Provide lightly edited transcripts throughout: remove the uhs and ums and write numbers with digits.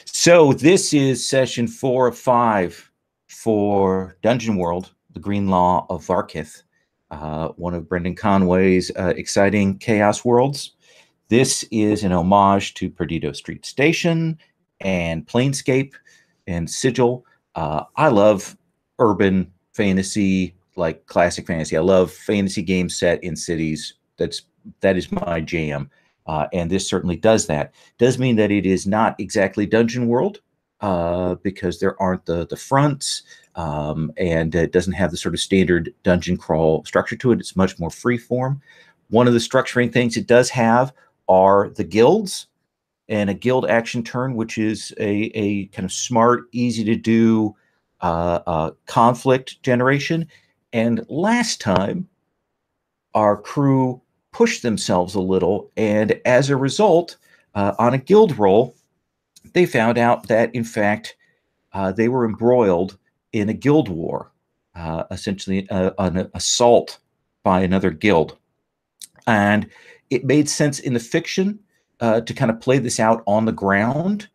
So this is session 4 of 5 for Dungeon World, the Green Law of Varkith, one of Brendan Conway's exciting Chaos Worlds. This is an homage to Perdido Street Station and Planescape and Sigil. I love urban fantasy, like classic fantasy. I love fantasy games set in cities. That is my jam. And this certainly does that. Does mean that it is not exactly Dungeon World because there aren't the fronts, and it doesn't have the sort of standard dungeon crawl structure to it. It's much more free form. One of the structuring things it does have are the guilds and a guild action turn, which is a kind of smart, easy to do conflict generation. And last time, our crew pushed themselves a little, and as a result, on a guild roll, they found out that, in fact, they were embroiled in a guild war, essentially an assault by another guild. And it made sense in the fiction to kind of play this out on the ground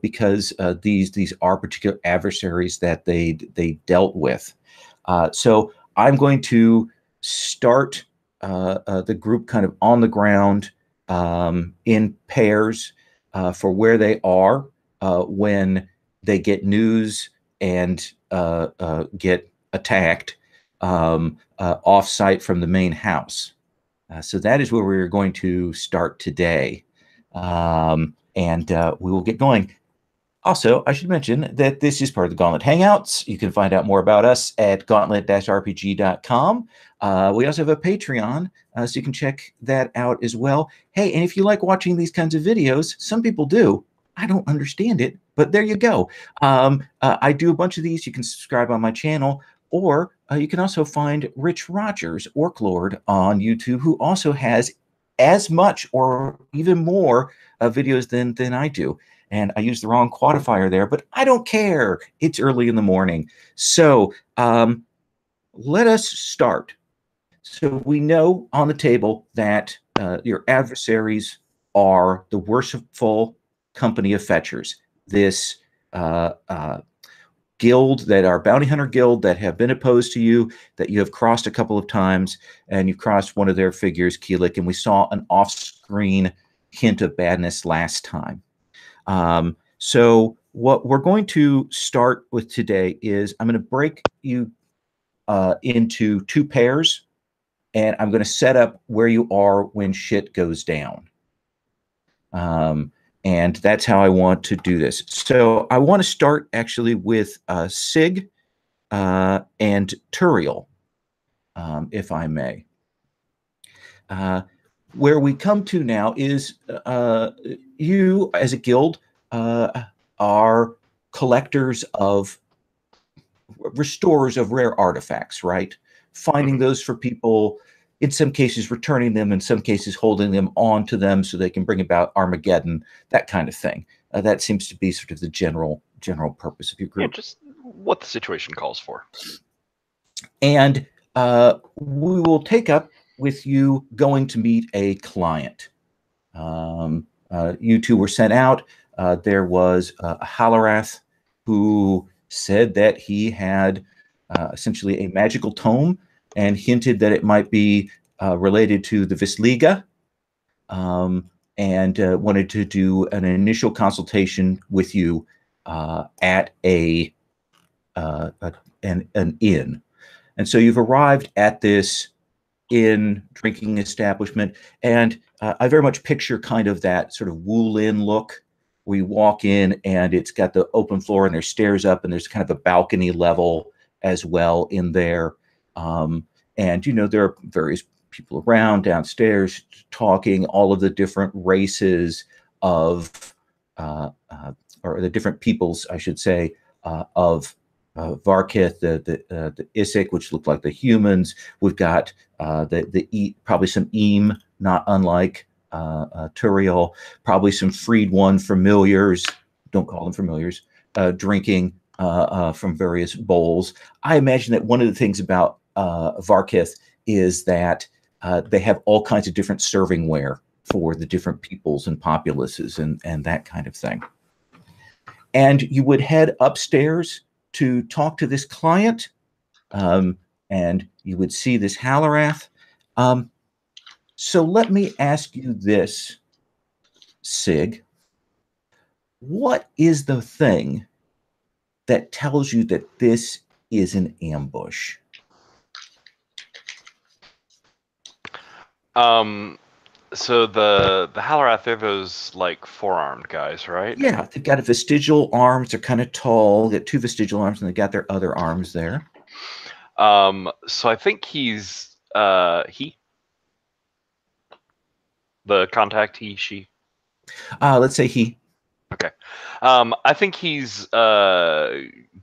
because these are particular adversaries that they dealt with. So I'm going to start the group kind of on the ground in pairs for where they are when they get news and get attacked off-site from the main house. So that is where we're going to start today. And we will get going. Also, I should mention that this is part of the Gauntlet Hangouts. You can find out more about us at gauntlet-rpg.com. We also have a Patreon, so you can check that out as well. Hey, and if you like watching these kinds of videos, some people do. I don't understand it, but there you go. I do a bunch of these. You can subscribe on my channel, or you can also find Rich Rogers, Orc Lord, on YouTube, who also has as much or even more videos than I do. And I used the wrong quantifier there, but I don't care. It's early in the morning. So let us start. So we know on the table that your adversaries are the worshipful company of fetchers. This guild that are bounty hunter guild that have been opposed to you, that you have crossed a couple of times, and you've crossed one of their figures, Keelik, and we saw an off-screen hint of badness last time. So what we're going to start with today is I'm going to break you into 2 pairs, and I'm going to set up where you are when shit goes down. And that's how I want to do this. So I want to start actually with Sig and Turiel, if I may. Where we come to now is you, as a guild, are collectors of, restorers of rare artifacts, right? Finding those for people, in some cases returning them, in some cases holding them on to them so they can bring about Armageddon, that kind of thing. That seems to be sort of the general purpose of your group. Yeah, just what the situation calls for. And we will take up with you going to meet a client. You two were sent out. There was a Halorath who said that he had essentially a magical tome and hinted that it might be related to the Visliga, and wanted to do an initial consultation with you at an inn. And so you've arrived at this inn drinking establishment, and I very much picture kind of that sort of Woolin look. We walk in and it's got the open floor and there's stairs up and there's kind of a balcony level as well in there. And, you know, there are various people around downstairs talking, all of the different races of, or the different peoples, I should say, of Varkith, the Isik, which look like the humans. We've got probably some Eam, not unlike Turiel, probably some freed one familiars, don't call them familiars, drinking from various bowls. I imagine that one of the things about Varkith is that they have all kinds of different servingware for the different peoples and populaces and that kind of thing. And you would head upstairs to talk to this client, and you would see this Hallorath. So let me ask you this, Sig. What is the thing that tells you that this is an ambush? So the Hallorath, they're those like four-armed guys, right? Yeah, they've got a vestigial arms. They're kind of tall. They got two vestigial arms, and they got their other arms there. So I think he's he, the contact, he, she. Let's say he. Okay. I think he's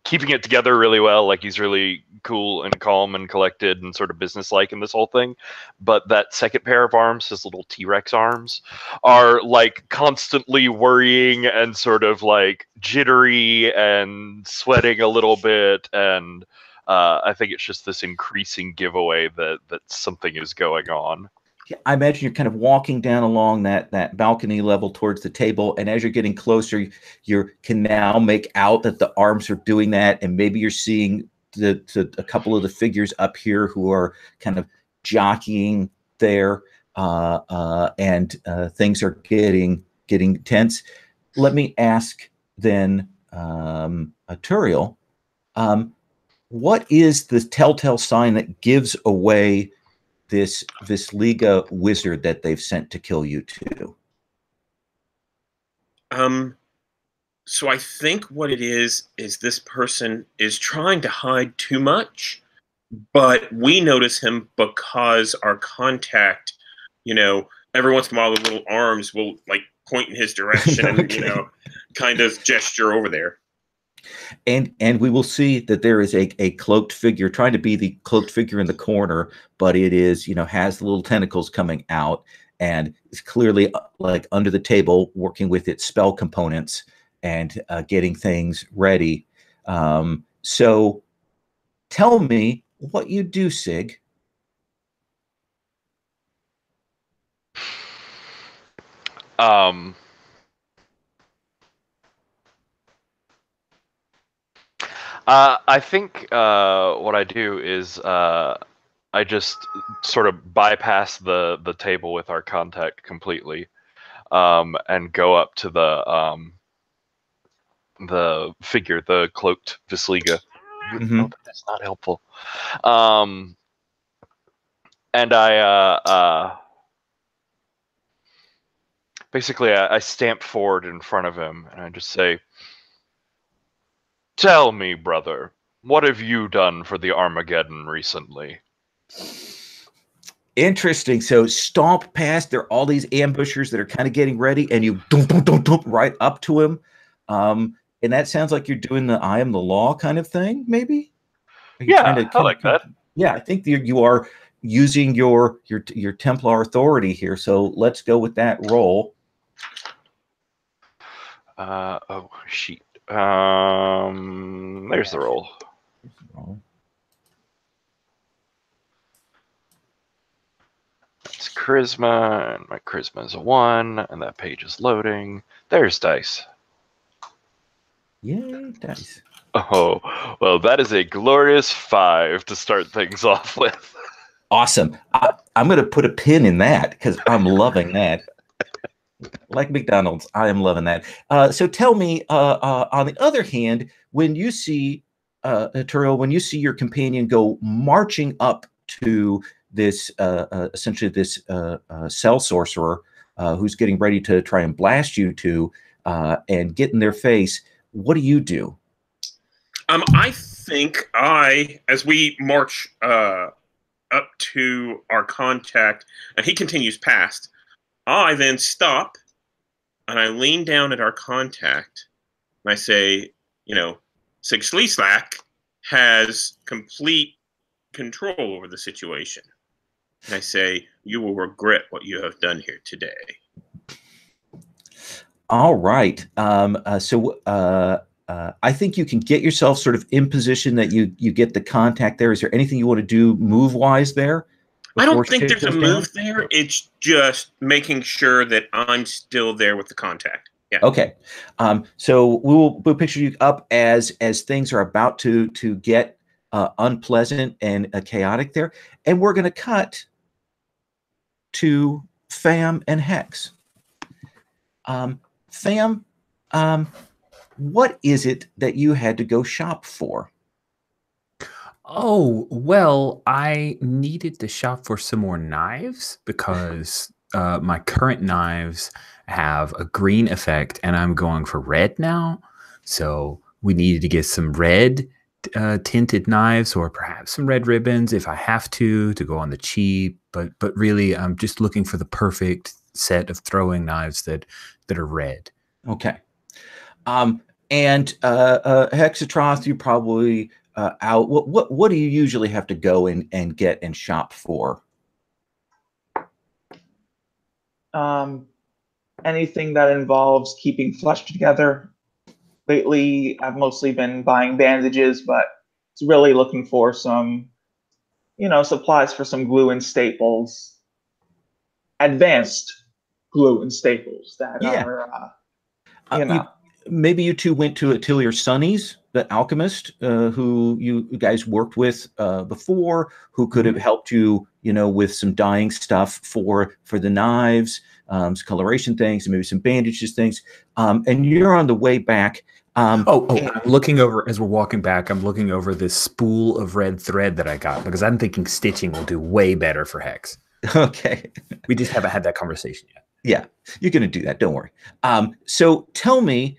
keeping it together really well. Like, he's really cool and calm and collected and sort of businesslike in this whole thing. But that second pair of arms, his little T-Rex arms, are like constantly worrying and sort of like jittery and sweating a little bit. And I think it's just this increasing giveaway that something is going on. I imagine you're kind of walking down along that balcony level towards the table, and as you're getting closer, you can now make out that the arms are doing that, and maybe you're seeing a couple of the figures up here who are kind of jockeying there, and things are getting tense. Let me ask then, Turiel, what is the telltale sign that gives away this Liga wizard that they've sent to kill you too? So I think what it is this person is trying to hide too much, but we notice him because our contact, every once in a while the little arms will like point in his direction Okay. and, kind of gesture over there. And we will see that there is a cloaked figure trying to be the cloaked figure in the corner, but it is, has the little tentacles coming out and is clearly like under the table working with its spell components and getting things ready. So tell me what you do, Sig. I think what I do is I just sort of bypass the table with our contact completely, and go up to the figure, the cloaked Visliga. Mm-hmm. Oh, that's not helpful. And I basically I stamp forward in front of him, and I just say, "Tell me, brother, what have you done for the Armageddon recently?" Interesting. So stomp past. There are all these ambushers that are kind of getting ready, and you dump right up to him. And that sounds like you're doing the "I am the law" kind of thing, maybe. Are you Yeah, I like that. Yeah, I think you are using your Templar authority here. So let's go with that roll. Oh, sheet. There's the roll. It's charisma, and my charisma is a 1, and that page is loading. There's dice. Yay, dice. Oh, well, that is a glorious 5 to start things off with. Awesome. I'm going to put a pin in that because I'm loving that. Like McDonald's, I am loving that. So tell me, on the other hand, when you see, Turiel, when you see your companion go marching up to this, essentially this cell sorcerer who's getting ready to try and blast you two and get in their face, what do you do? I think as we march up to our contact, and he continues past, I then stop, and I lean down at our contact, and I say, Sig Sleeslack has complete control over the situation. And I say, you will regret what you have done here today. All right. I think you can get yourself sort of in position that you get the contact there. Is there anything you want to do move-wise there? I don't think there's a move there. It's just making sure that I'm still there with the contact. Yeah. Okay. So we'll picture you up as things are about to get unpleasant and chaotic there, and we're going to cut to Fam and Hex. Fam, what is it that you had to go shop for? Oh, well, I needed to shop for some more knives because my current knives have a green effect and I'm going for red now. So we needed to get some red tinted knives or perhaps some red ribbons if I have to go on the cheap. But really, I'm just looking for the perfect set of throwing knives that are red. Okay. And Hexatroth, you probably out. What do you usually have to go and get and shop for? Anything that involves keeping flesh together. Lately, I've mostly been buying bandages, but it's really looking for some, supplies for some glue and staples. Advanced glue and staples that Yeah. are, Maybe you two went to Atelier Sonny's, the alchemist, who you guys worked with before, who could have helped you, with some dyeing stuff for the knives, some coloration things, and maybe some bandages things. And you're on the way back. I'm looking over as we're walking back. I'm looking over this spool of red thread that I got because I'm thinking stitching will do way better for Hex. Okay. We just haven't had that conversation yet. Yeah, you're going to do that. Don't worry. So tell me,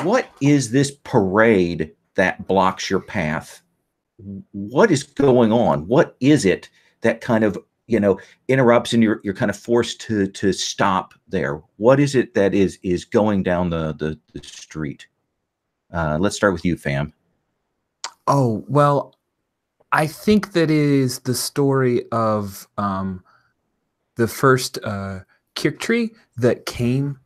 what is this parade that blocks your path? What is going on? What is it that kind of, interrupts and you're kind of forced to stop there? What is it that is going down the street? Let's start with you, Fam. Oh, well, I think that is the story of the first kirk tree that came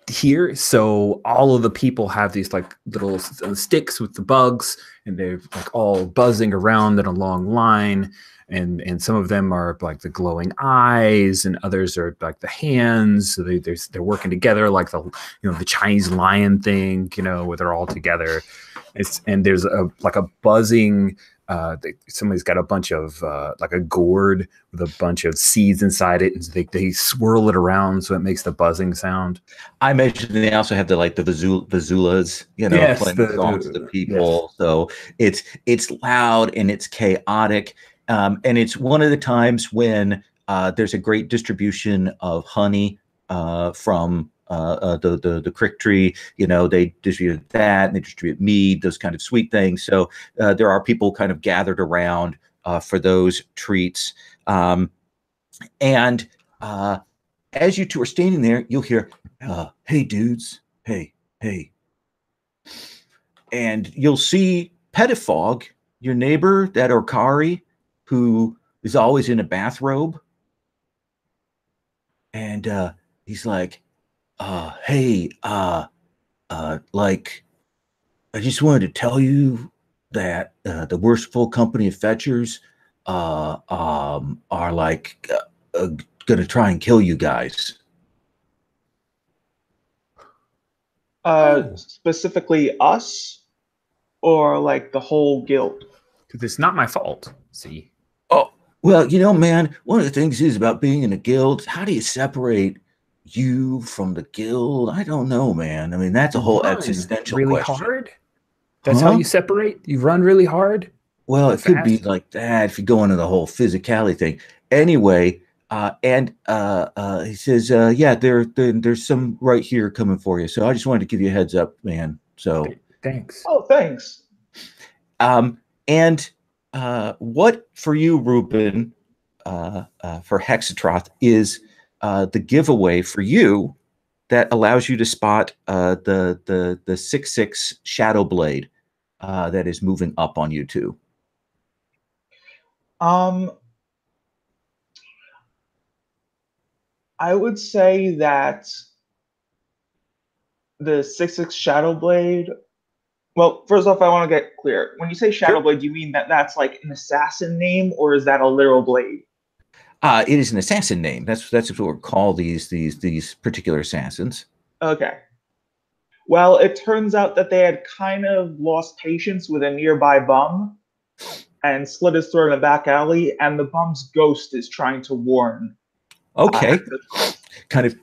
here. So all of the people have these like little sticks with the bugs, and they're like all buzzing around in a long line. And some of them are like the glowing eyes, and others are like the hands. So they're working together, like the Chinese lion thing, where they're all together. And there's a buzzing. Somebody's got a bunch of like a gourd with a bunch of seeds inside it, and they swirl it around so it makes the buzzing sound. I imagine they also have the vizzulas, Yes, playing songs to the people. Yes. So it's loud and it's chaotic, and it's one of the times when there's a great distribution of honey from the crick tree. They distribute that, and they distribute mead, those kind of sweet things. So there are people kind of gathered around for those treats. And as you two are standing there, you'll hear, "Hey, dudes, hey." And you'll see Pettifog, your neighbor, that Orkari, who is always in a bathrobe. And he's like, hey, like, I just wanted to tell you that the worshipful company of fetchers are like gonna try and kill you guys. Specifically us, or like the whole guild? Because it's not my fault. See. Oh, well, man, one of the things is about being in a guild. How do you separate you from the guild? I don't know, man. I mean, that's a whole existential really question. Hard? That's how you separate? You run really hard? Well, it could be like that if you go into the whole physicality thing. Anyway, he says, yeah, there's some right here coming for you. So I just wanted to give you a heads up, man. So thanks. Oh, thanks. And what for you, Ruben, for Hexatroth is the giveaway for you that allows you to spot the 6/6 Shadow Blade that is moving up on you two. I would say that the 6/6 Shadow Blade. Well, first off, I want to get clear. When you say Shadow Blade, do you mean that's like an assassin name, or is that a literal blade? It is an assassin name. That's what we call these particular assassins. Okay. Well, it turns out that they had kind of lost patience with a nearby bum and slit his throat in a back alley, and the bum's ghost is trying to warn. Okay. Kind of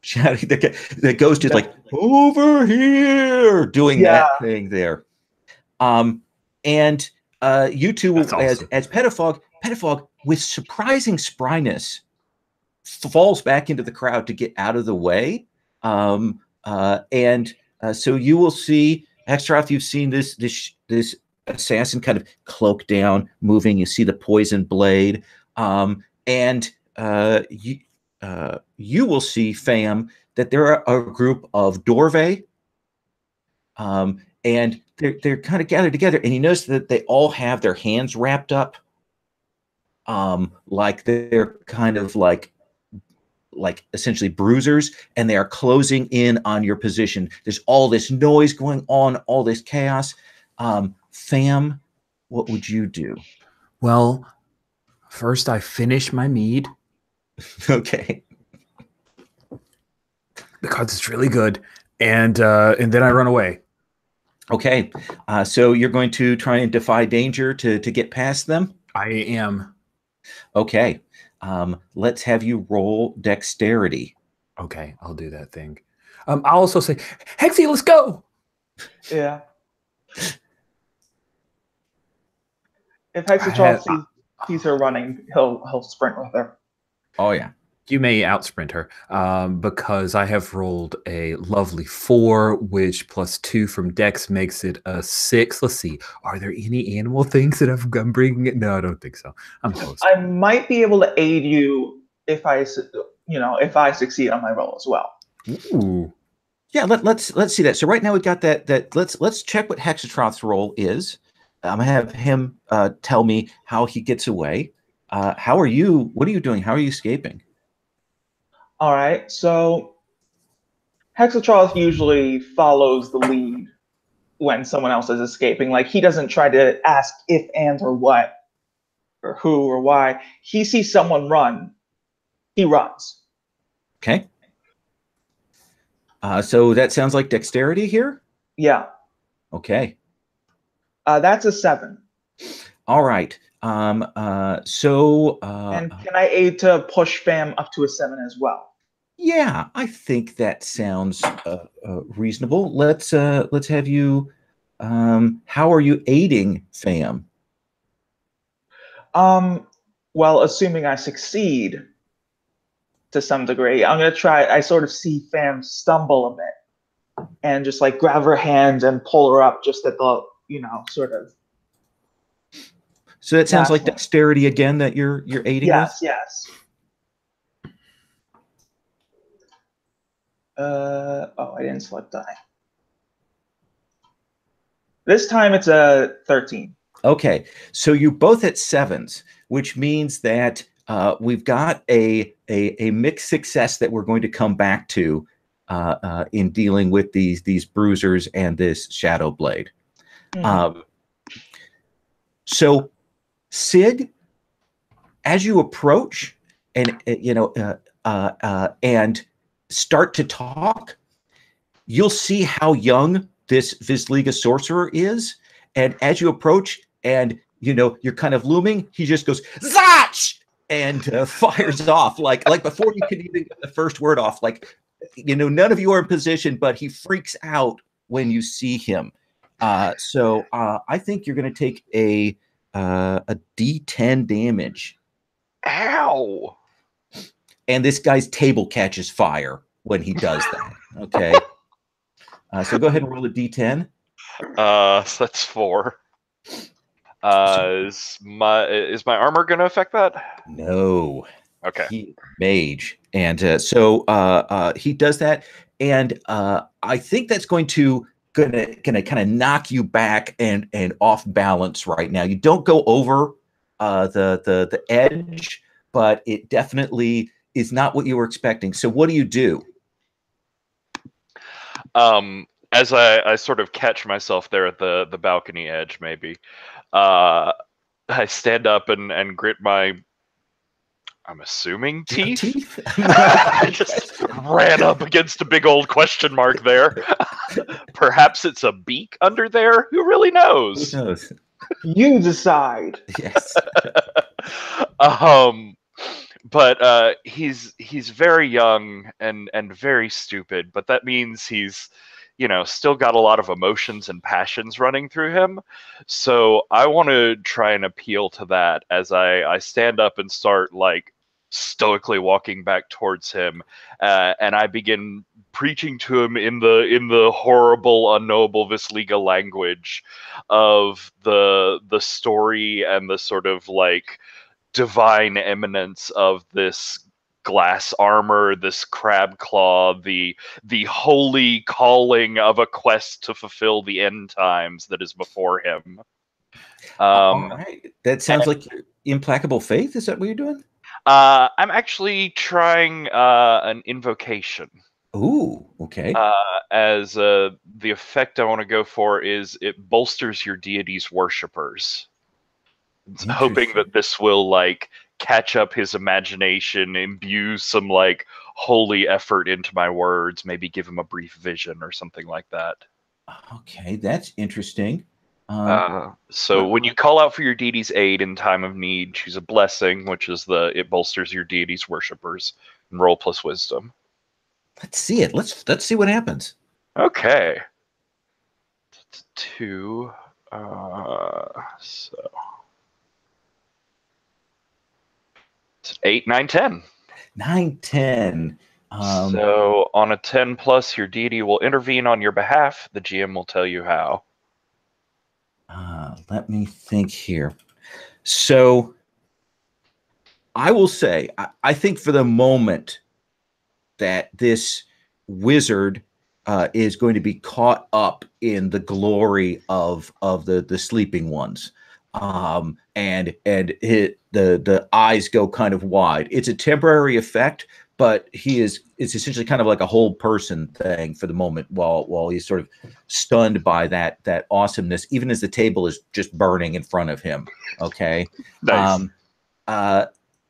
shouting. The ghost is like, over here, doing that thing there. And you two, That's as Petafog, with surprising spryness, falls back into the crowd to get out of the way. So you will see, Hexroth, you've seen this assassin kind of cloak down, moving. You see the poison blade. You will see, Fam, that there are a group of Dorve, and they're kind of gathered together, and you notice that they all have their hands wrapped up, like they're kind of like essentially bruisers, and they are closing in on your position. There's all this noise going on, all this chaos. Fam, what would you do? Well, first I finish my mead Okay. because it's really good, and then I run away. Okay. So you're going to try and defy danger to get past them? I am. Okay. Let's have you roll dexterity. Okay, I'll do that thing. I'll also say, Hexy, let's go. Yeah. If Hexatron sees her running, he'll sprint with her. Oh yeah. You may outsprint her because I have rolled a lovely 4, which +2 from Dex makes it a 6. Let's see. Are there any animal things that I'm bringing it? No, I don't think so. I'm close. I might be able to aid you if I succeed on my roll as well. Ooh. Yeah, let's see that. So right now we've got that let's check what Hexatroth's role is. I'm gonna have him tell me how he gets away. How are you? What are you doing? How are you escaping? All right, so Hexatroth usually follows the lead when someone else is escaping. Like, he doesn't try to ask if and or what or who or why. He sees someone run, he runs. Okay. So that sounds like dexterity here? Yeah. Okay. That's a 7. All right. And can I aid to push Fam up to a 7 as well? Yeah, I think that sounds reasonable. Let's have you. How are you aiding Fam? Well, assuming I succeed to some degree, I'm gonna try. I sort of see Fam stumble a bit, and just like grab her hand and pull her up, just at the sort of. So that sounds like dexterity again that you're aiding with? Yes. I didn't select die. This time it's a 13. Okay, so you're both at 7s, which means that we've got a mixed success that we're going to come back to in dealing with these bruisers and this shadow blade. So, Sig, as you approach and and start to talk, you'll see how young this Visliga sorcerer is, and as you approach and you're kind of looming, he just goes Zach and fires off like before you can even get the first word off. Like, none of you are in position, but he freaks out when you see him. So I think you're going to take a D10 damage. Ow! And this guy's table catches fire when he does that. Okay. So go ahead and roll a D10. So that's 4. Is my armor going to affect that? No. Okay. Mage, and so he does that, and I think that's gonna kind of knock you back and off balance right now. You don't go over the edge, but it definitely is not what you were expecting. So what do you do? As I sort of catch myself there at the balcony edge, maybe I stand up and grit my I'm assuming Do you have teeth. I just ran up against a big old question mark there. Perhaps it's a beak under there. Who really knows? Who knows? You decide. Yes. But he's very young and very stupid. But that means he's, still got a lot of emotions and passions running through him. So I want to try and appeal to that as I stand up and start like stoically walking back towards him, and I begin preaching to him in the horrible, unknowable Visliga language of the story and the sort of like divine eminence of this glass armor, this crab claw, the holy calling of a quest to fulfill the end times that is before him. All right. That sounds like implacable faith. Is that what you're doing? I'm actually trying an invocation. Ooh, okay. As the effect I want to go for is it bolsters your deity's worshippers. Hoping that this will like catch up his imagination, imbue some like holy effort into my words, maybe give him a brief vision or something like that. Okay, that's interesting. So when you call out for your deity's aid in time of need, choose a blessing, which is it bolsters your deity's worshippers, and roll plus wisdom. Let's see it. Let's see what happens. Okay. 2. So it's 8, 9, 10. 9, 10. So on a 10 plus, your deity will intervene on your behalf. The GM will tell you how. Let me think here. So I will say, I think for the moment that this wizard is going to be caught up in the glory of the sleeping ones, and the eyes go kind of wide. It's a temporary effect, but it's essentially kind of like a whole person thing for the moment while he's sort of stunned by that awesomeness, even as the table is just burning in front of him. Okay. Nice.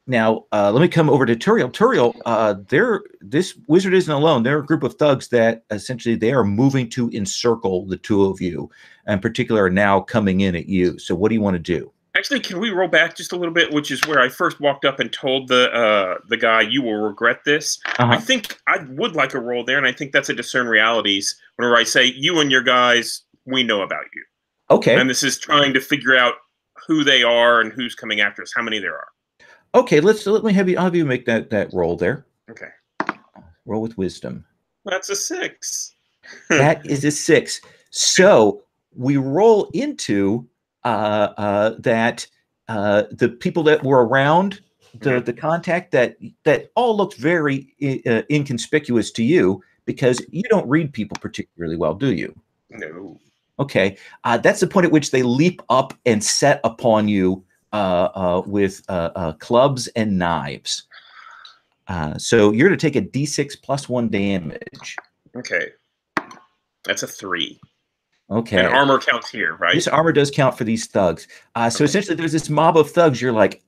Now, let me come over to Turiel. Turiel, this wizard isn't alone. They're a group of thugs that essentially they are moving to encircle the two of you, and in particular are now coming in at you. So what do you want to do? Actually, can we roll back just a little bit, which is where I first walked up and told the guy, you will regret this. I think I would like a roll there, and I think that's a discern realities whenever I say, you and your guys, we know about you. Okay. And this is trying to figure out who they are and who's coming after us, how many there are. Okay, let me have you make that roll there. Okay. Roll with wisdom. That's a 6. That is a 6. So we roll into that the people that were around the contact that all looked very inconspicuous to you because you don't read people particularly well, do you? No. Okay, that's the point at which they leap up and set upon you with clubs and knives. So you're going to take a d6 plus 1 damage. Okay. That's a 3. Okay. And armor counts here, right? This armor does count for these thugs. So essentially there's this mob of thugs. You're like,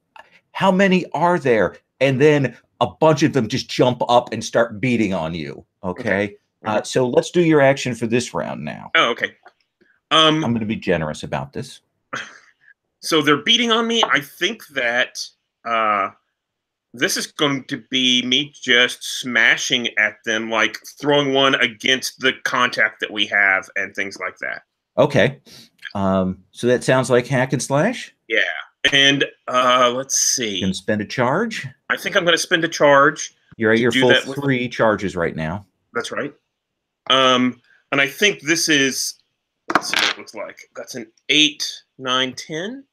how many are there? And then a bunch of them just jump up and start beating on you. Okay. So let's do your action for this round now. Oh, okay. I'm going to be generous about this. So they're beating on me. I think that this is going to be me just smashing at them, like throwing one against the contact that we have and things like that. Okay. So that sounds like hack and slash? Yeah. And let's see. You can spend a charge? I think I'm going to spend a charge. You're at your full 3 charges right now. That's right. And I think this is, let's see what it looks like. That's an 8, 9, 10.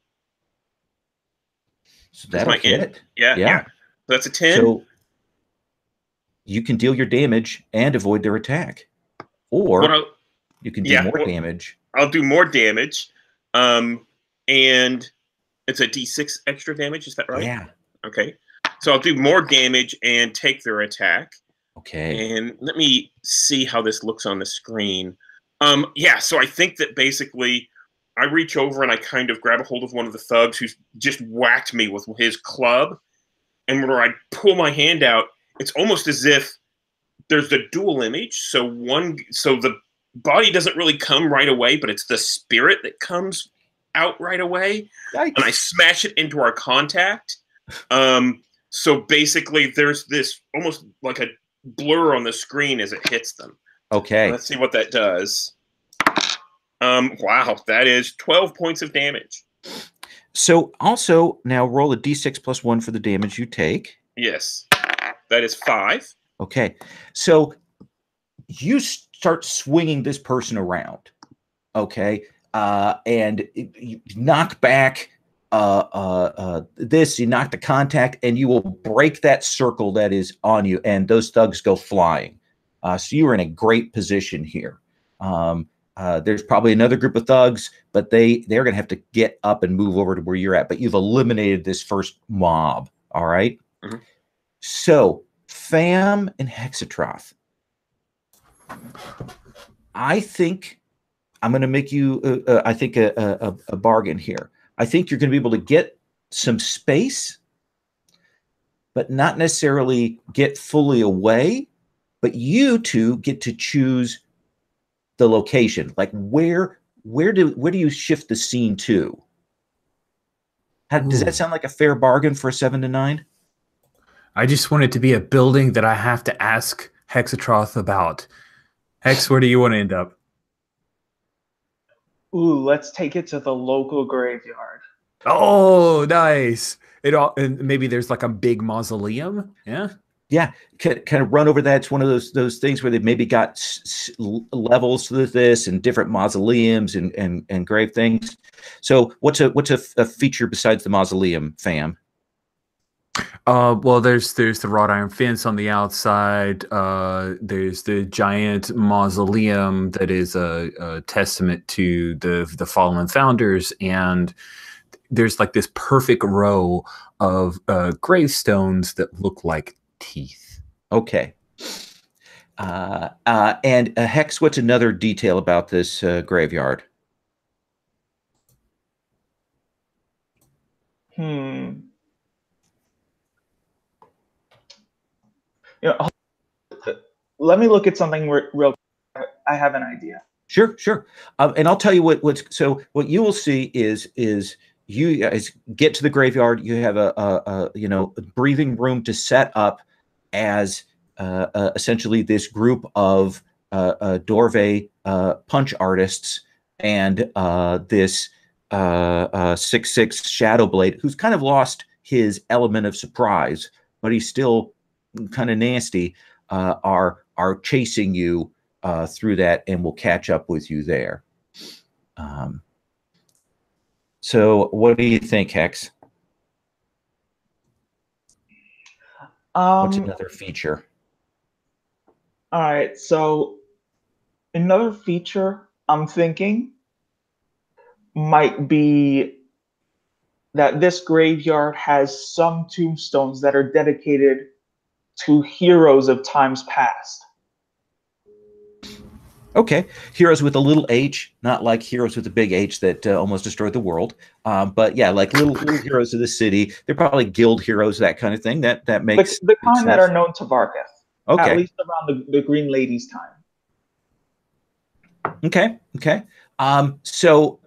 So that'll hit. Yeah. That's a 10. So you can deal your damage and avoid their attack. Or you can do more damage. I'll do more damage. And it's a d6 extra damage, is that right? Yeah. Okay. So I'll do more damage and take their attack. Okay. And let me see how this looks on the screen. Yeah, so I think that basically I reach over and I kind of grab a hold of one of the thugs who's just whacked me with his club. and when I pull my hand out, it's almost as if there's the dual image. So the body doesn't really come right away, but it's the spirit that comes out right away. Yikes. And I smash it into our contact. So basically, there's this almost like a blur on the screen as it hits them. Okay. Let's see what that does. Wow, that is 12 points of damage. So also now roll a d6 plus 1 for the damage you take. Yes, that is 5. Okay. So you start swinging this person around. Okay. And you knock back this, you knock the contact, and you will break that circle that is on you, and those thugs go flying. So you are in a great position here. There's probably another group of thugs, but they're going to have to get up and move over to where you're at. But you've eliminated this first mob. All right. Mm-hmm. So Fam and Hexatroth, I think I'm going to make you, I think, a bargain here. I think you're going to be able to get some space, but not necessarily get fully away. But you two get to choose the location. Like where do you shift the scene to? Does that sound like a fair bargain for a 7 to 9? I just want it to be a building that I have to ask Hexatroth about. Hex, where do you want to end up? Ooh, let's take it to the local graveyard. Oh, nice. And maybe there's like a big mausoleum. Yeah. Yeah, kind of run over that. It's one of those things where they've maybe got levels to this and different mausoleums and grave things. So what's a feature besides the mausoleum, Fam? Well, there's the wrought iron fence on the outside. There's the giant mausoleum that is a testament to the fallen founders, and there's like this perfect row of gravestones that look like teeth. Okay. And Hex, what's another detail about this graveyard? Let me look at something real. I have an idea. Sure. And I'll tell you what you will see is you guys get to the graveyard. You have a breathing room to set up as essentially this group of Dorve punch artists and this 6/6 Shadowblade, who's kind of lost his element of surprise, but he's still kind of nasty. Are chasing you through that, and will catch up with you there. So what do you think, Hex? What's another feature? All right, so another feature I'm thinking might be that this graveyard has some tombstones that are dedicated to heroes of times past. Okay, heroes with a little H, not like heroes with a big H that almost destroyed the world. But yeah, like little heroes of the city. They're probably guild heroes, that kind of thing. That makes the kind that are known to Varkith. Okay, at least around the Green Lady's time. Okay. So,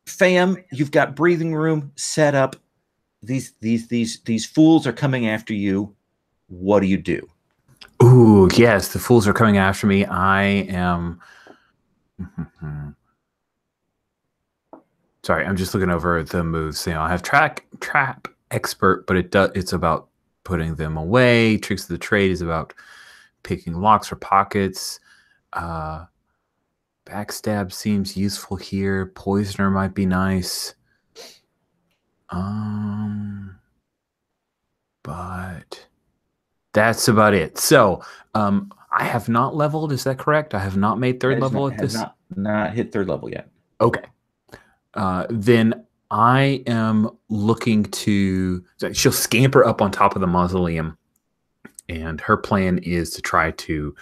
Fam, you've got breathing room set up. These fools are coming after you. What do you do? Ooh, yes, the fools are coming after me. I am. Sorry, I'm just looking over the moves. I have trap expert, but it's about putting them away. Tricks of the trade is about picking locks or pockets. Backstab seems useful here. Poisoner might be nice. But that's about it. So, I have not leveled. Is that correct? I have not made third level at this. Not hit third level yet. Okay. Then I am looking to. She'll scamper up on top of the mausoleum, and her plan is to try to.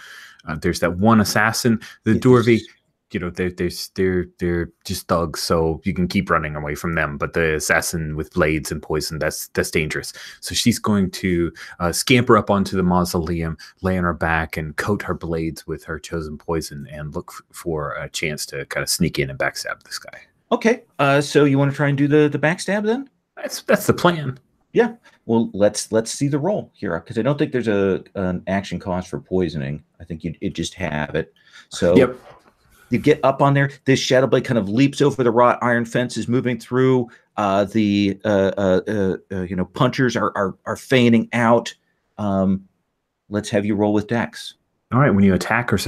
There's that one assassin, the Dorvey. they're just thugs, so you can keep running away from them. But the assassin with blades and poison, that's dangerous. So she's going to scamper up onto the mausoleum, lay on her back, and coat her blades with her chosen poison, and look for a chance to kind of sneak in and backstab this guy. Okay. So you want to try and do the backstab then? That's the plan. Yeah. Well, let's see the roll here, because I don't think there's an action cost for poisoning. I think it just have it. So Yep. You get up on there. This shadow blade kind of leaps over the wrought iron fences, moving through. The punchers are feigning out. Let's have you roll with Dex. All right. When you attack or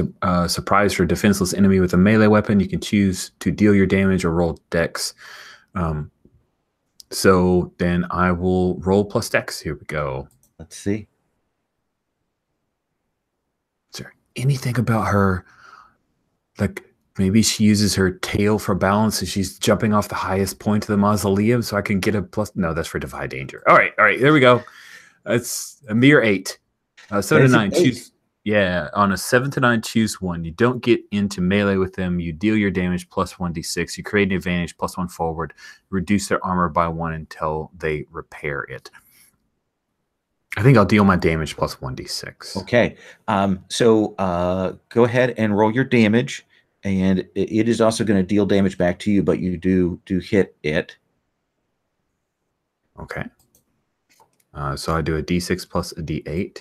surprise your defenseless enemy with a melee weapon, you can choose to deal your damage or roll Dex. So then I will roll plus Dex. Here we go. Let's see. Is there anything about her? Like maybe she uses her tail for balance and she's jumping off the highest point of the mausoleum so I can get a plus. No, that's for Defy Danger. All right. There we go. It's a mere 8. 7 to 9. Choose. Yeah. On a 7 to 9, choose one. You don't get into melee with them. You deal your damage plus 1d6. You create an advantage plus 1 forward. Reduce their armor by 1 until they repair it. I think I'll deal my damage plus 1d6. Okay. So go ahead and roll your damage, and it is also going to deal damage back to you, but you do hit it. Okay. So I do a d6 plus a d8.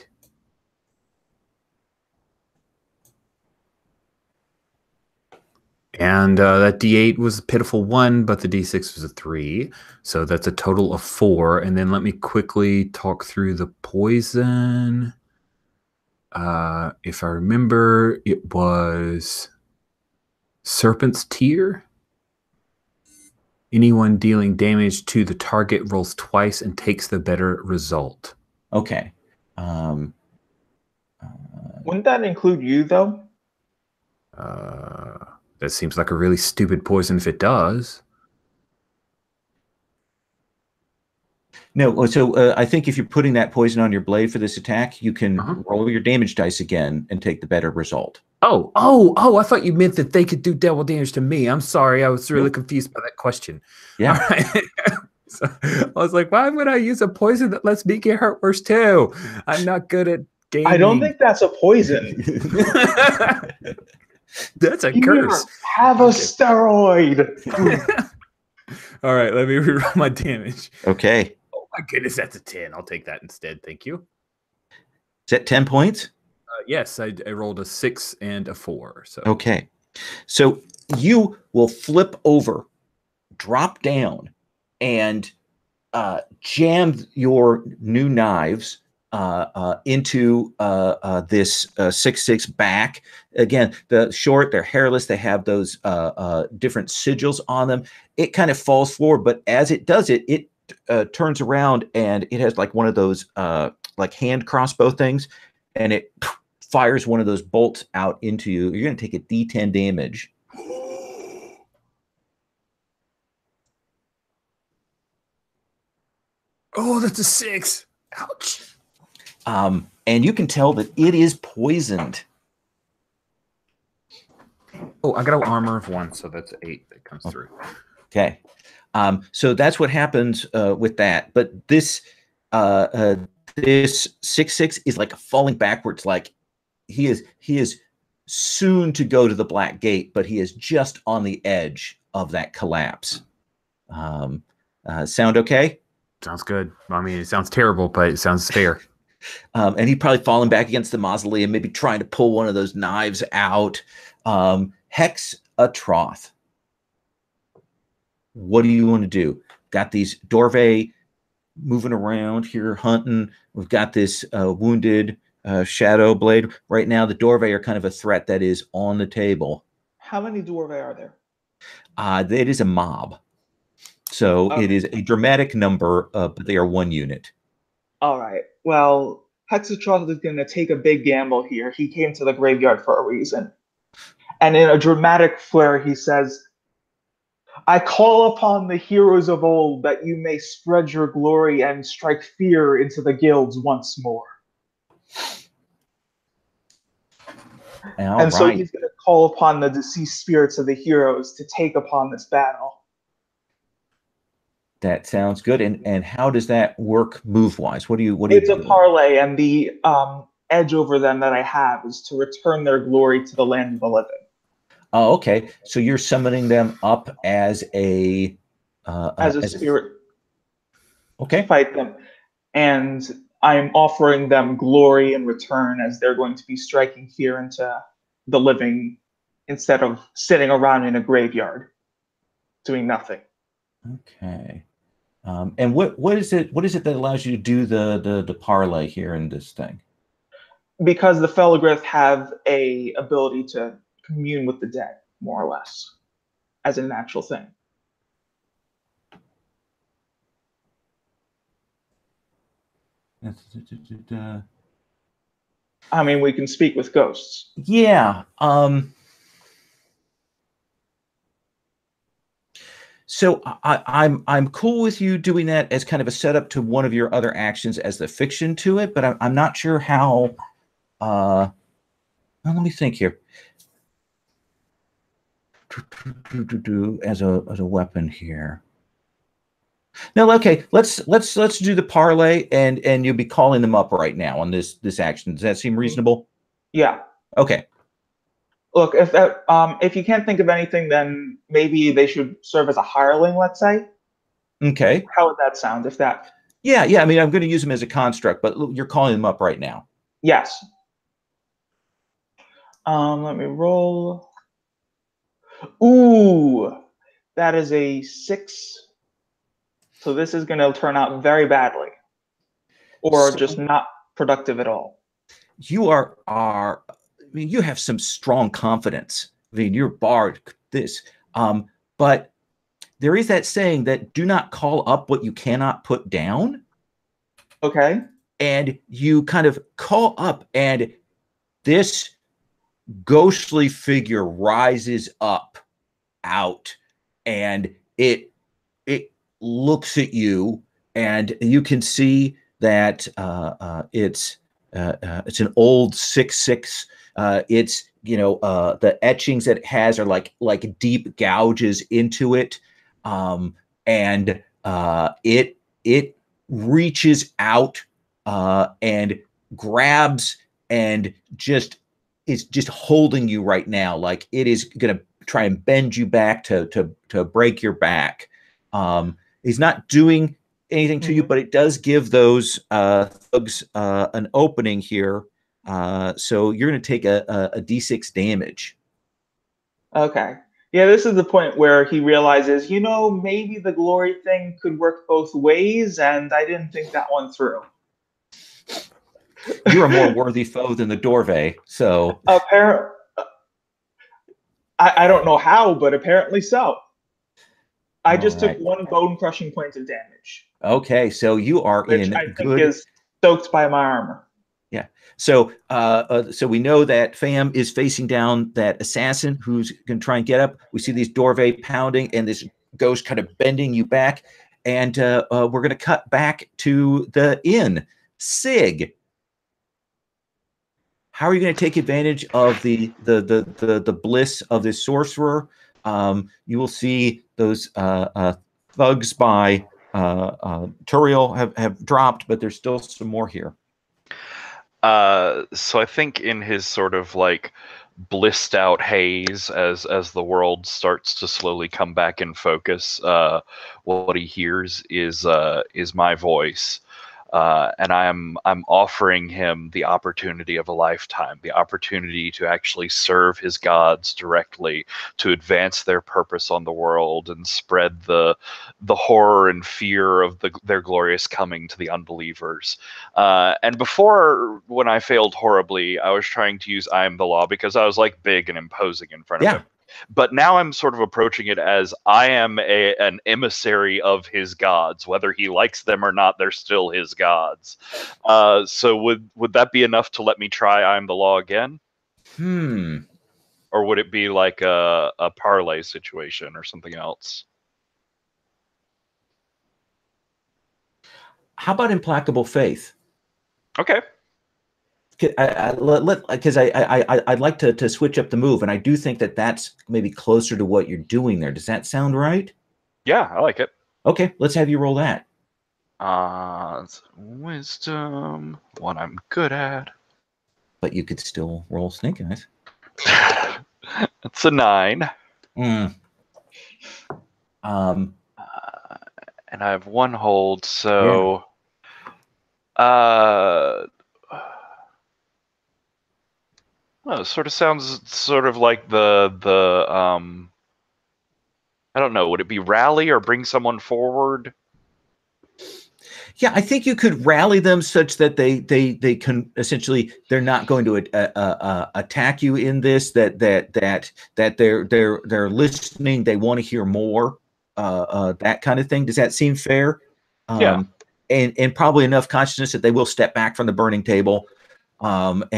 And that d8 was a pitiful 1, but the d6 was a 3. So that's a total of 4. And then let me quickly talk through the poison. If I remember, it was Serpent's Tear. Anyone dealing damage to the target rolls twice and takes the better result. Okay. Wouldn't that include you, though? That seems like a really stupid poison if it does. No, so I think if you're putting that poison on your blade for this attack, you can roll your damage dice again and take the better result. Oh, I thought you meant that they could do double damage to me. I'm sorry. I was really confused by that question. Yeah. All right. So I was like, why would I use a poison that lets me get hurt worse too? I'm not good at gaming. I don't think that's a poison. That's a Here, curse. have a steroid. All right, let me reroll my damage. Okay. Oh my goodness, that's a 10. I'll take that instead. Thank you. Is that 10 points? Yes, I rolled a 6 and a 4. So okay. So you will flip over, drop down, and jam your new knives into this 6'6" back. Again, the short, they're hairless. They have those different sigils on them. It kind of falls forward, but as it does it, it turns around and it has like one of those like hand crossbow things, and it fires one of those bolts out into you. You're going to take a D10 damage. Oh, that's a 6. Ouch. And you can tell that it is poisoned. Oh, I got an armor of 1, so that's 8 that comes through. Okay. So that's what happens with that. But this 6'6" is like falling backwards. Like he is soon to go to the Black Gate, but he is just on the edge of that collapse. Sound okay? Sounds good. I mean, it sounds terrible, but it sounds fair. And he'd probably fallen back against the mausoleum, maybe trying to pull one of those knives out. Hex a Troth. What do you want to do? Got these Dorve moving around here, hunting. We've got this wounded Shadow Blade. Right now, the Dorve are kind of a threat that is on the table. How many Dwarve are there? It is a mob. So it is a dramatic number, but they are one unit. All right. Well, Hexatroth is going to take a big gamble here. He came to the graveyard for a reason. And in a dramatic flair, he says, I call upon the heroes of old that you may spread your glory and strike fear into the guilds once more. All And so right. he's going to call upon the deceased spirits of the heroes to take upon this battle. That sounds good. And how does that work move wise? What do you It's a do? parlay, and the edge over them that I have is to return their glory to the land of the living. Oh, okay. So you're summoning them up as a As a spirit to okay. fight them. And I'm offering them glory in return, as they're going to be striking fear into the living instead of sitting around in a graveyard doing nothing. Okay. And what is it that allows you to do the parlay here in this thing? Because the Felogrith have a ability to commune with the dead, more or less, as a natural thing. I mean, we can speak with ghosts. Yeah. So I'm cool with you doing that as kind of a setup to one of your other actions as the fiction to it, but I'm not sure how. Well, let me think here. As a weapon here. No, okay. Let's do the parlay, and you'll be calling them up right now on this action. Does that seem reasonable? Yeah. Okay. Look, if you can't think of anything, then maybe they should serve as a hireling, let's say. Okay. How would that sound? If that? Yeah. I mean, I'm going to use them as a construct, but you're calling them up right now. Yes. Let me roll. Ooh, that is a 6. So this is going to turn out very badly, or just not productive at all. You I mean, you have some strong confidence. I mean, you're barred this, but there is that saying that do not call up what you cannot put down. Okay. And you kind of call up, and this ghostly figure rises up out, and it looks at you, and you can see that it's an old 6'6". It's the etchings that it has are like deep gouges into it, and it reaches out and grabs and is just holding you right now, like it is going to try and bend you back to break your back. He's not doing anything to you, but it does give those thugs an opening here. So you're going to take a d6 damage. Okay. Yeah, this is the point where he realizes, maybe the glory thing could work both ways, and I didn't think that one through. You're a more worthy foe than the Dorve, so apparently, I don't know how, but apparently so. I just took 1 bone crushing point of damage. Okay, so you are which in I good. think is soaked by my armor. Yeah. So so we know that Fam is facing down that assassin who's going to try and get up. We see these Dorve pounding and this ghost kind of bending you back. And we're going to cut back to the inn. Sig, how are you going to take advantage of the bliss of this sorcerer? You will see those thugs by Turiel have dropped, but there's still some more here. So I think in his sort of like blissed out haze, as the world starts to slowly come back in focus, what he hears is my voice. And I'm offering him the opportunity of a lifetime, the opportunity to actually serve his gods directly, to advance their purpose on the world and spread the horror and fear of their glorious coming to the unbelievers. And before, when I failed horribly, I was trying to use I am the law because I was like big and imposing in front of him. But now I'm sort of approaching it as I am an emissary of his gods. Whether he likes them or not, they're still his gods. So would that be enough to let me try I am the law again? Or would it be like a parlay situation or something else? How about implacable faith? Okay. Because I'd like to switch up the move, and I do think that that's maybe closer to what you're doing there. Does that sound right? Yeah, I like it. Okay, let's have you roll that. It's wisdom, what I'm good at. But you could still roll snake eyes. It's a 9. Mm. And I have 1 hold, so well, it sort of sounds sort of like the I don't know, would it be rally or bring someone forward? Yeah, I think you could rally them such that they can essentially, they're not going to attack you in this. That they're listening. They want to hear more. That kind of thing. Does that seem fair? Yeah. And probably enough consciousness that they will step back from the burning table. Like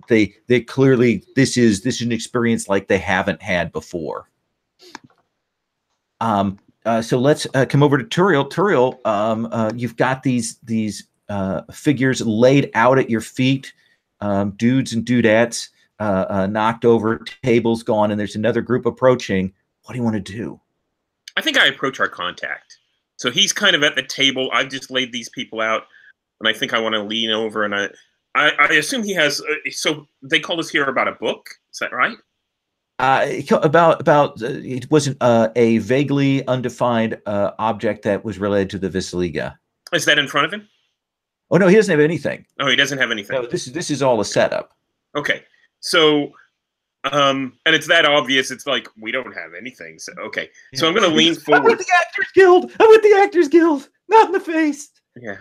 they clearly, this is an experience like they haven't had before. So let's come over to Turiel. Turiel, you've got these figures laid out at your feet, dudes and dudettes, knocked over, tables gone, and there's another group approaching. What do you want to do? I think I approach our contact. So he's kind of at the table. I've just laid these people out, and I think I want to lean over, and I assume he has. So they called us here about a book. Is that right? It wasn't a vaguely undefined object that was related to the Visliga. Is that in front of him? Oh no, he doesn't have anything. Oh, he doesn't have anything. No, this is all a setup. Okay, so and it's that obvious. It's like we don't have anything. So okay, so I'm going to lean forward. I'm with the Actors Guild. I'm with the Actors Guild. Not in the face. Yeah.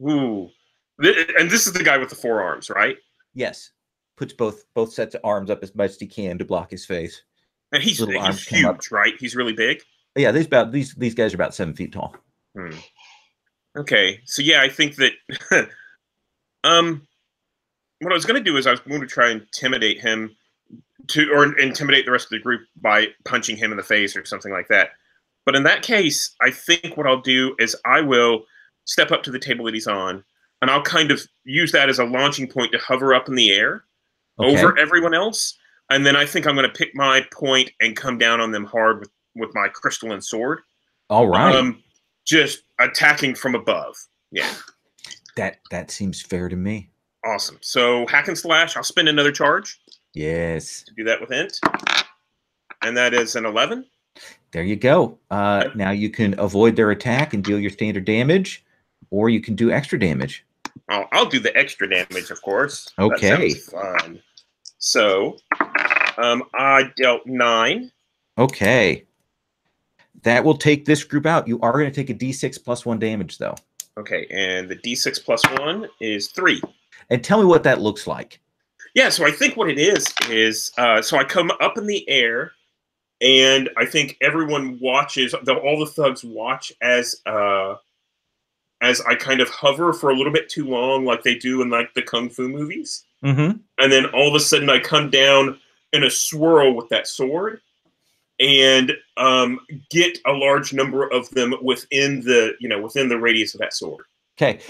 Ooh. And this is the guy with the 4 arms, right? Yes. Puts both sets of arms up as much as he can to block his face. And he's huge, right? He's really big. Yeah, these guys are about 7 feet tall. Okay, so yeah, I think that what I was going to do is I was going to try and intimidate him or intimidate the rest of the group by punching him in the face or something like that. But in that case, I think what I'll do is I will step up to the table that he's on, and I'll kind of use that as a launching point to hover up in the air. Okay. Over everyone else, and then I think I'm going to pick my point and come down on them hard with my crystalline sword. All right, just attacking from above. Yeah, that seems fair to me. Awesome. So hack and slash. I'll spend another charge. Yes. To do that with int, and that is an 11. There you go. Now you can avoid their attack and deal your standard damage, or you can do extra damage. I'll do the extra damage, of course. Okay. That sounds fun. So, I dealt 9. Okay. That will take this group out. You are going to take a d6 plus 1 damage, though. Okay, and the d6 plus 1 is 3. And tell me what that looks like. Yeah, so I think what it is so I come up in the air, and I think everyone watches, all the thugs watch as I kind of hover for a little bit too long, like they do in like the Kung Fu movies. Mm-hmm. And then all of a sudden I come down in a swirl with that sword and get a large number of them within the radius of that sword. Okay.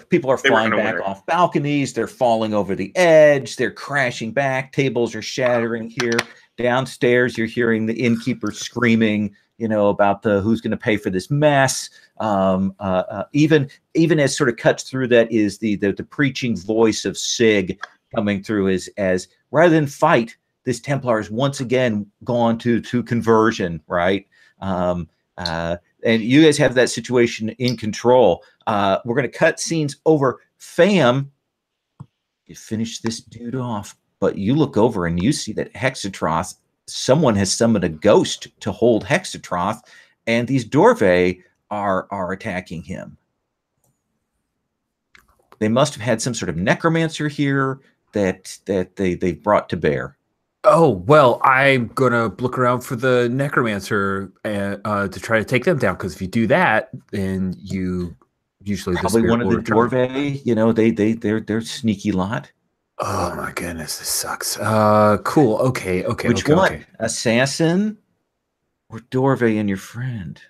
People are flying back off balconies. They're falling over the edge. They're crashing back. Tables are shattering here. Downstairs, you're hearing the innkeeper screaming, about who's going to pay for this mess. Even as sort of cuts through that is the preaching voice of Sig coming through as rather than fight, this Templar has once again gone to conversion, right? And you guys have that situation in control. We're going to cut scenes over. Fam, you finish this dude off, but you look over and you see that Hexatroth, someone has summoned a ghost to hold Hexatroth, and these Dorve are attacking him. They must have had some sort of necromancer here that they brought to bear. Oh, well, I'm going to look around for the necromancer to try to take them down, because if you do that, then you usually... Probably one of the Dorve, they're sneaky lot. Oh my goodness, this sucks. Cool. Okay. Which one? Okay. Assassin or Dorve and your friend?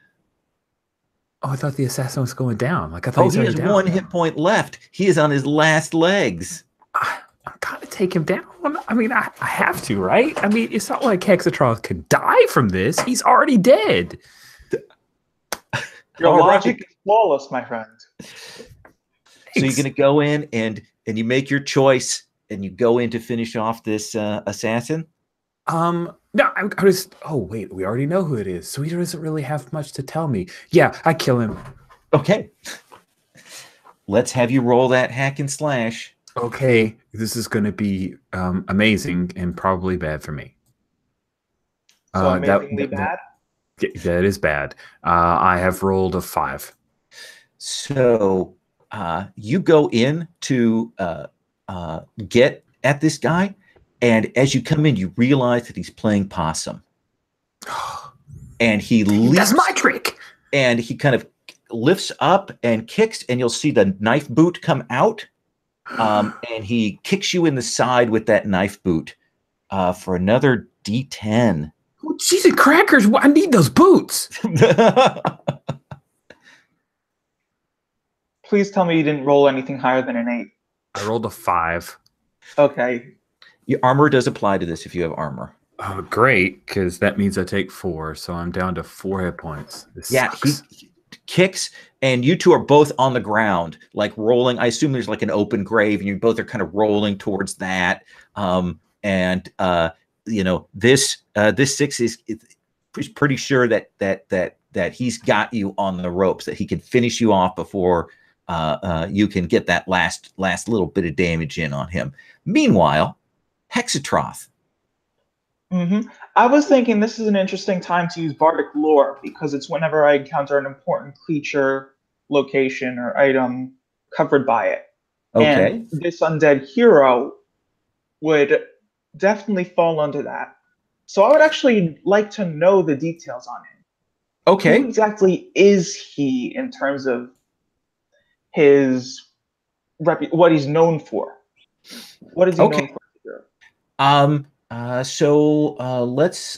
Oh, I thought the assassin was going down. Like I thought Oh, he he was has already down. 1 hit point left. He is on his last legs. I'm gotta take him down. I mean, I have to, right? I mean, it's not like Hexatroth could die from this. He's already dead. Your All logic right. is flawless, my friend. So you're going to go in and you make your choice and you go in to finish off this assassin? No, I was. Oh wait, we already know who it is, so he doesn't really have much to tell me. Yeah, I kill him. Okay. Let's have you roll that hack and slash. Okay, this is going to be amazing and probably bad for me. So amazingly bad. That is bad. I have rolled a 5. So you go in to get at this guy, and as you come in, you realize that he's playing possum. And he leaps. That's my trick. And he kind of lifts up and kicks, and you'll see the knife boot come out. And he kicks you in the side with that knife boot for another D10. Oh, cheese and crackers! I need those boots. Please tell me you didn't roll anything higher than an 8. I rolled a 5. Okay. Your armor does apply to this if you have armor. Oh, great, because that means I take 4, so I'm down to 4 hit points. This sucks. He kicks, and you two are both on the ground, like rolling. I assume there's like an open grave, and you both are kind of rolling towards that. This 6 is pretty sure that he's got you on the ropes, that he can finish you off before you can get that last little bit of damage in on him. Meanwhile, Hexatroth. I was thinking this is an interesting time to use Bardic Lore because it's whenever I encounter an important creature, location, or item covered by it. Okay. And this undead hero would definitely fall under that. So I would actually like to know the details on him. Okay. Who exactly is he in terms of his what he's known for? What is he known for?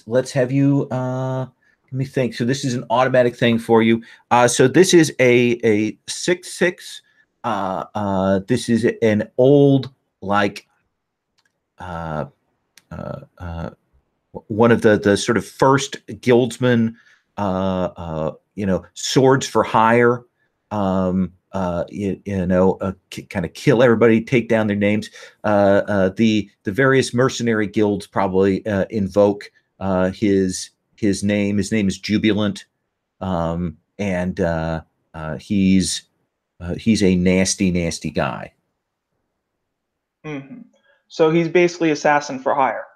Let's have you let me think. So this is an automatic thing for you. So this is a 6/6. This is an old one of the sort of first guildsmen, swords for hire, kind of kill everybody, take down their names. The various mercenary guilds probably invoke his name. His name is Jubilant, and he's a nasty guy. So he's basically assassin for hire.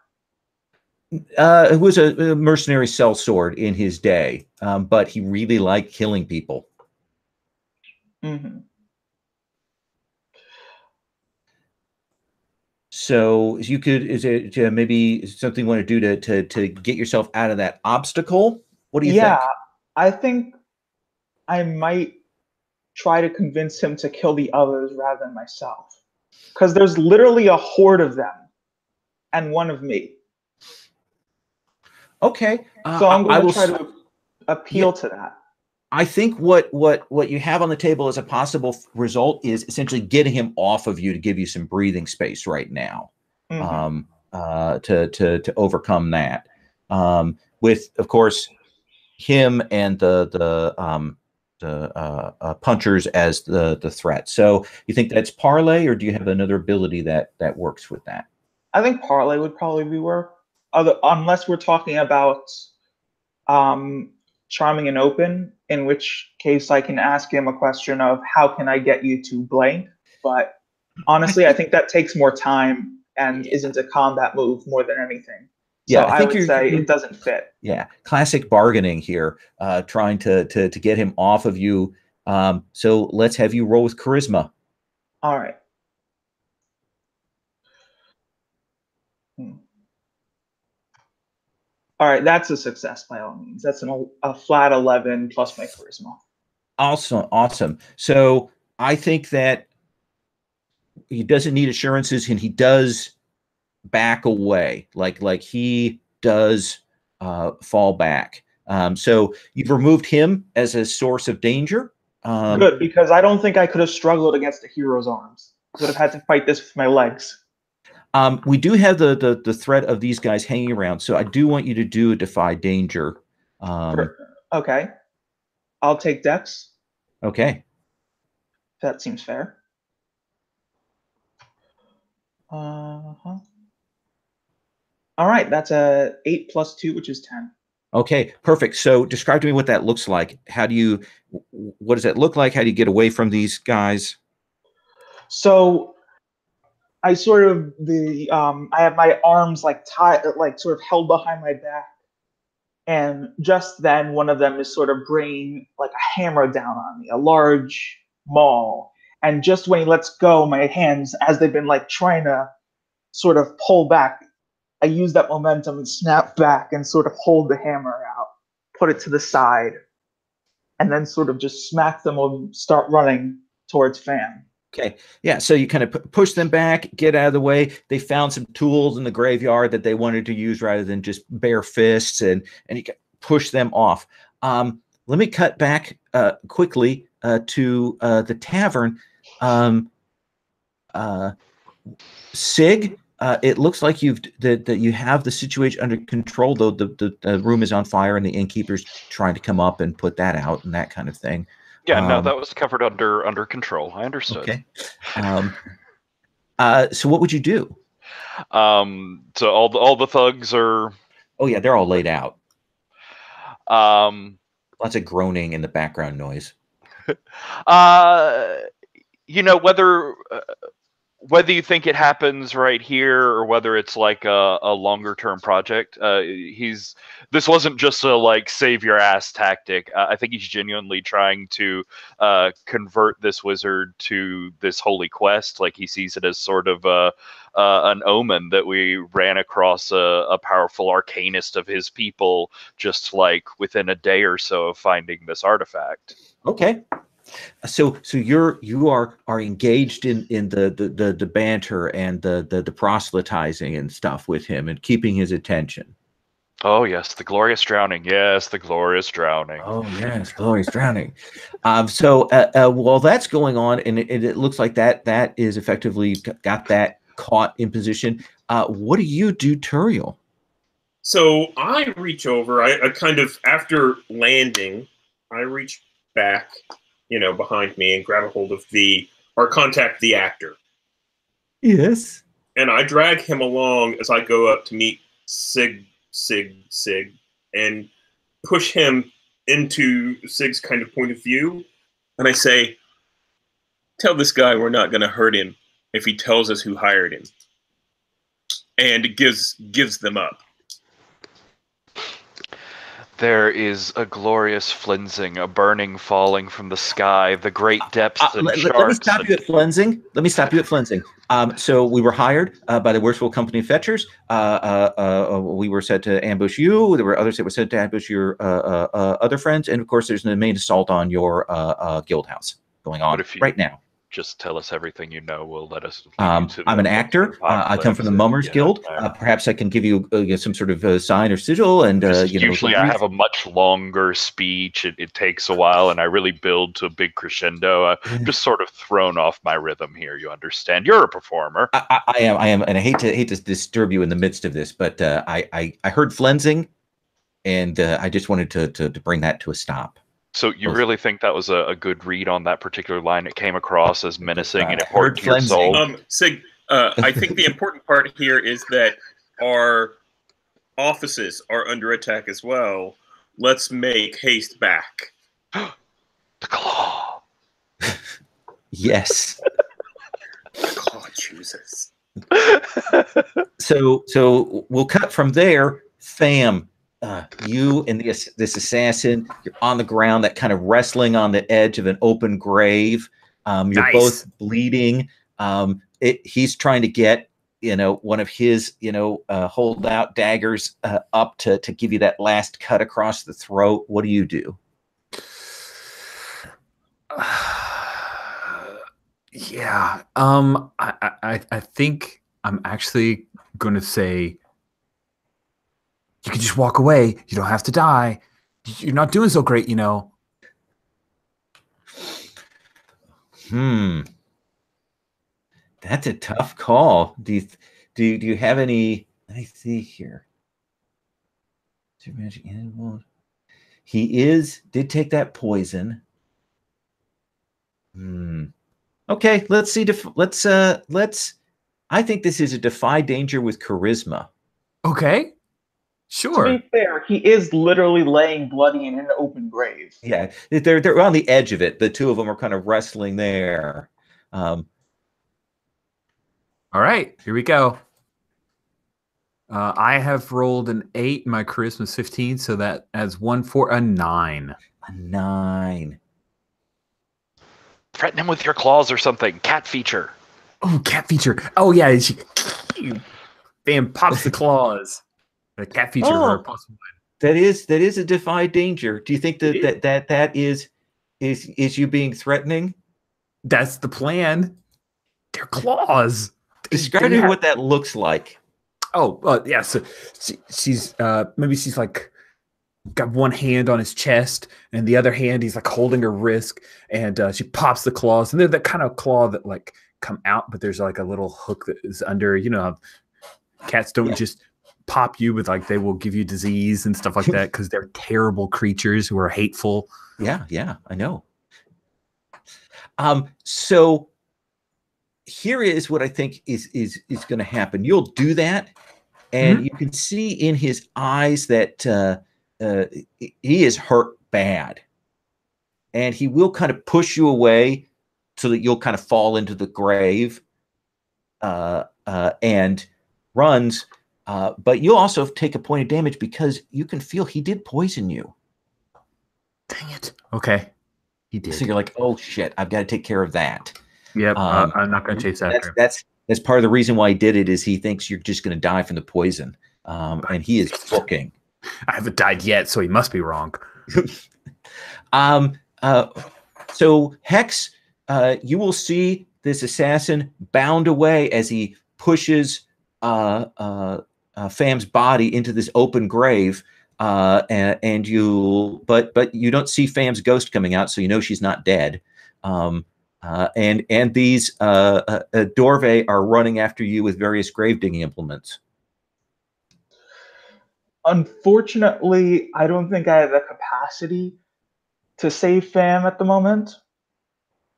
It was a mercenary sellsword in his day, but he really liked killing people. So you could, is it maybe something you want to do to get yourself out of that obstacle? What do you think? Yeah, I think I might try to convince him to kill the others rather than myself. Because there's literally a horde of them and one of me. Okay. So I'm going to try to appeal to that. I think what you have on the table as a possible result is essentially getting him off of you to give you some breathing space right now, to overcome that. With, of course, him and the punchers as the threat. So you think that's parlay, or do you have another ability that works with that? I think parlay would probably be work. Unless we're talking about charming and open, in which case I can ask him a question of how can I get you to blank. But honestly, I think that takes more time and isn't a combat move more than anything. Yeah, so I would say it doesn't fit. Yeah, classic bargaining here, trying to get him off of you. So let's have you roll with charisma. All right. All right, that's a success by all means. That's a flat 11 plus my charisma. Awesome. So I think that he doesn't need assurances, and he does back away, like he does fall back. So you've removed him as a source of danger. Good, because I don't think I could have struggled against a hero's arms. I would have had to fight this with my legs. We do have the threat of these guys hanging around, so I do want you to do a defy danger. Okay. I'll take Dex. Okay. That seems fair. Uh-huh. All right, that's a 8 plus 2, which is 10. Okay, perfect. So describe to me what that looks like. What does that look like? How do you get away from these guys? So I sort of I have my arms like tied, like sort of held behind my back, and just then one of them is sort of bringing like a hammer down on me, a large maul. And just when he lets go, my hands, as they've been like trying to sort of pull back, I use that momentum and snap back and sort of hold the hammer out, put it to the side, and then sort of just smack them and start running towards Fam. Okay. Yeah. So you kind of push them back, get out of the way. They found some tools in the graveyard that they wanted to use rather than just bare fists, and you can push them off. Let me cut back quickly to the tavern. Sig, it looks like that you have the situation under control, though the room is on fire and the innkeeper's trying to come up and put that out and that kind of thing. Yeah, no, that was covered under control. I understood. Okay. So what would you do? So all the thugs are. Oh yeah, they're all laid out. Lots of groaning in the background noise. Whether you think it happens right here or whether it's like a longer term project, this wasn't just a like save your ass tactic. I think he's genuinely trying to convert this wizard to this holy quest. Like he sees it as sort of an omen that we ran across a powerful arcanist of his people just like within a day or so of finding this artifact. Okay. So you are engaged in the banter and the proselytizing and stuff with him and keeping his attention. Oh yes, the glorious drowning. Yes, the glorious drowning. Oh yes, glorious drowning. So while that's going on, and it looks like that is effectively got that caught in position. What do you do, Turiel? So I reach over. I kind of, after landing, I reach back, behind me and grab a hold of contact the actor. Yes. And I drag him along as I go up to meet Sig, and push him into Sig's kind of point of view. And I say, tell this guy we're not going to hurt him if he tells us who hired him. And it gives them up. There is a glorious flensing, a burning falling from the sky, the great depths and let sharks. me stop you at flensing. So we were hired by the Worshipful Company of Fetchers. We were set to ambush you. There were others that were set to ambush your other friends. And, of course, there's an main assault on your guild house going on right now. Just tell us everything you know. We'll let us. I'm an actor. I come from the Mummers Guild. Perhaps I can give you some sort of sign or sigil. And usually, I have a much longer speech. It takes a while, and I really build to a big crescendo. I'm just sort of thrown off my rhythm here. You understand? You're a performer. I am, and I hate to disturb you in the midst of this, but I heard flensing, and I just wanted to bring that to a stop. So you really think that was a good read on that particular line? It came across as menacing and important to your soul. Sig, I think the important part here is that our offices are under attack as well. Let's make haste back. The claw. Yes. The claw chooses. So we'll cut from there. Fam. You and this assassin, you're on the ground, that kind of wrestling on the edge of an open grave. You're both bleeding. He's trying to get, one of his, holdout daggers up to give you that last cut across the throat. What do you do? Yeah. I think I'm actually going to say, you can just walk away. You don't have to die. You're not doing so great, you know. That's a tough call. Do you have any? Let me see here. Magic animal. He did take that poison. Okay, let's see. Let's. I think this is a defy danger with charisma. Okay, sure. To be fair, he is literally laying bloody in an open grave. Yeah, they're on the edge of it. The two of them are kind of wrestling there. All right, here we go. I have rolled an 8. My charisma's 15, so that adds 1 for a 9. A 9. Threaten him with your claws or something. Cat feature. Oh, cat feature. Oh, yeah. Bam, pops the claws. The cat feature for a +1. That is a defy danger. Do you think that is you being threatening? That's the plan. They're claws. Describe me what that looks like. Oh, yeah. So she's maybe she's like got one hand on his chest and the other hand he's like holding her wrist, and she pops the claws, and they're that kind of claw that like come out, but there's like a little hook that is under. You know, cats don't just pop you, but like they will give you disease and stuff like that because they're terrible creatures who are hateful. Yeah, I know. So here is what I think is going to happen. You'll do that, and you can see in his eyes that he is hurt bad, and he will kind of push you away so that you'll kind of fall into the grave, and runs. But you'll also take a point of damage because you can feel he did poison you. Dang it. Okay. He did. So you're like, oh shit, I've got to take care of that. Yep. I'm not going to chase after him. That's part of the reason why he did it, is he thinks you're just going to die from the poison. And he is booking. I haven't died yet, so he must be wrong. So Hex, you will see this assassin bound away as he pushes Fam's body into this open grave. And you don't see Fam's ghost coming out, so you know she's not dead. And these Dorve are running after you with various grave digging implements. Unfortunately, I don't think I have the capacity to save Fam at the moment.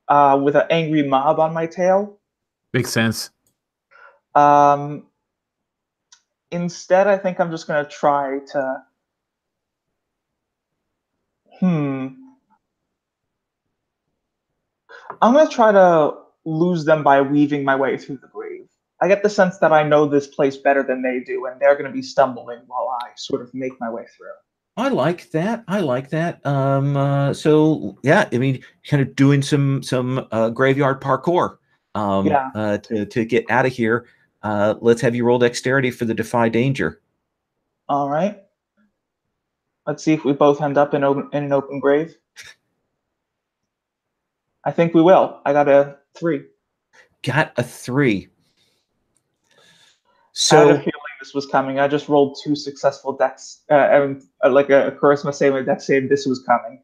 With an angry mob on my tail. Makes sense. Instead, I think I'm just going to try to. I'm going to try to lose them by weaving my way through the grave. I get the sense that I know this place better than they do, and they're going to be stumbling while I sort of make my way through. I like that. So yeah, I mean, kind of doing some graveyard parkour to get out of here. Let's have you roll dexterity for the defy danger. All right. Let's see if we both end up in an open grave. I think we will. I got a 3. Got a 3. I had a So feeling this was coming. I just rolled 2 successful dex, and like a charisma save and a dex save. This was coming.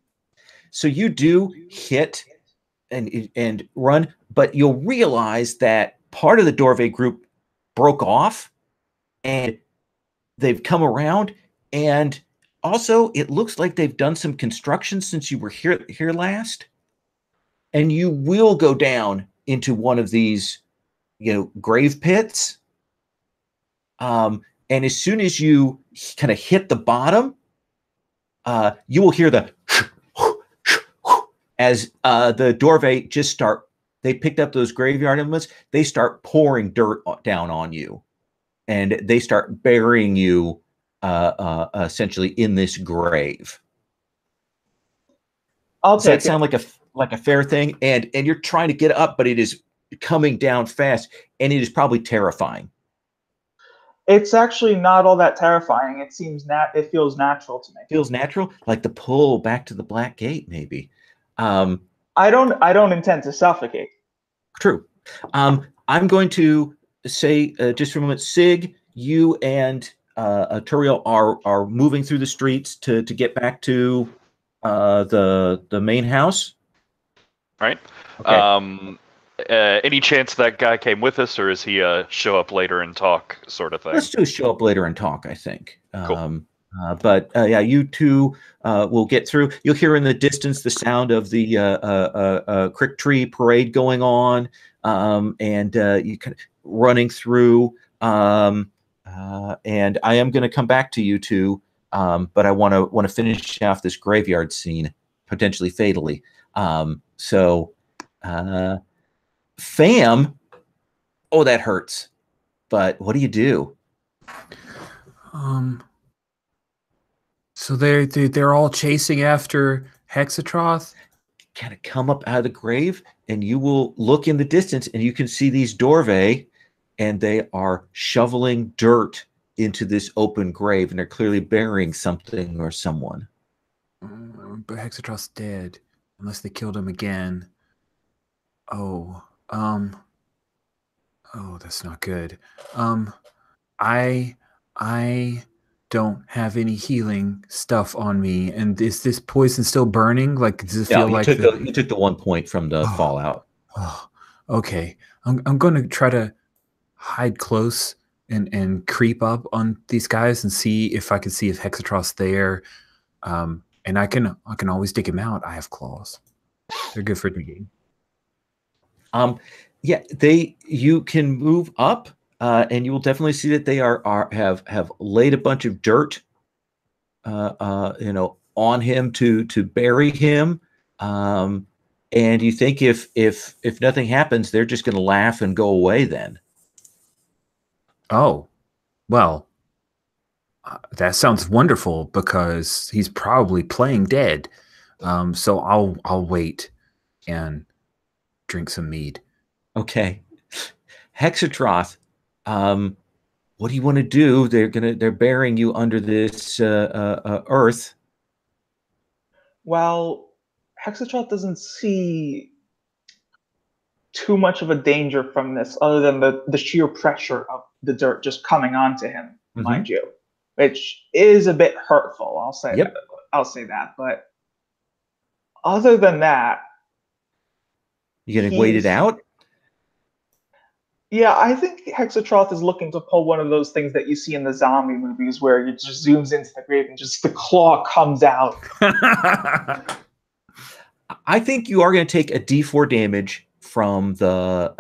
So you do hit and run, but you'll realize that part of the Dorve group broke off, and they've come around, and also it looks like they've done some construction since you were here last, and you will go down into one of these, grave pits. And as soon as you kind of hit the bottom, you will hear the as the Dorve just they picked up those graveyard implements, they start pouring dirt down on you, and they start burying you essentially in this grave. I'll Does that take sound like a fair thing? And you're trying to get up, but it is coming down fast, and it is probably terrifying. It's actually not all that terrifying. It it feels natural to me. Feels natural, like the pull back to the Black Gate, maybe. I don't intend to suffocate. True. I'm going to say just for a moment, Sig, you and Turiel are moving through the streets to get back to the main house. Right. Okay. Any chance that guy came with us, or is he show up later and talk sort of thing? Let's just show up later and talk, I think. Cool. But yeah, you two will get through. You'll hear in the distance the sound of the Crick Tree parade going on, and you kind of running through. And I am going to come back to you two, but I want to finish off this graveyard scene, potentially fatally. Fam, oh, that hurts. But what do you do? So they're all chasing after Hexatroth. Kind of come up out of the grave, and you will look in the distance, and you can see these Dorve, and they are shoveling dirt into this open grave, and they're clearly burying something or someone. But Hexatroth's dead, unless they killed him again. Oh, that's not good. I don't have any healing stuff on me, and is this poison still burning? Like, does it feel like you took the 1 point from the fallout? Oh, okay. I'm going to try to hide close and creep up on these guys and see if I can see if Hexatroth's there. And I can always dig him out. I have claws. They're good for digging. Yeah, you can move up, and you will definitely see that they have laid a bunch of dirt, on him to bury him. And you think if nothing happens, they're just going to laugh and go away then. Oh, well, that sounds wonderful because he's probably playing dead. So I'll wait and drink some mead. Okay. Hexatroth, what do you want to do? They're burying you under this earth. Well, Hexatroth doesn't see too much of a danger from this, other than the sheer pressure of the dirt just coming onto him, mind you, which is a bit hurtful. I'll say that. I'll say that. But other than that, you gonna wait it out? Yeah, I think Hexatroth is looking to pull one of those things that you see in the zombie movies where it just zooms into the grave and just the claw comes out. I think you are going to take a D4 damage from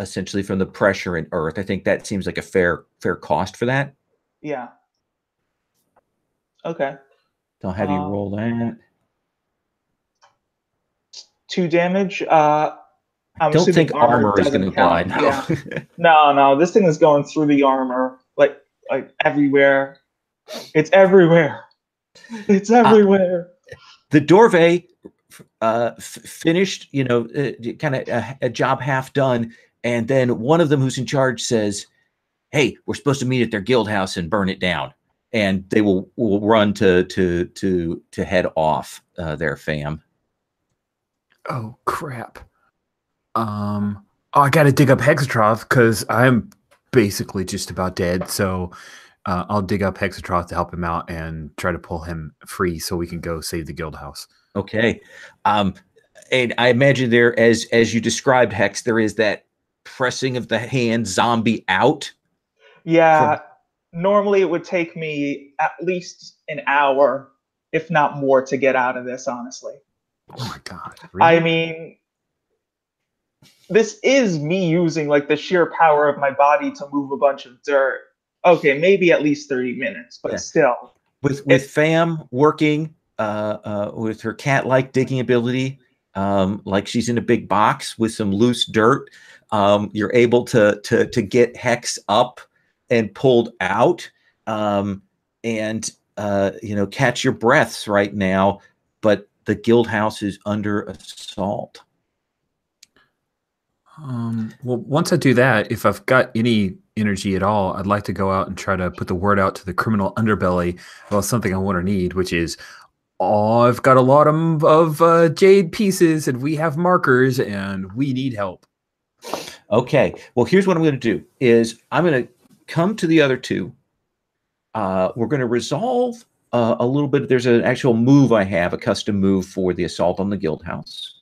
essentially from the pressure in earth. I think that seems like a fair cost for that. Yeah. Okay. So I'll have you roll that. 2 damage. I don't think armor is going to die. No. Yeah. No. This thing is going through the armor, like everywhere. It's everywhere. It's everywhere. The Dorve finished, kind of a job half done, and then one of them who's in charge says, "Hey, we're supposed to meet at their guild house and burn it down," and they will run to head off their fam. Oh crap. I got to dig up Hexatroth because I'm basically just about dead. So I'll dig up Hexatroth to help him out and try to pull him free so we can go save the guild house. Okay. And I imagine there, as you described, Hex, there is that pressing of the hand zombie out. Yeah. Normally it would take me at least an hour, if not more, to get out of this, honestly. Oh my God. Really? I mean, this is me using like the sheer power of my body to move a bunch of dirt. Okay, maybe at least 30 minutes, but still. With Fam working with her cat-like digging ability, like she's in a big box with some loose dirt, you're able to get Hex up and pulled out, and catch your breaths right now. But the guild house is under assault. Well, once I do that, if I've got any energy at all, I'd like to go out and try to put the word out to the criminal underbelly about something I want or need, which is, I've got a lot of jade pieces and we have markers and we need help. Okay. Well, here's what I'm going to do is I'm going to come to the other two. we're going to resolve a little bit. There's an actual move I have, a custom move for the assault on the guild house.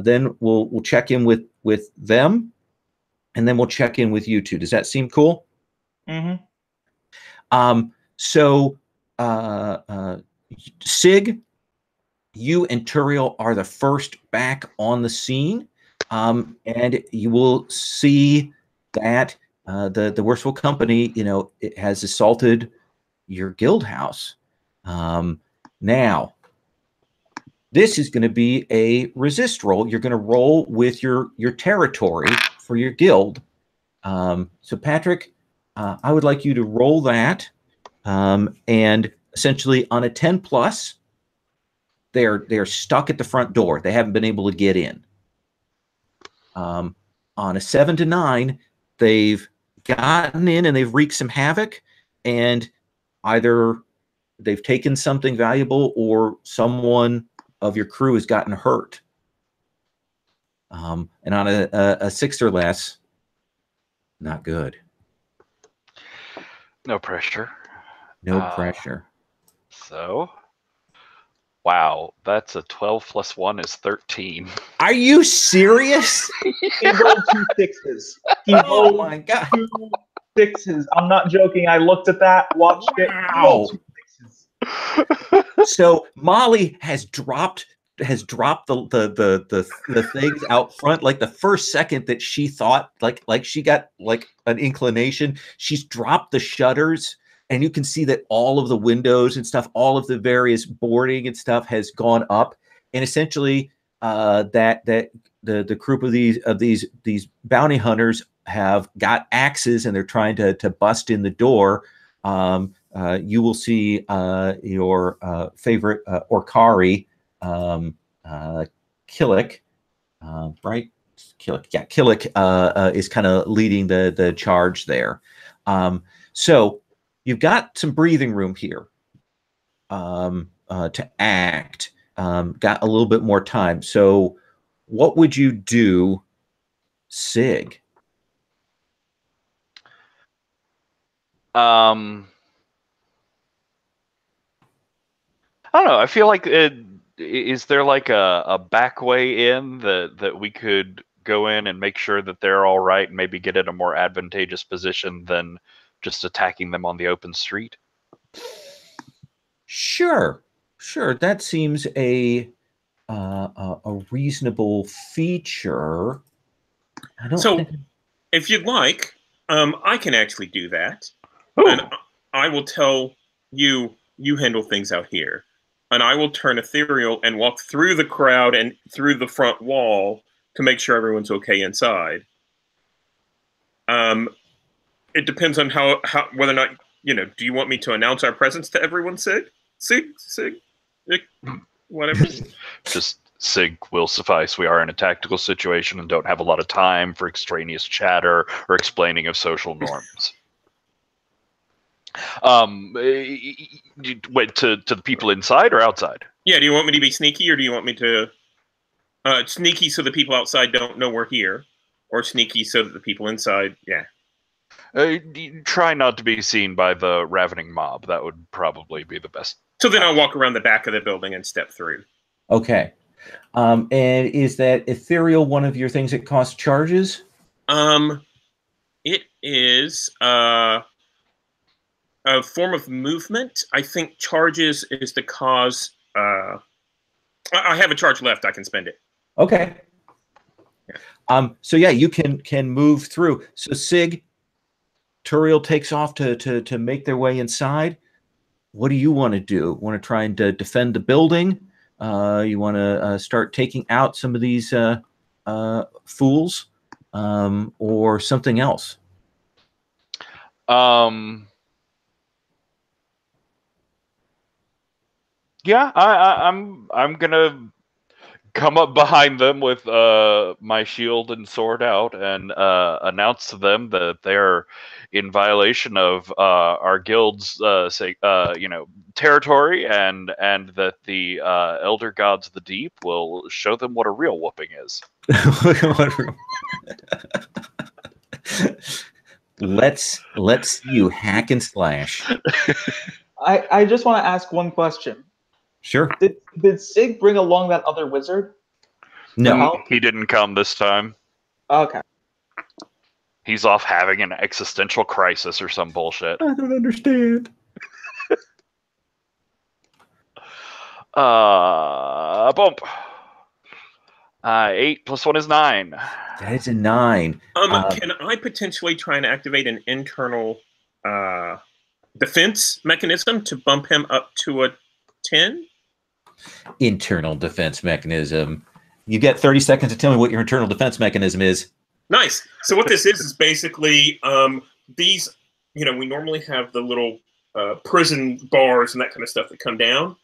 Then we'll check in with them, and then we'll check in with you two. Does that seem cool? Mm-hmm. So Sig, you and Turiel are the first back on the scene, and you will see that the Worstful Company, it has assaulted your guild house. Now, this is going to be a resist roll. You're going to roll with your territory for your guild. So Patrick, I would like you to roll that, and essentially on a 10 plus, they're stuck at the front door. They haven't been able to get in. On a 7 to 9, they've gotten in and they've wreaked some havoc, and either they've taken something valuable or someone of your crew has gotten hurt. And on a 6 or less, not good. No pressure. No pressure. So, wow, that's a 12 plus 1 is 13. Are you serious? He rolled 2 6s. He Oh rolled my god. 2 6s. I'm not joking. I looked at that, watched it. He rolled 2 6s. So Molly has dropped the things out front. Like the first second that she thought like she got like an inclination, she's dropped the shutters, and you can see that all of the windows and stuff, all of the various boarding and stuff has gone up, and essentially that the group of these bounty hunters have got axes and they're trying to bust in the door. You will see your favorite Orkari, Killick, right? Killick, yeah, Killick is kind of leading the charge there. So you've got some breathing room here to act. Got a little bit more time. So what would you do, Sig? I don't know. I feel like is there like a back way in that we could go in and make sure that they're all right and maybe get in a more advantageous position than just attacking them on the open street? Sure. That seems a reasonable feature. I don't think... if you'd like, I can actually do that. Ooh. And I will tell you handle things out here. And I will turn ethereal and walk through the crowd and through the front wall to make sure everyone's okay inside. It depends on how whether or not, do you want me to announce our presence to everyone, Sig? Sig? Whatever. Just Sig will suffice. We are in a tactical situation and don't have a lot of time for extraneous chatter or explaining of social norms. Wait, to the people inside or outside? Yeah, do you want me to be sneaky, or do you want me to sneaky so the people outside don't know we're here, or sneaky so that the people inside, yeah. Try not to be seen by the ravening mob. That would probably be the best. So then I'll walk around the back of the building and step through. Okay. And is that ethereal one of your things that costs charges? It is a form of movement. I think charges is the cause. I have a charge left. I can spend it. Okay. So yeah, you can move through. So Sig, Turiel takes off to make their way inside. What do you want to do? Want to try and defend the building? You want to start taking out some of these fools, or something else? Yeah, I'm gonna come up behind them with my shield and sword out and announce to them that they're in violation of our guild's territory, and that the elder gods of the deep will show them what a real whooping is. Let's see you hack and slash. I just want to ask one question. Sure. Did Sig bring along that other wizard? No. help? He didn't come this time. Okay. He's off having an existential crisis or some bullshit. I don't understand. Bump. 8 plus 1 is 9. That is a 9. Can I potentially try and activate an internal defense mechanism to bump him up to a 10? Internal defense mechanism. You get 30 seconds to tell me what your internal defense mechanism is. Nice. So what this is basically these. We normally have the little prison bars and that kind of stuff that come down.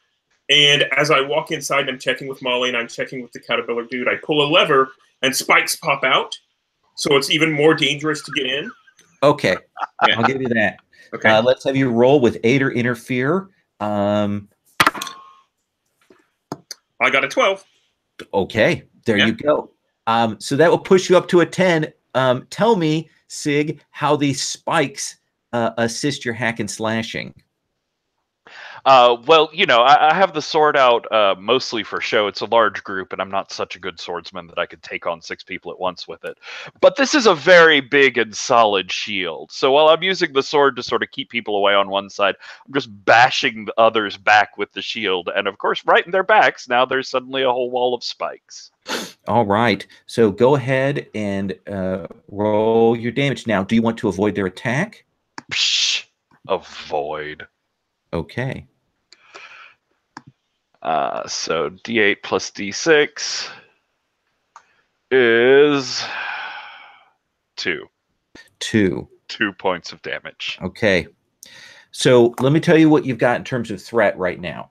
And as I walk inside, I'm checking with Molly and I'm checking with the caterpillar dude. I pull a lever and spikes pop out, so it's even more dangerous to get in. Okay, Yeah. I'll give you that. Okay. Let's have you roll with aid or interfere. I got a 12. Okay, there Yeah. you go. So that will push you up to a 10. Tell me, Sig, how these spikes assist your hack and slashing. Well, I have the sword out mostly for show. It's a large group, and I'm not such a good swordsman that I could take on 6 people at once with it. But this is a very big and solid shield. So while I'm using the sword to sort of keep people away on one side, I'm just bashing the others back with the shield. And of course, right in their backs, now there's suddenly a whole wall of spikes. All right. So go ahead and roll your damage. Now, do you want to avoid their attack? Psh, avoid. Okay. So D8 plus D6 is 2. 2. 2 points of damage. Okay. So let me tell you what you've got in terms of threat right now.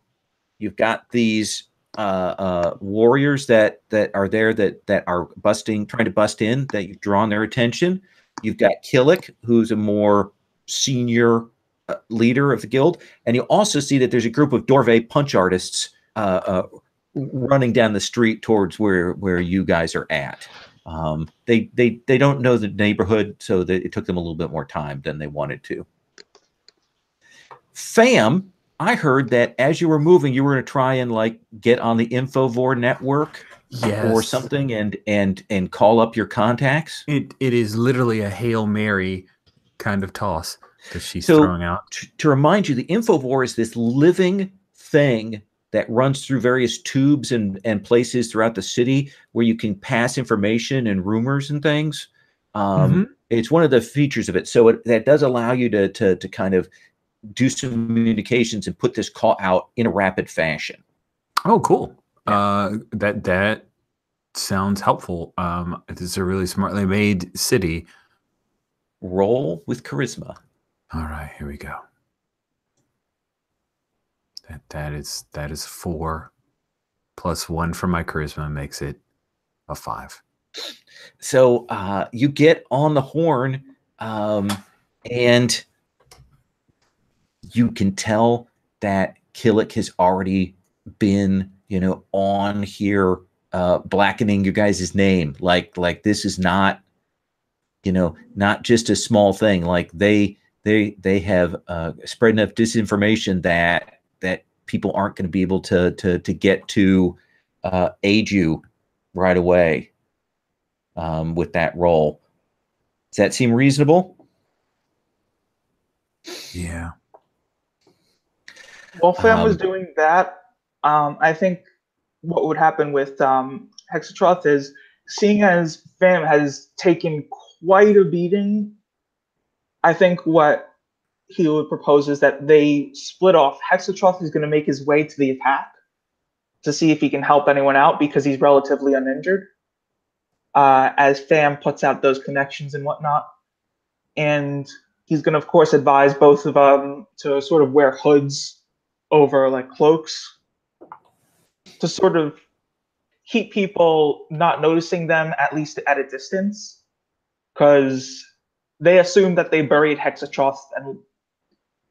You've got these warriors that are there that are trying to bust in, that you've drawn their attention. You've got Killick, who's a more senior leader of the guild, and you also see that there's a group of Dorve punch artists running down the street towards where you guys are at. They don't know the neighborhood, so it took them a little bit more time than they wanted to. Fam, I heard that as you were moving, you were going to try and get on the Infovore network, or something, and call up your contacts. It is literally a Hail Mary kind of toss that she's throwing out. To remind you, the Infovore is this living thing that runs through various tubes and places throughout the city where you can pass information and rumors and things. It's one of the features of it. So that does allow you to kind of do some communications and put this call out in a rapid fashion. Oh, cool. Yeah. That sounds helpful. It's a really smartly made city. Roll with charisma. All right, here we go. That is 4 plus 1 for my charisma makes it a 5. So you get on the horn, and you can tell that Killick has already been, on here, blackening your guys' name. Like this is not, not just a small thing. Like they have spread enough disinformation that people aren't going to be able to get to aid you right away with that roll. Does that seem reasonable? Yeah. While Fam was doing that, I think what would happen with Hexatroth is, seeing as Fam has taken quite a beating, I think what he would propose is that they split off. Hexatroth is going to make his way to the attack to see if he can help anyone out because he's relatively uninjured, as Fam puts out those connections and whatnot. And he's going to, of course, advise both of them to sort of wear hoods over cloaks to sort of keep people not noticing them, at least at a distance, because they assume that they buried Hexatroth, and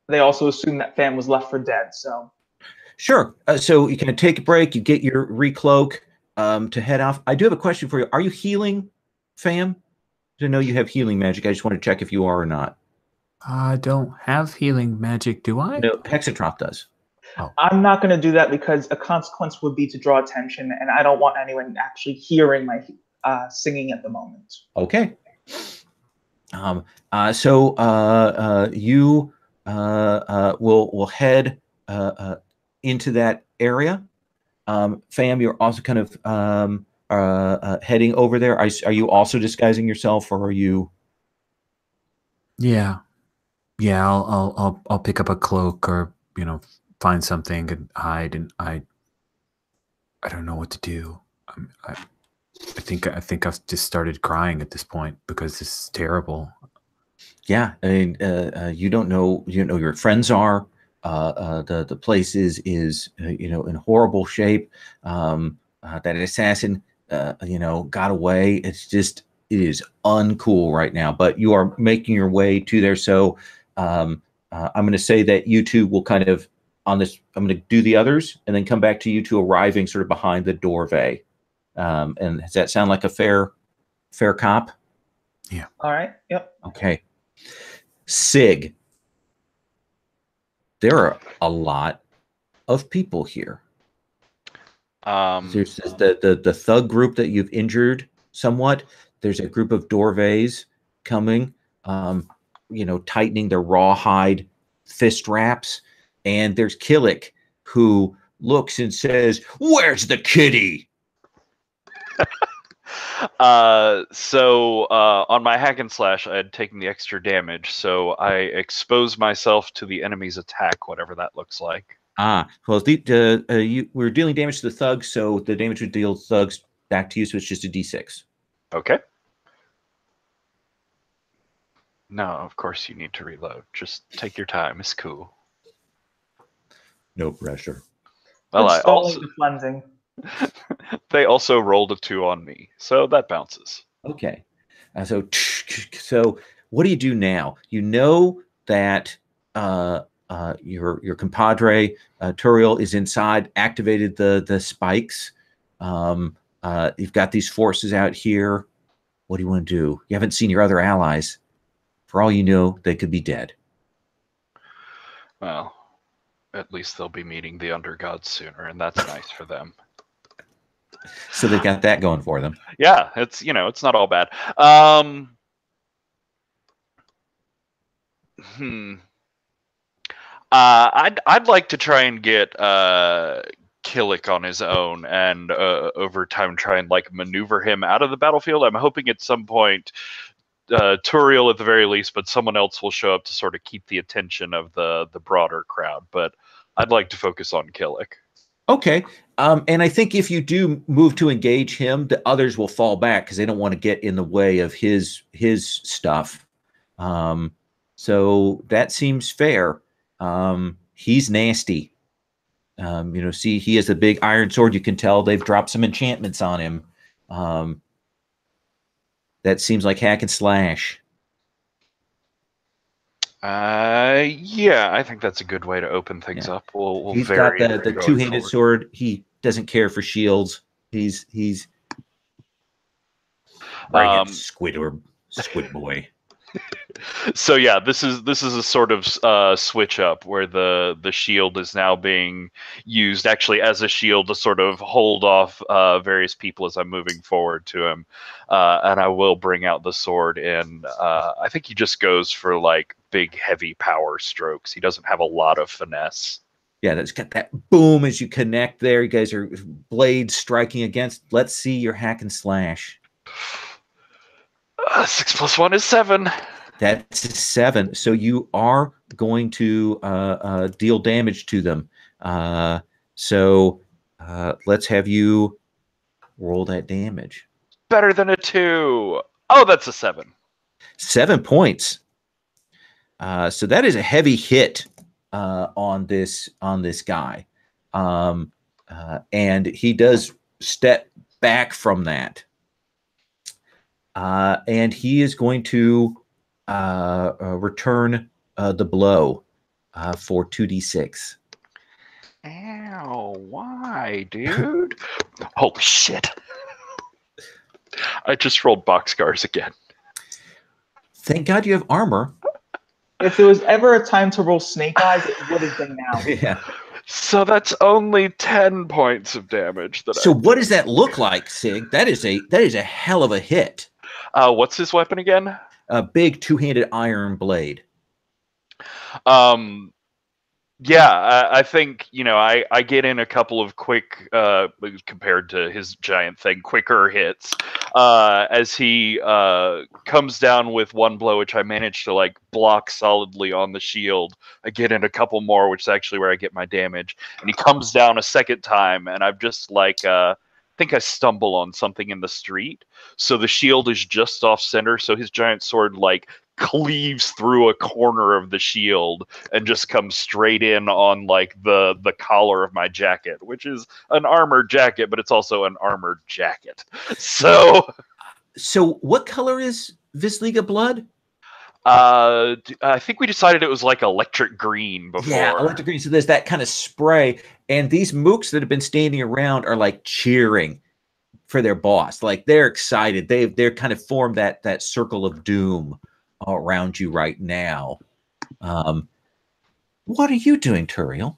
they also assume that Fam was left for dead. So, sure. So you can take a break. You get your recloak to head off. I do have a question for you. Are you healing, Fam? To know you have healing magic, I just want to check if you are or not. I don't have healing magic, do I? No, Hexatrop does. I'm not going to do that because a consequence would be to draw attention, and I don't want anyone actually hearing my singing at the moment. Okay. So you will head into that area. Fam, you're also kind of heading over there. Are you also disguising yourself, or are you? Yeah. Yeah, I'll pick up a cloak or, find something and hide, and I don't know what to do. I think I've just started crying at this point because this is terrible. Yeah, I mean, you don't know. You don't know who your friends are. The place is in horrible shape. That assassin got away. It is uncool right now. But you are making your way to there. So I'm going to say that you two will kind of on this. I'm going to do the others and then come back to you two arriving sort of behind the doorway. And does that sound like a fair cop? Yeah. All right. Yep. Okay. Sig, there are a lot of people here. There's the thug group that you've injured somewhat. There's a group of Dorvays coming, tightening their rawhide fist wraps. And there's Killick, who looks and says, "Where's the kitty?" So on my hack and slash, I had taken the extra damage, so I expose myself to the enemy's attack, whatever that looks like. Well, we're dealing damage to the thugs, so the damage would deal thugs back to you, so it's just a d6. Okay. No, of course you need to reload. Just take your time. It's cool. No pressure. Well, I Stalling also the cleansing. they also rolled a 2 on me, so that bounces. Okay. So what do you do now? You know that your compadre Turiel is inside, activated the spikes. You've got these forces out here. What do you want to do? You haven't seen your other allies. For all you know, they could be dead. Well, at least they'll be meeting the undergods sooner, and that's nice for them. So they've got that going for them. Yeah, it's not all bad. I'd like to try and get Killick on his own, and over time try and maneuver him out of the battlefield. I'm hoping at some point Turiel at the very least, but someone else will show up to sort of keep the attention of the broader crowd. But I'd like to focus on Killick. Okay. And I think if you do move to engage him, the others will fall back because they don't want to get in the way of his stuff. So that seems fair. He's nasty. See, he has a big iron sword. You can tell they've dropped some enchantments on him. That seems like hack and slash. Yeah, I think that's a good way to open things up. We'll He's vary got the two-handed sword. He doesn't care for shields. He's bring it, Squid boy. So yeah, this is a sort of switch up where the shield is now being used actually as a shield to sort of hold off various people as I'm moving forward to him, and I will bring out the sword. And I think he just goes for big heavy power strokes. He doesn't have a lot of finesse. Yeah, that's got that boom as you connect there. You guys are blades striking against. Let's see your hack and slash. 6 + 1 is 7. That's a 7. So you are going to deal damage to them. So let's have you roll that damage. Better than a 2. Oh, that's a 7. 7 points. So that is a heavy hit on this guy. And he does step back from that. And he is going to return the blow for 2d6. Ow, why, dude? Holy shit. I just rolled boxcars again. Thank God you have armor. If there was ever a time to roll snake eyes, it would have been now. Yeah. So that's only 10 points of damage. So what does that look like, Sig? That is a hell of a hit. What's his weapon again? A big two-handed iron blade. Yeah, I think, I get in a couple of quick, compared to his giant thing, quicker hits as he comes down with one blow, which I managed to block solidly on the shield. I get in a couple more, which is actually where I get my damage. And he comes down a second time, and I've just I think I stumble on something in the street. So the shield is just off center, so his giant sword cleaves through a corner of the shield and just comes straight in on the collar of my jacket, which is an armored jacket, but it's also an armored jacket. So what color is Visliga blood? I think we decided it was electric green before. Yeah, electric green. So there's that kind of spray, and these mooks that have been standing around are cheering for their boss. They're excited. They're kind of formed that circle of doom around you right now. What are you doing, Turiel?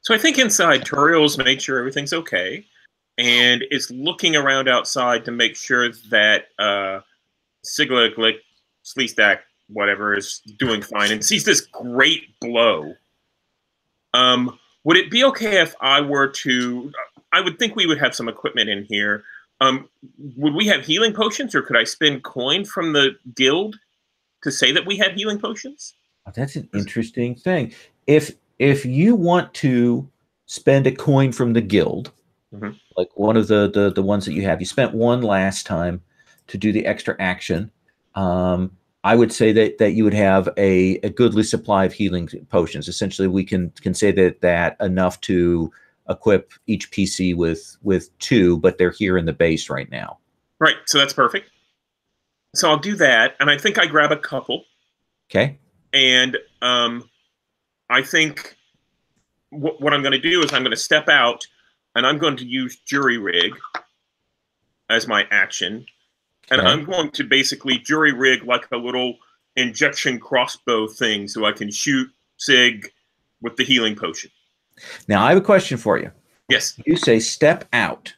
So I think inside, Turiel's made sure everything's okay, and is looking around outside to make sure that Sigla Sleestack, whatever, is doing fine, and sees this great blow. Would it be okay if I were to... I would think we would have some equipment in here. Would we have healing potions, or could I spend coin from the guild to say that we had healing potions? That's an interesting thing. If you want to spend a coin from the guild, like one of the ones that you spent one last time to do the extra action, I would say that you would have a goodly supply of healing potions. Essentially, we can say that enough to equip each PC with 2, but they're here in the base right now. Right, so that's perfect. So I'll do that, and I think I grab a couple. Okay. And I think what I'm going to do is I'm going to step out, and I'm going to use Jury Rig as my action. And I'm going to basically Jury Rig like a little injection crossbow thing so I can shoot Sig with the healing potion. Now, I have a question for you. Yes. You say step out.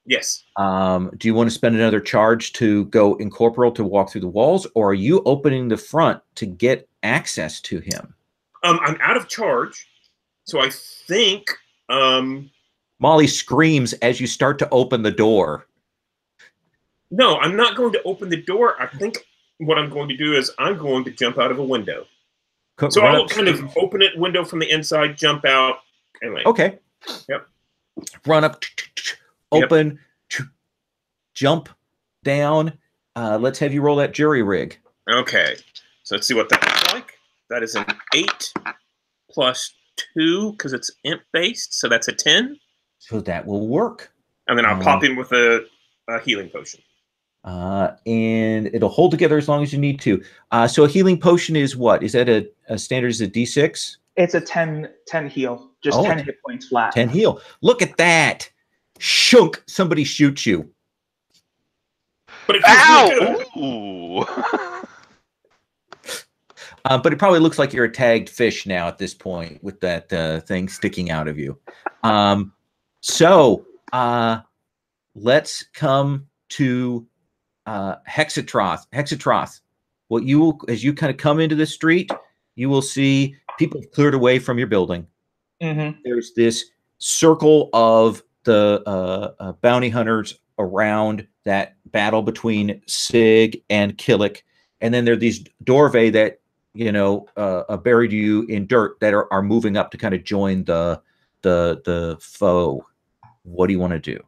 Yes. Do you want to spend another charge to go incorporeal to walk through the walls, or are you opening the front to get access to him? I'm out of charge, so I think... Molly screams as you start to open the door. No, I'm not going to open the door. I think what I'm going to do is I'm going to jump out of a window. So I'll kind of open it, window from the inside, jump out. Anyway. Okay. Yep. Run up, open, jump down. Let's have you roll that Jury Rig. Okay. So let's see what that looks like. That is an 8 plus 2 because it's imp based. So that's a 10. So that will work. And then I'll pop in with a healing potion. And it'll hold together as long as you need to. So a healing potion is what? Is that a standard? Is it D6? It's a 10 heal. Just 10 hit points flat. 10 heal. Look at that. Shunk. Somebody shoots you. But Ow! But it probably looks like you're a tagged fish now at this point with that thing sticking out of you. So let's come to Hexatroth. Hexatroth, what you will, as you kind of come into the street, you will see people have cleared away from your building. There's this circle of the bounty hunters around that battle between Sig and Killick, and then there are these Dorve that buried you in dirt that are moving up to kind of join the foe. What do you want to do?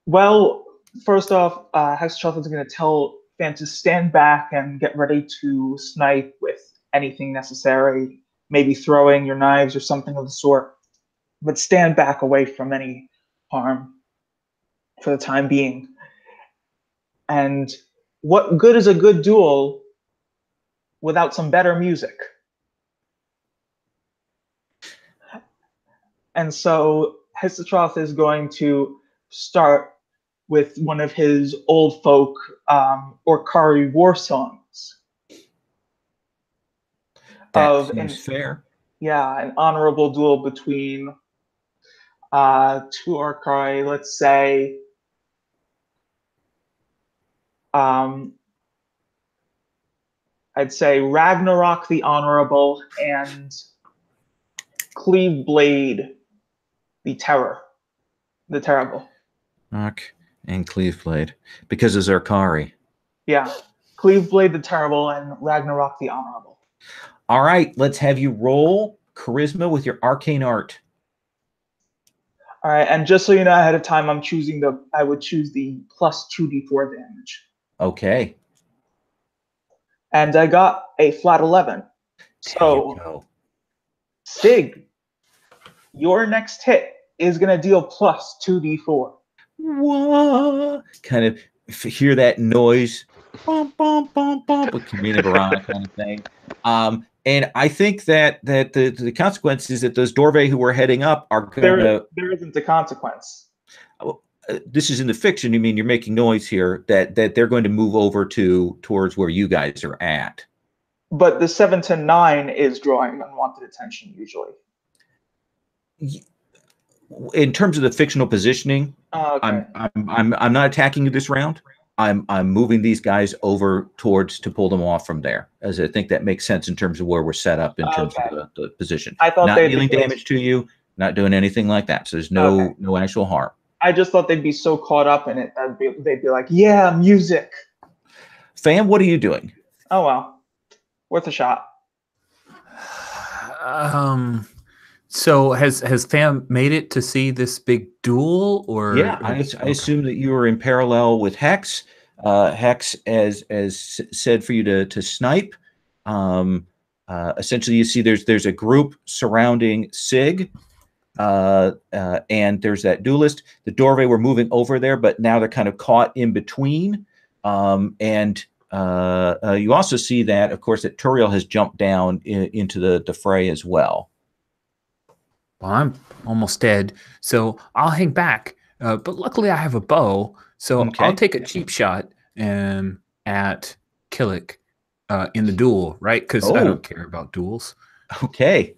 Well, first off, Hexatroth is going to tell Fan to stand back and get ready to snipe with anything necessary, maybe throwing your knives or something of the sort, but stand back away from any harm for the time being. And what good is a good duel without some better music? And so Hexatroth is going to start with one of his old folk Orkari war songs. That seems fair. Yeah, an honorable duel between two Orkari, let's say I'd say Ragnarok the Honorable and Cleave Blade the Terrible. And Cleaveblade, because of Zarkari. Yeah, Cleave Blade the Terrible and Ragnarok the Honorable. All right, let's have you roll charisma with your arcane art. All right, and just so you know ahead of time, I would choose the plus 2d4 damage. Okay. And I got a flat 11. So, Sig, your next hit is going to deal plus 2d4. What? Kind of hear that noise, bum, bum, bum, bum, with Kamina Barana kind of thing. And I think that the consequence is that those Dorve who were heading up are going to... There isn't a consequence. This is in the fiction. You mean you're making noise here that they're going to move over towards where you guys are at. But the 7 to 9 is drawing unwanted attention usually. In terms of the fictional positioning, okay. I'm not attacking you this round. I'm moving these guys over towards to pull them off from there, as I think that makes sense in terms of where we're set up in terms of the position. I thought not dealing damage to you, not doing anything like that. So there's no actual harm. I just thought they'd be so caught up in it that they'd be like, "Yeah, music." Fam, what are you doing? Oh well, worth a shot. So has Fam made it to see this big duel, or? Yeah, I assume that you were in parallel with Hex. Hex as said for you to snipe. Essentially, you see there's a group surrounding Sig, and there's that duelist. The Dorve were moving over there, but now they're kind of caught in between. And you also see that, of course, that Turiel has jumped down into the fray as well. Well, I'm almost dead, so I'll hang back. But luckily, I have a bow, so I'll take a cheap shot at Killick in the duel, right? Because I don't care about duels. Okay.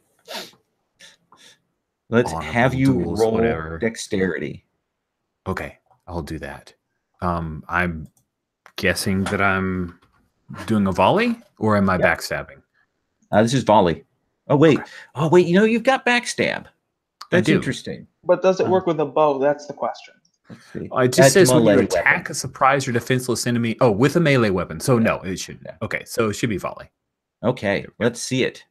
Let's have you duels, roll whatever. dexterity. Okay, I'll do that. I'm guessing that I'm doing a volley, or am I backstabbing? This is volley. Oh wait, okay. You've got backstab. That's interesting. But does it work with a bow? That's the question. Let's see. It just says when you attack a surprised or defenseless enemy. Oh, with a melee weapon. So no, it shouldn't. Yeah. Okay, so it should be volley. Okay, let's see it.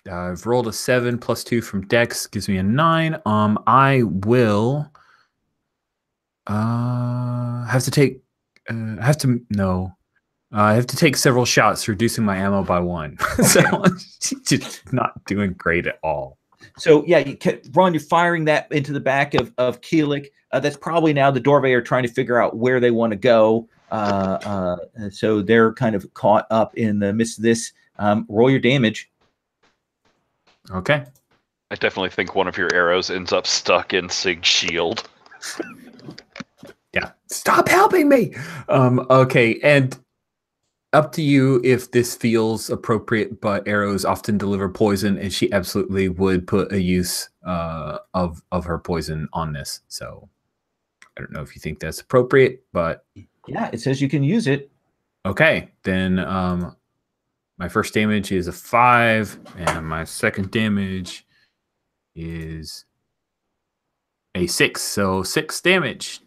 I've rolled a 7 plus 2 from Dex, gives me a 9. I will have to take. I have to take several shots, reducing my ammo by 1. Okay. So it's not doing great at all. So yeah, Ron, you're firing that into the back of Keelik. That's probably now the Dorve are trying to figure out where they want to go. So they're kind of caught up in the midst of this. Roll your damage. Okay. I definitely think one of your arrows ends up stuck in Sig's shield. Yeah. Stop helping me. Okay, and up to you if this feels appropriate, but arrows often deliver poison, and she absolutely would put a use of her poison on this. So I don't know if you think that's appropriate, but yeah, it says you can use it. Okay, then my first damage is a 5, and my second damage is a 6. So 6 damage.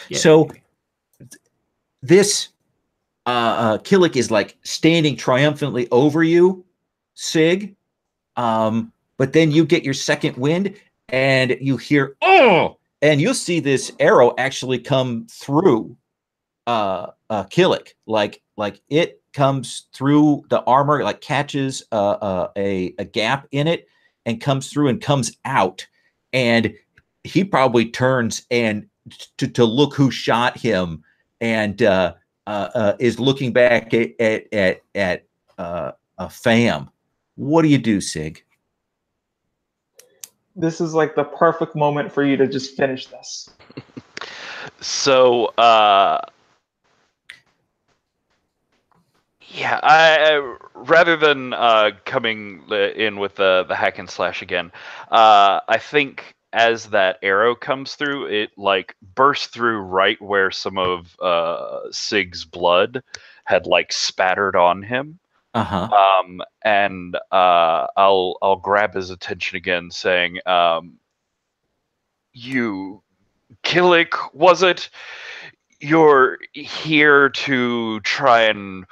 Yeah. So this Killick is like standing triumphantly over you, Sig. But then you get your second wind and you hear, oh, and you'll see this arrow actually come through Killick. Like it comes through the armor, like catches a gap in it and comes through and comes out. And he probably turns and to look who shot him and is looking back at Fam. What do you do, Sig? This is like the perfect moment for you to just finish this. So, yeah, I rather than coming in with the hack and slash again, I think as that arrow comes through, it like bursts through right where some of Sig's blood had like spattered on him. And I'll grab his attention again, saying, "You, Killick, was it? You're here to try and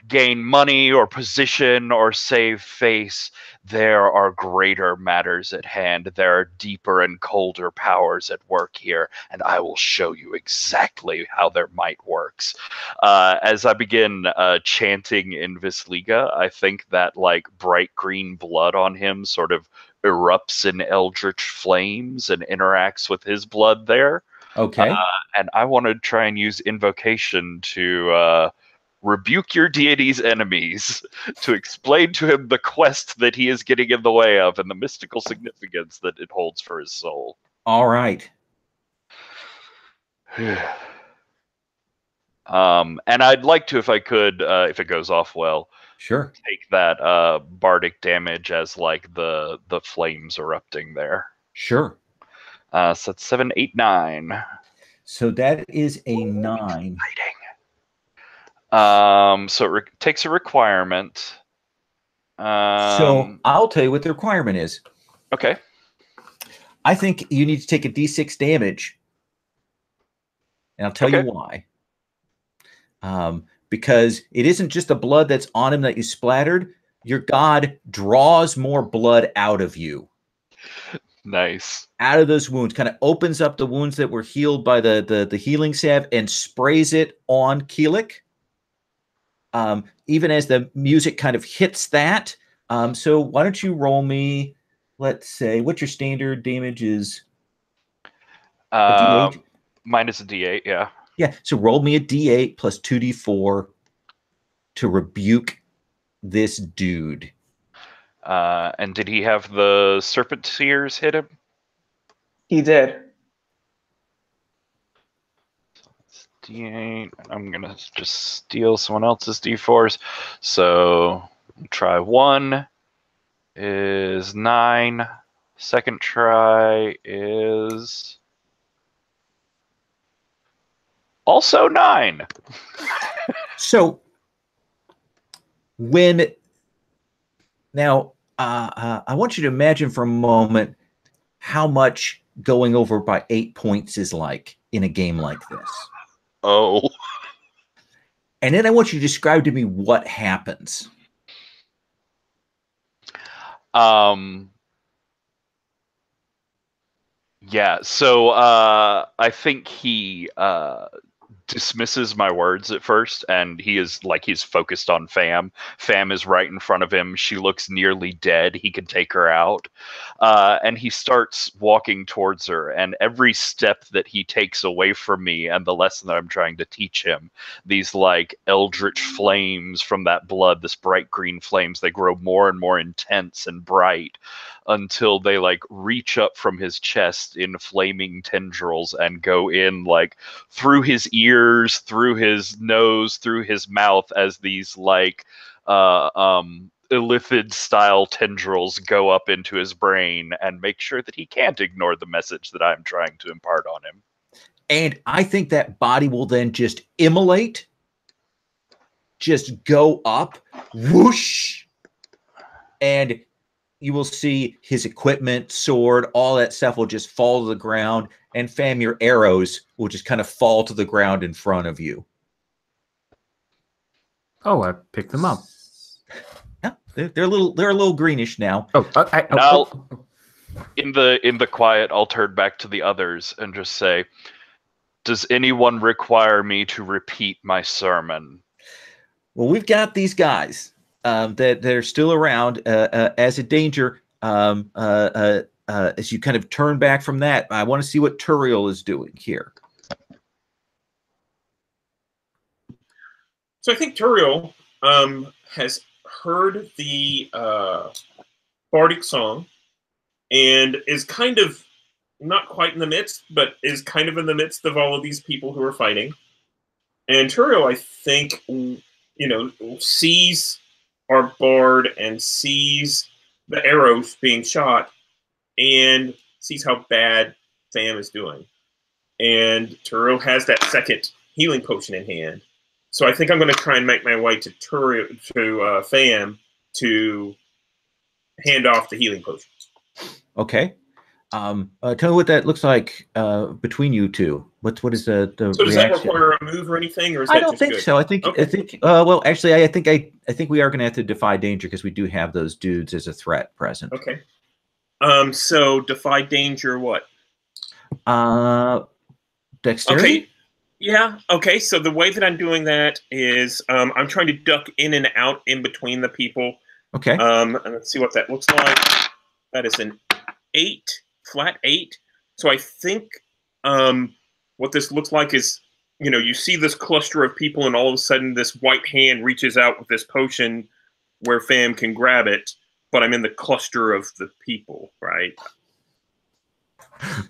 gain money or position or save face. There are greater matters at hand. There are deeper and colder powers at work here, and I will show you exactly how their might works." As I begin chanting in Visliga, I think that like bright green blood on him sort of erupts in eldritch flames and interacts with his blood there. Okay. And I want to try and use invocation to rebuke your deity's enemies, to explain to him the quest that he is getting in the way of and the mystical significance that it holds for his soul. All right. And I'd like to, if I could, if it goes off well, Sure. take that bardic damage as like the flames erupting there. Sure. So that's 7, 8, 9. So that is a 9. So it takes a requirement. So I'll tell you what the requirement is. Okay. I think you need to take a d6 damage. And I'll tell you why. Because it isn't just the blood that's on him that you splattered. Your god draws more blood out of you. Nice. Out of those wounds, kind of opens up the wounds that were healed by the healing salve and sprays it on Keelik. Even as the music kind of hits that. So why don't you roll me, let's say, what your standard damage is? A D8? Mine is a D8, yeah. Yeah, so roll me a D8 plus 2D4 to rebuke this dude. And did he have the serpent seers hit him? He did. D8. I'm gonna just steal someone else's D4s. So try 1 is 9. Second try is also 9. So when now I want you to imagine for a moment how much going over by 8 points is like in a game like this. Oh. And then I want you to describe to me what happens. Yeah, so I think he dismisses my words at first, and he's focused on Fam. Fam is right in front of him. She looks nearly dead. He can take her out. And he starts walking towards her, and every step that he takes away from me and the lesson that I'm trying to teach him, these like eldritch flames from that blood, this bright green flames, they grow more and more intense and bright until they like reach up from his chest in flaming tendrils and go in like through his ears, through his nose, through his mouth, as these like illithid style tendrils go up into his brain and make sure that he can't ignore the message that I'm trying to impart on him. And I think that body will then just immolate, just go up, whoosh, and you will see his equipment, sword, all that stuff will just fall to the ground, and Fam, your arrows will just kind of fall to the ground in front of you. Oh, I picked them up. Yeah, they're a little greenish now. In the quiet, I'll turn back to the others and just say, "Does anyone require me to repeat my sermon?" Well, we've got these guys that are still around as a danger. As you kind of turn back from that, I want to see what Turiel is doing here. So I think Turiel has heard the bardic song, and is kind of not quite in the midst, but is kind of in the midst of all of these people who are fighting. And Turiel, I think, sees our bard and sees the arrows being shot and sees how bad Fam is doing. And Turiel has that second healing potion in hand. So I think I'm going to try and make my way to Fam to hand off the healing potion. Okay. Tell me what that looks like between you two. What is the so does reaction? that require a move or anything, or is I that don't just think good? so. I think. Well, actually, I think we are going to have to defy danger because we do have those dudes as a threat present. Okay. So defy danger. What? Dexterity. Okay. Yeah. Okay. So the way that I'm doing that is I'm trying to duck in and out in between the people. Okay. And let's see what that looks like. That is an 8, flat 8. So I think what this looks like is, you see this cluster of people, and all of a sudden this white hand reaches out with this potion where Fam can grab it, but I'm in the cluster of the people, right?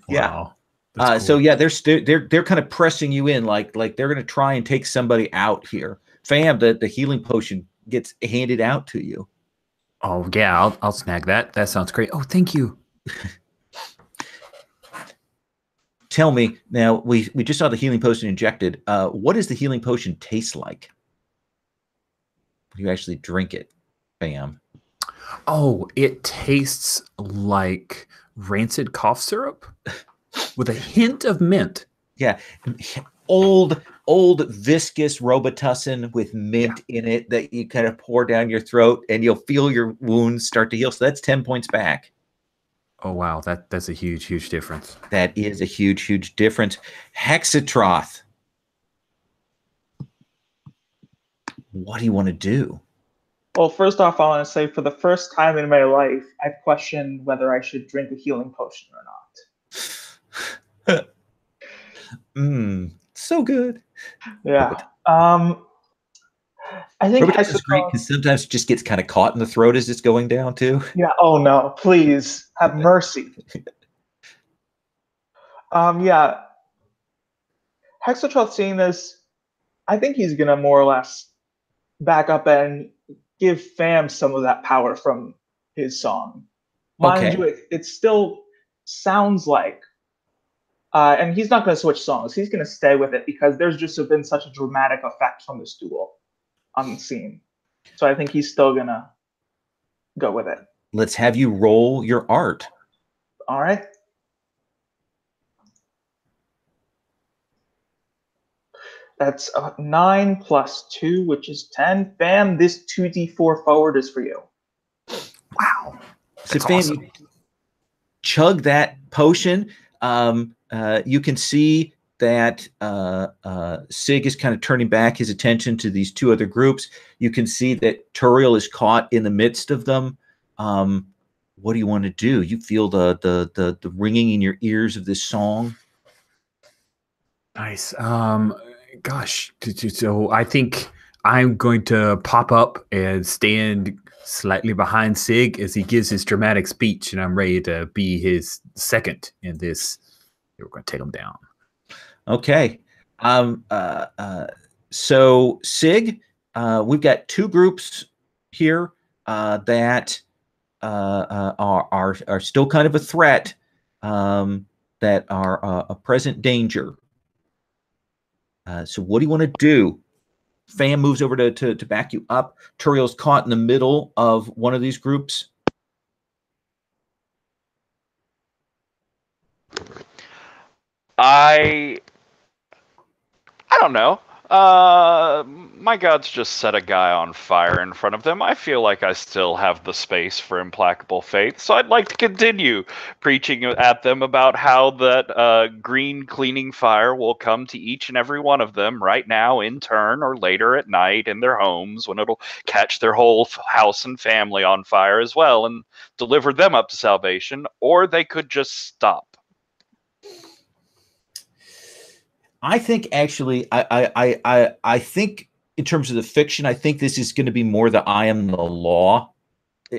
Yeah. Wow. That's cool. So yeah, they're kind of pressing you in, like they're going to try and take somebody out here. Fam, the healing potion gets handed out to you. Oh yeah, I'll snag that. That sounds great. Oh, thank you. Tell me now. We just saw the healing potion injected. What does the healing potion taste like? You actually drink it, Fam. Oh, it tastes like rancid cough syrup with a hint of mint. Yeah, old viscous Robitussin with mint in it that you kind of pour down your throat, and you'll feel your wounds start to heal. So that's 10 points back. Oh wow, that's a huge difference. That is a huge difference. Hexatroth, what do you want to do? Well, first off, I want to say for the first time in my life, I've questioned whether I should drink a healing potion or not. So good. Yeah. I think Robitussin is great because sometimes it just gets kind of caught in the throat as it's going down too. Yeah. Oh no! Please have mercy. Yeah. Hexatroth seeing this, I think he's gonna more or less back up and give Fam some of that power from his song. Mind you, it still sounds like, and he's not going to switch songs. He's going to stay with it because there's just been such a dramatic effect from this duel on the scene. So I think he's still going to go with it. Let's have you roll your art. All right. That's 9 plus 2, which is 10. Fam, this 2d4 forward is for you. Wow. So Fam, awesome. You chug that potion. You can see that Sig is kind of turning back his attention to these two other groups. You can see that Turiel is caught in the midst of them. What do you want to do? You feel the ringing in your ears of this song. Nice. Gosh, so I think I'm going to pop up and stand slightly behind Sig as he gives his dramatic speech, and I'm ready to be his second in this. We're going to take him down. Okay. So Sig, we've got two groups here that are still kind of a threat, that are a present danger. So what do you want to do? Fam moves over to back you up. Turiel's caught in the middle of one of these groups. I don't know. My gods just set a guy on fire in front of them. I feel like I still have the space for implacable faith, so I'd like to continue preaching at them about how that green cleaning fire will come to each and every one of them right now in turn, or later at night in their homes when it'll catch their whole house and family on fire as well and deliver them up to salvation, or they could just stop. I think actually, I think in terms of the fiction, I think this is going to be more the I am the law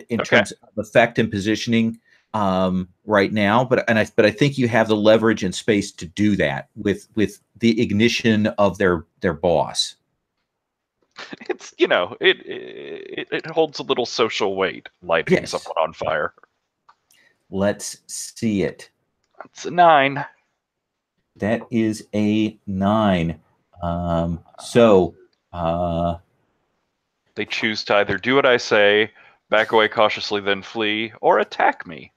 in terms of effect and positioning. right now, but I think you have the leverage and space to do that with the ignition of their boss. It's it holds a little social weight, lighting Yes. someone on fire. Let's see it. That's a 9. That is a 9. So They choose to either do what I say, back away cautiously, then flee, or attack me.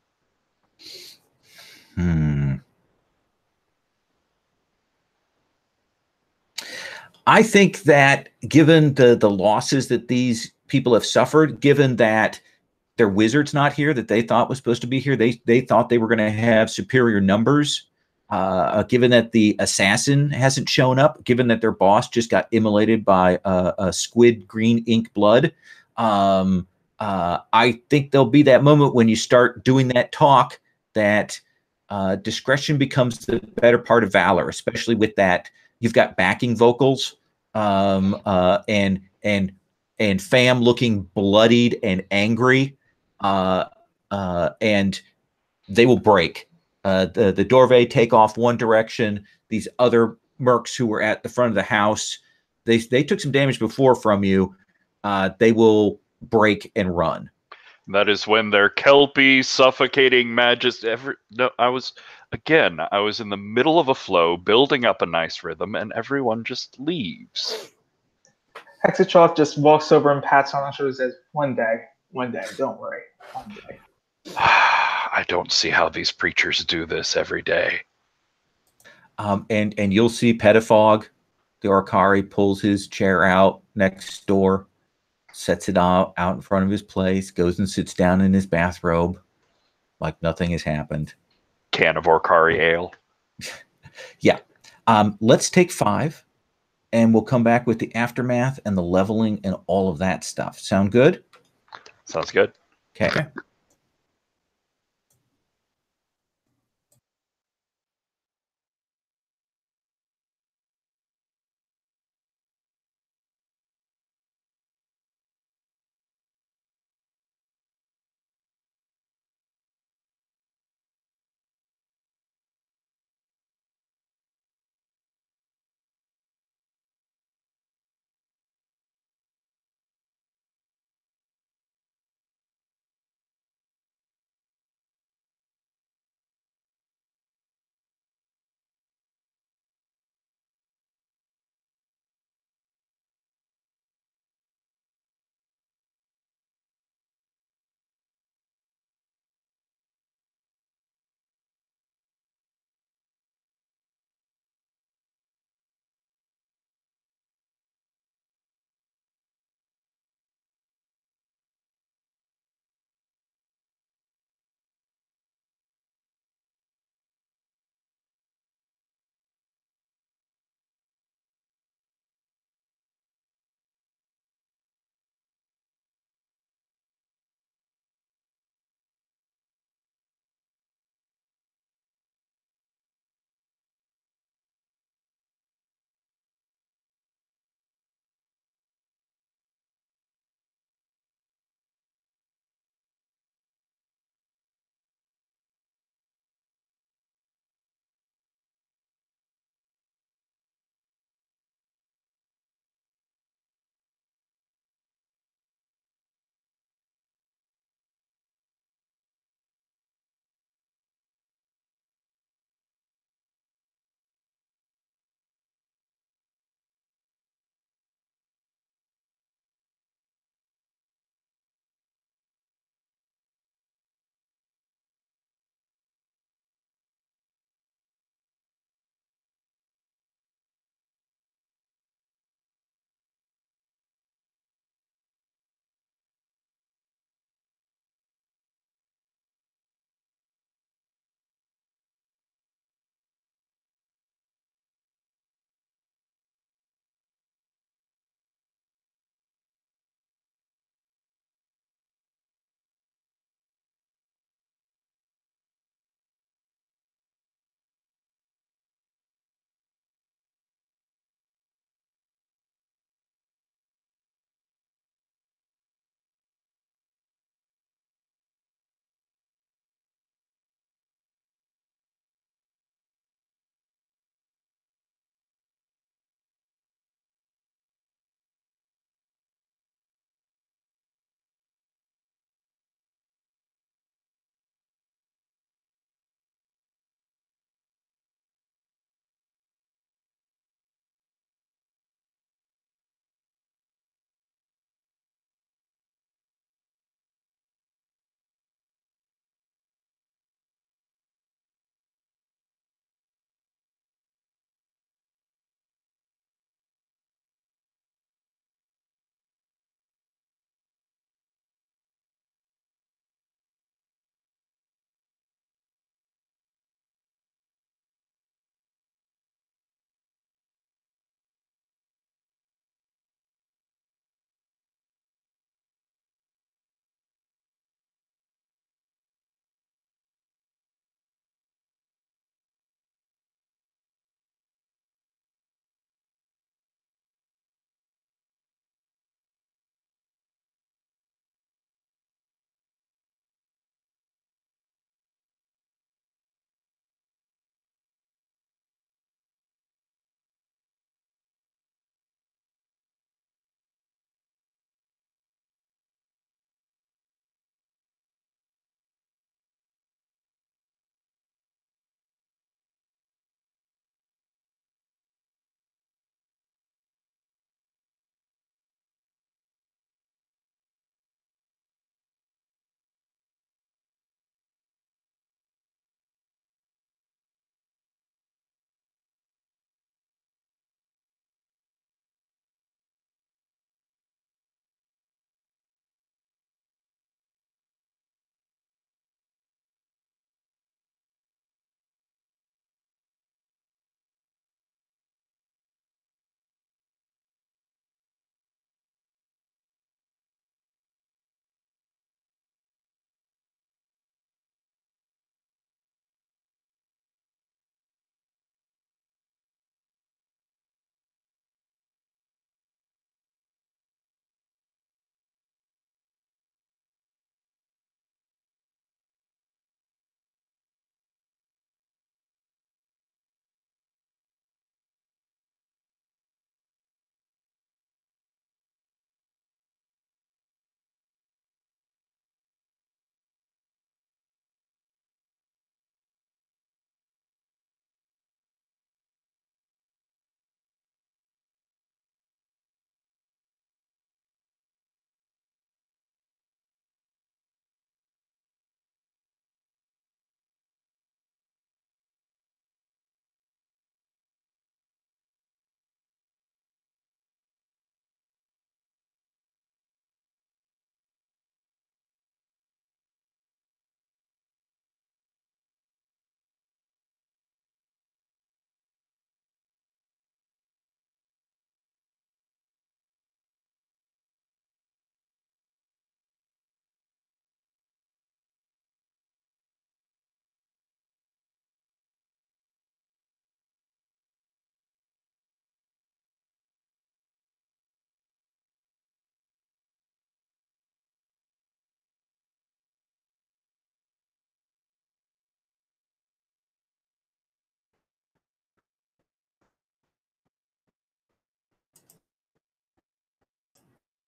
I think that given the losses that these people have suffered, given that their wizard's not here that they thought was supposed to be here, they thought they were going to have superior numbers. Given that the assassin hasn't shown up, given that their boss just got immolated by a squid green ink blood, I think there'll be that moment when you start doing that talk that discretion becomes the better part of valor, especially with that. You've got backing vocals, and Fam looking bloodied and angry, and they will break. The Dorve take off one direction. These other mercs who were at the front of the house, they took some damage before from you. They will break and run. That is when their kelpie suffocating majesty. I was in the middle of a flow, building up a nice rhythm, and everyone just leaves. Hexatroth just walks over and pats on the shoulder and says, one day, don't worry, one day. I don't see how these preachers do this every day. And you'll see Petafog, the Orcari, pulls his chair out next door, sets it out in front of his place, goes and sits down in his bathrobe like nothing has happened. Can of Orcari ale. Yeah. Let's take 5, and we'll come back with the aftermath and the leveling and all of that stuff. Sound good? Sounds good. Okay.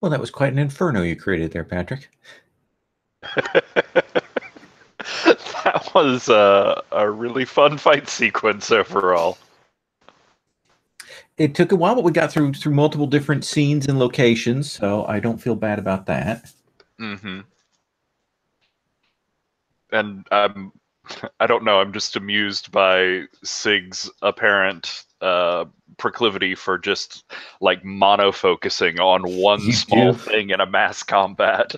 Well, that was quite an inferno you created there, Patrick. That was a really fun fight sequence overall. It took a while, but we got through multiple different scenes and locations, so I don't feel bad about that. Mm-hmm. And I don't know, I'm just amused by Sig's apparent proclivity for just like mono-focusing on one You small do. thing in a mass combat.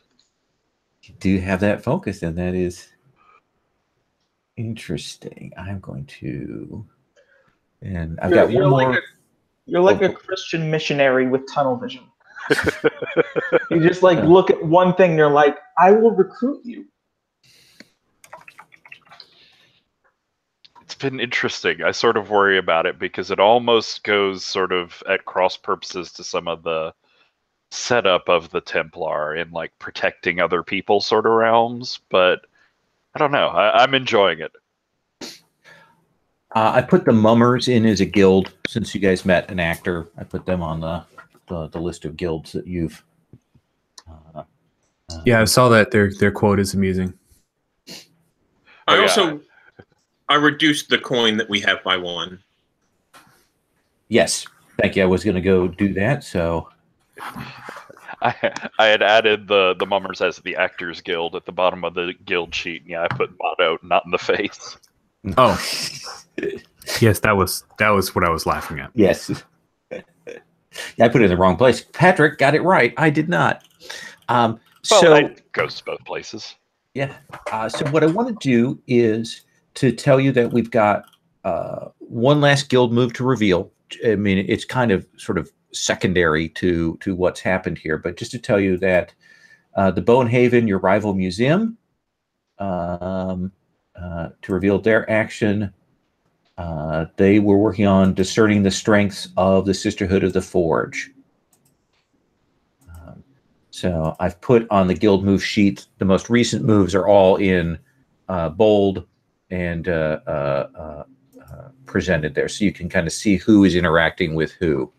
You do have that focus, and that is interesting. I'm going to, and I've got one more. You're like a Christian missionary with tunnel vision. You just like look at one thing, and you're like, I will recruit you. It's been interesting. I sort of worry about it because it almost goes sort of at cross purposes to some of the setup of the Templar in like protecting other people sort of realms, but I don't know. I'm enjoying it. I put the Mummers in as a guild since you guys met an actor. I put them on the list of guilds that you've. Yeah, I saw that their quote is amusing. I reduced the coin that we have by 1. Yes, thank you. I was going to go do that, so. I had added the Mummers as the Actors Guild at the bottom of the guild sheet. Yeah, I put motto, not in the face. Oh, yes, that was what I was laughing at. Yes. I put it in the wrong place. Patrick got it right. I did not. So it goes both places. Yeah. So what I want to do is to tell you that we've got one last guild move to reveal. I mean, it's kind of sort of secondary to what's happened here, but just to tell you that the Bonehaven, your rival museum, to reveal their action. They were working on discerning the strengths of the Sisterhood of the Forge. So I've put on the guild move sheet, the most recent moves are all in bold and presented there. So you can kind of see who is interacting with who.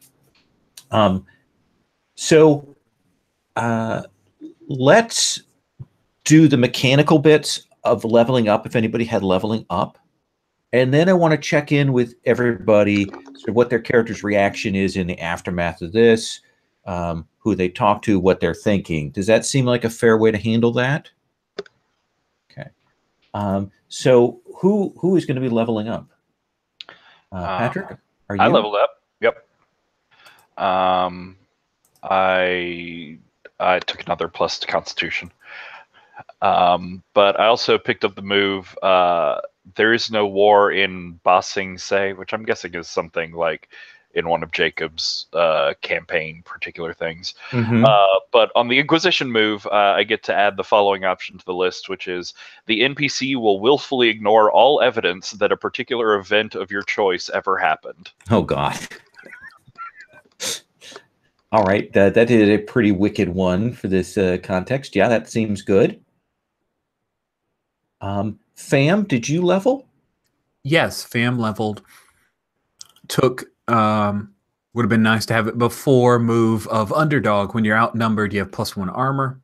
Let's do the mechanical bits of leveling up, if anybody had leveling up. And then I want to check in with everybody, sort of what their character's reaction is in the aftermath of this, who they talk to, what they're thinking. Does that seem like a fair way to handle that? Okay. So who is going to be leveling up? Patrick, are you? I leveled up. Yep. I took another plus to Constitution. But I also picked up the move, there is no war in Ba Sing Se, which I'm guessing is something like in one of Jacob's campaign particular things. Mm-hmm. But on the Inquisition move, I get to add the following option to the list, which is the NPC will willfully ignore all evidence that a particular event of your choice ever happened. Oh, God. All right. That is a pretty wicked one for this context. Yeah, that seems good. Fam, did you level? Yes, Fam leveled. Took would have been nice to have it before move of Underdog. When you're outnumbered, you have +1 armor.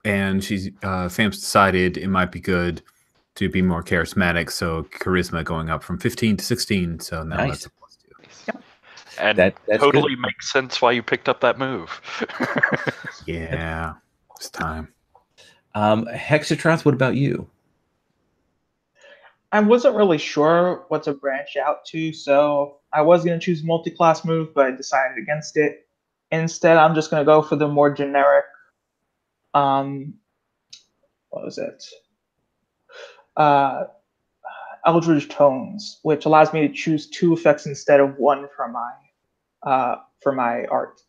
And Fam's decided it might be good to be more charismatic, so charisma going up from 15 to 16. So now Nice. that's a +2. Yep. And That's totally good. makes sense why you picked up that move. Yeah, it's time. Hexatroth, what about you? I wasn't really sure what to branch out to, so I was going to choose multi-class move, but I decided against it. Instead, I'm just going to go for the more generic, what was it? Eldritch Tones, which allows me to choose 2 effects instead of 1 for my art.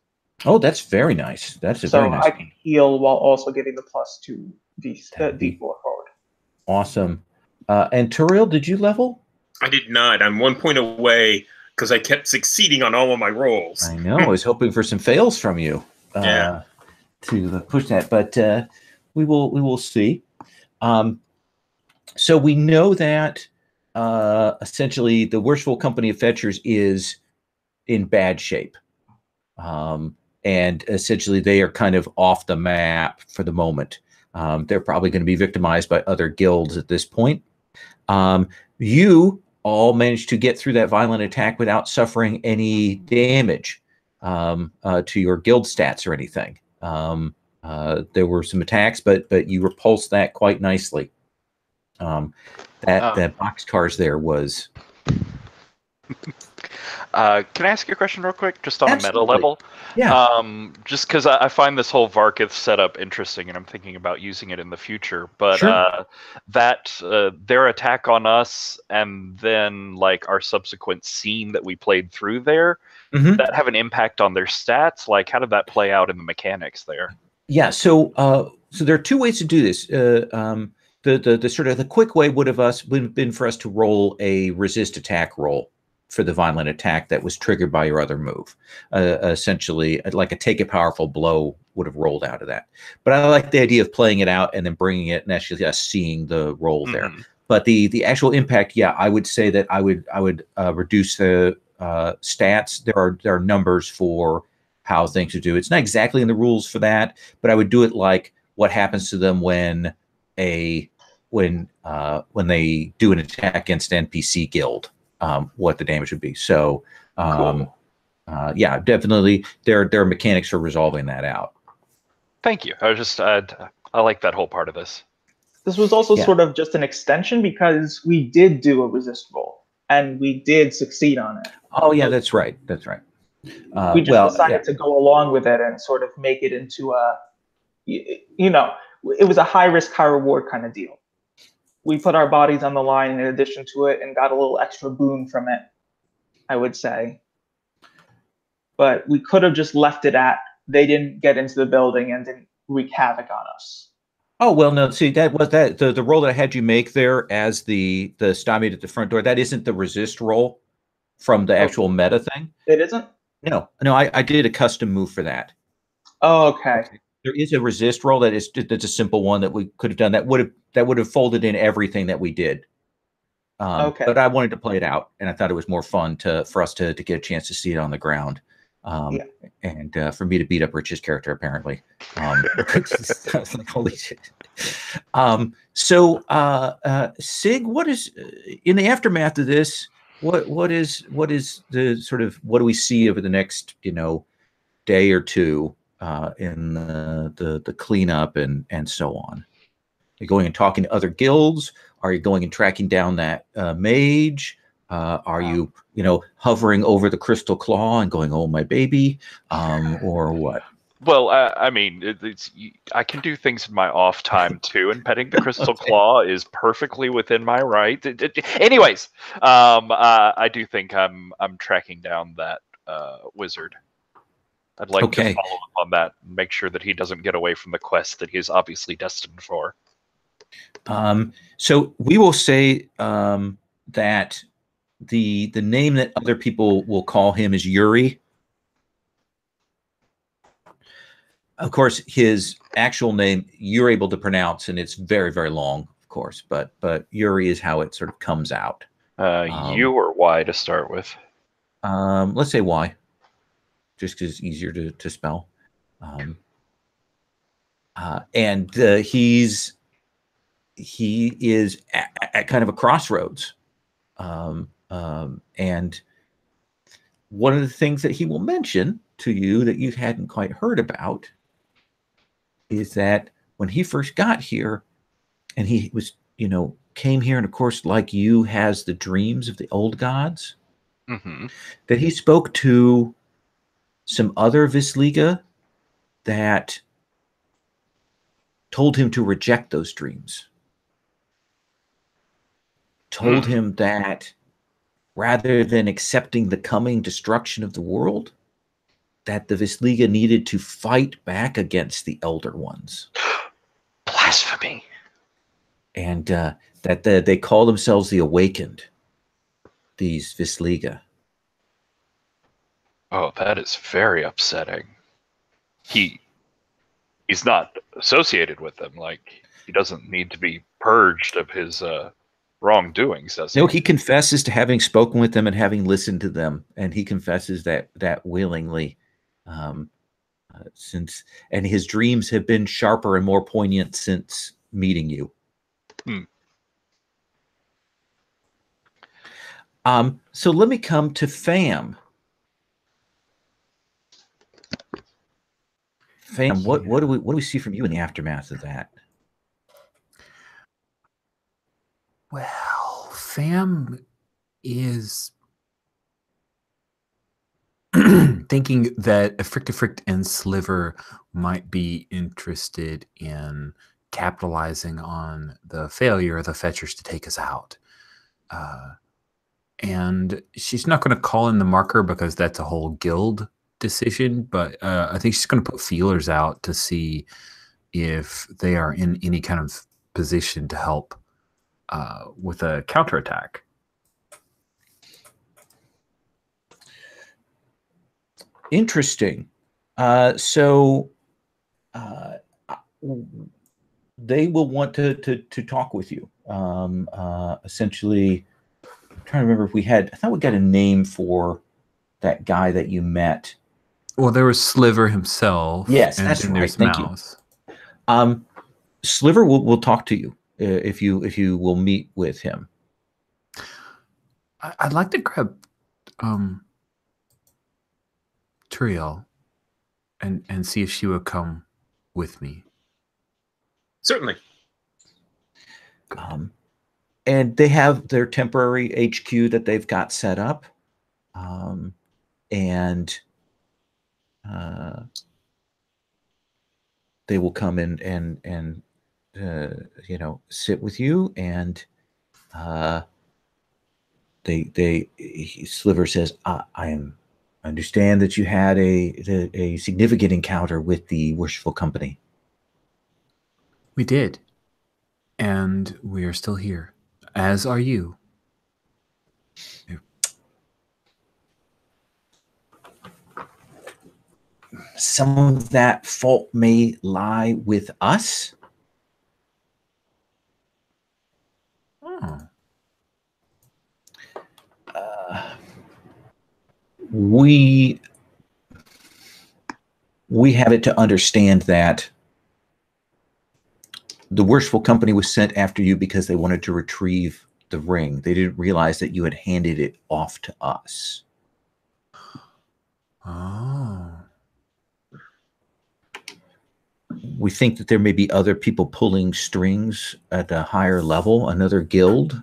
Oh, that's very nice. That's a very nice. So I can heal while also getting the +2 D4 forward. Awesome. And Turiel, did you level? I did not. I'm 1 point away because I kept succeeding on all of my rolls. I know. I was hoping for some fails from you Yeah. to push that, but we will see. So we know that essentially the Worshipful Company of Fetchers is in bad shape. and essentially they are kind of off the map for the moment. They're probably going to be victimized by other guilds at this point. You all managed to get through that violent attack without suffering any damage to your guild stats or anything. There were some attacks, but you repulsed that quite nicely. That boxcars there was. Can I ask you a question real quick, just on Absolutely. a meta level? Yeah. Just because I find this whole Varkith setup interesting, and I'm thinking about using it in the future. But Sure. their attack on us, and then like our subsequent scene that we played through there, Mhm. that have an impact on their stats? Like, how did that play out in the mechanics there? Yeah. So there are two ways to do this. The sort of the quick way would have been for us to roll a resist attack roll for the violent attack that was triggered by your other move. Essentially, like a take a powerful blow would have rolled out of that. But I like the idea of playing it out and then bringing it and actually us seeing the roll there. But the actual impact, yeah, I would say that I would reduce the stats. There are numbers for how things would do. It's not exactly in the rules for that, but I would do it like what happens to them when they do an attack against NPC guild. What the damage would be. So, Cool. Yeah, definitely there are mechanics for resolving that out. Thank you. I was just I like that whole part of this. This was also sort of just an extension because we did do a resist roll and we did succeed on it. Oh yeah, that's right. That's right. We just decided to go along with it and sort of make it into a, it was a high risk, high reward kind of deal. We put our bodies on the line in addition to it and got a little extra boon from it, I would say. But we could have just left it at they didn't get into the building and didn't wreak havoc on us. Oh well, no. See, that was the roll that I had you make there as the stymied at the front door. That isn't the resist roll from the actual meta thing. It isn't? No. I did a custom move for that. Oh, okay. There is a resist roll that's a simple one that we could have done. That would have folded in everything that we did. Okay. But I wanted to play it out, and I thought it was more fun for us to get a chance to see it on the ground. And for me to beat up Rich's character, apparently. Like, holy shit. Sig, what is in the aftermath of this? What is the sort of what do we see over the next day or two in the cleanup and so on? Are you going and talking to other guilds? Are you going and tracking down that mage? Are you hovering over the crystal claw and going, "Oh my baby," or what? Well, I mean, I can do things in my off time too, and petting the crystal claw is perfectly within my right. Anyways, I do think I'm tracking down that wizard. I'd like to follow up on that and make sure that he doesn't get away from the quest that he's obviously destined for. So we will say that the name that other people will call him is Yuri. Of course, his actual name you're able to pronounce, and it's very, very long, of course. But Yuri is how it sort of comes out. U or Y to start with? Let's say Y, just because it's easier to spell. And he is at kind of a crossroads. And one of the things that he will mention to you that you hadn't quite heard about is that when he first got here and he was, came here and of course, like you, has the dreams of the old gods, that he spoke to some other Visliga that told him to reject those dreams. Told him that rather than accepting the coming destruction of the world, that the Visliga needed to fight back against the Elder Ones. Blasphemy. And that they call themselves the Awakened, these Visliga. Oh, that is very upsetting. He's not associated with them. Like, he doesn't need to be purged of his wrongdoings, does he? No, he confesses to having spoken with them and having listened to them, and he confesses that willingly. and his dreams have been sharper and more poignant since meeting you. So let me come to Fam. Fam, what do we see from you in the aftermath of that? Well, Fam is thinking that Frictifrict and Sliver might be interested in capitalizing on the failure of the Fetchers to take us out. And she's not going to call in the marker because that's a whole guild decision, but I think she's going to put feelers out to see if they are in any kind of position to help with a counterattack. Interesting. So they will want to talk with you. Essentially, I'm trying to remember if I thought we got a name for that guy that you met. Well, there was Sliver himself. Yes, and that's then right. There's Thank Mouse. you. Sliver will talk to you if you will meet with him. I'd like to grab Turiel and see if she would come with me. Certainly. And they have their temporary HQ that they've got set up. And they will come in and sit with you, and Sliver says, I understand that you had a significant encounter with the Worshipful Company. We did. And we are still here, as are you. Some of that fault may lie with us. Oh. We have it to understand that the Worshipful Company was sent after you because they wanted to retrieve the ring. They didn't realize that you had handed it off to us. Oh. We think that there may be other people pulling strings at a higher level, another guild.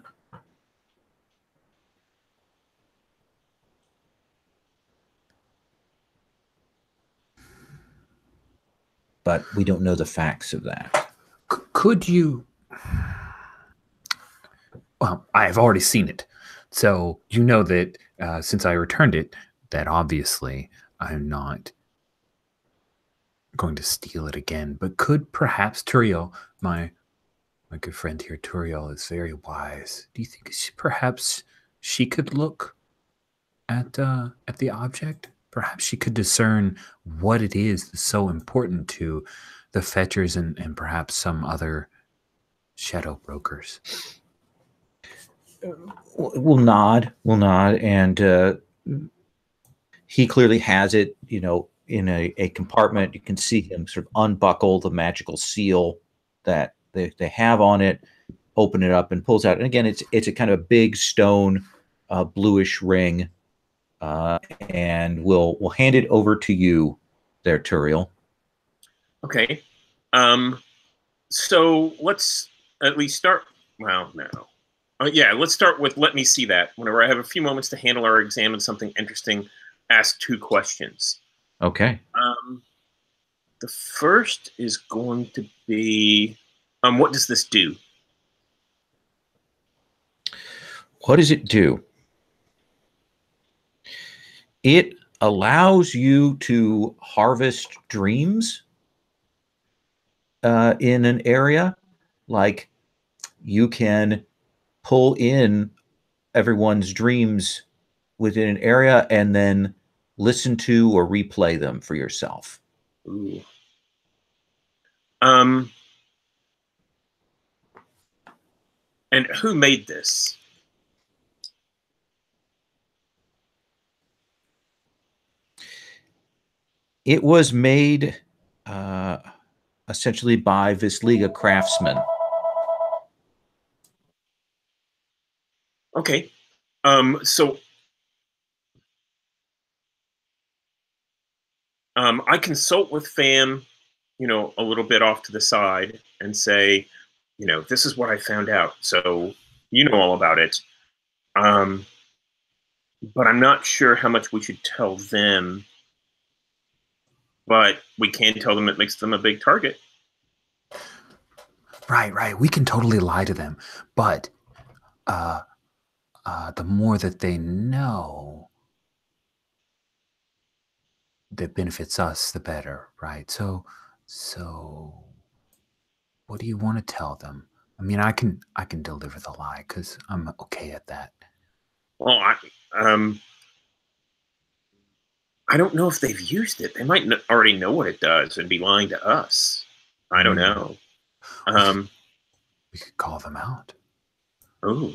But we don't know the facts of that. Could you... Well, I've already seen it. So you know that since I returned it, that obviously I'm not going to steal it again. But could perhaps Turiel, my good friend here, Turiel, is very wise. Do you think perhaps she could look at the object? Perhaps she could discern what it is that's so important to the Fetchers and perhaps some other shadow brokers. We'll nod, and he clearly has it, in a compartment. You can see him sort of unbuckle the magical seal that they have on it, open it up, and pulls out. And again, it's a kind of a big stone, bluish ring, and we'll hand it over to you, there, Turiel. Okay. So let's at least start. Well, no. Yeah, let's start with let me see that. Whenever I have a few moments to handle or examine something interesting, ask 2 questions. Okay. The first is going to be, what does this do? What does it do? It allows you to harvest dreams in an area. Like, you can pull in everyone's dreams within an area and then listen to or replay them for yourself. Ooh. And who made this? It was made essentially by Visliga craftsmen. Okay. So I consult with Fam, a little bit off to the side and say, this is what I found out. So you know all about it. But I'm not sure how much we should tell them. But we can tell them it makes them a big target. Right. We can totally lie to them, but the more that they know that benefits us, the better, right? So what do you want to tell them? I mean, I can deliver the lie because I'm okay at that. Well, I don't know if they've used it. They might already know what it does and be lying to us. I don't know. We could call them out. Oh,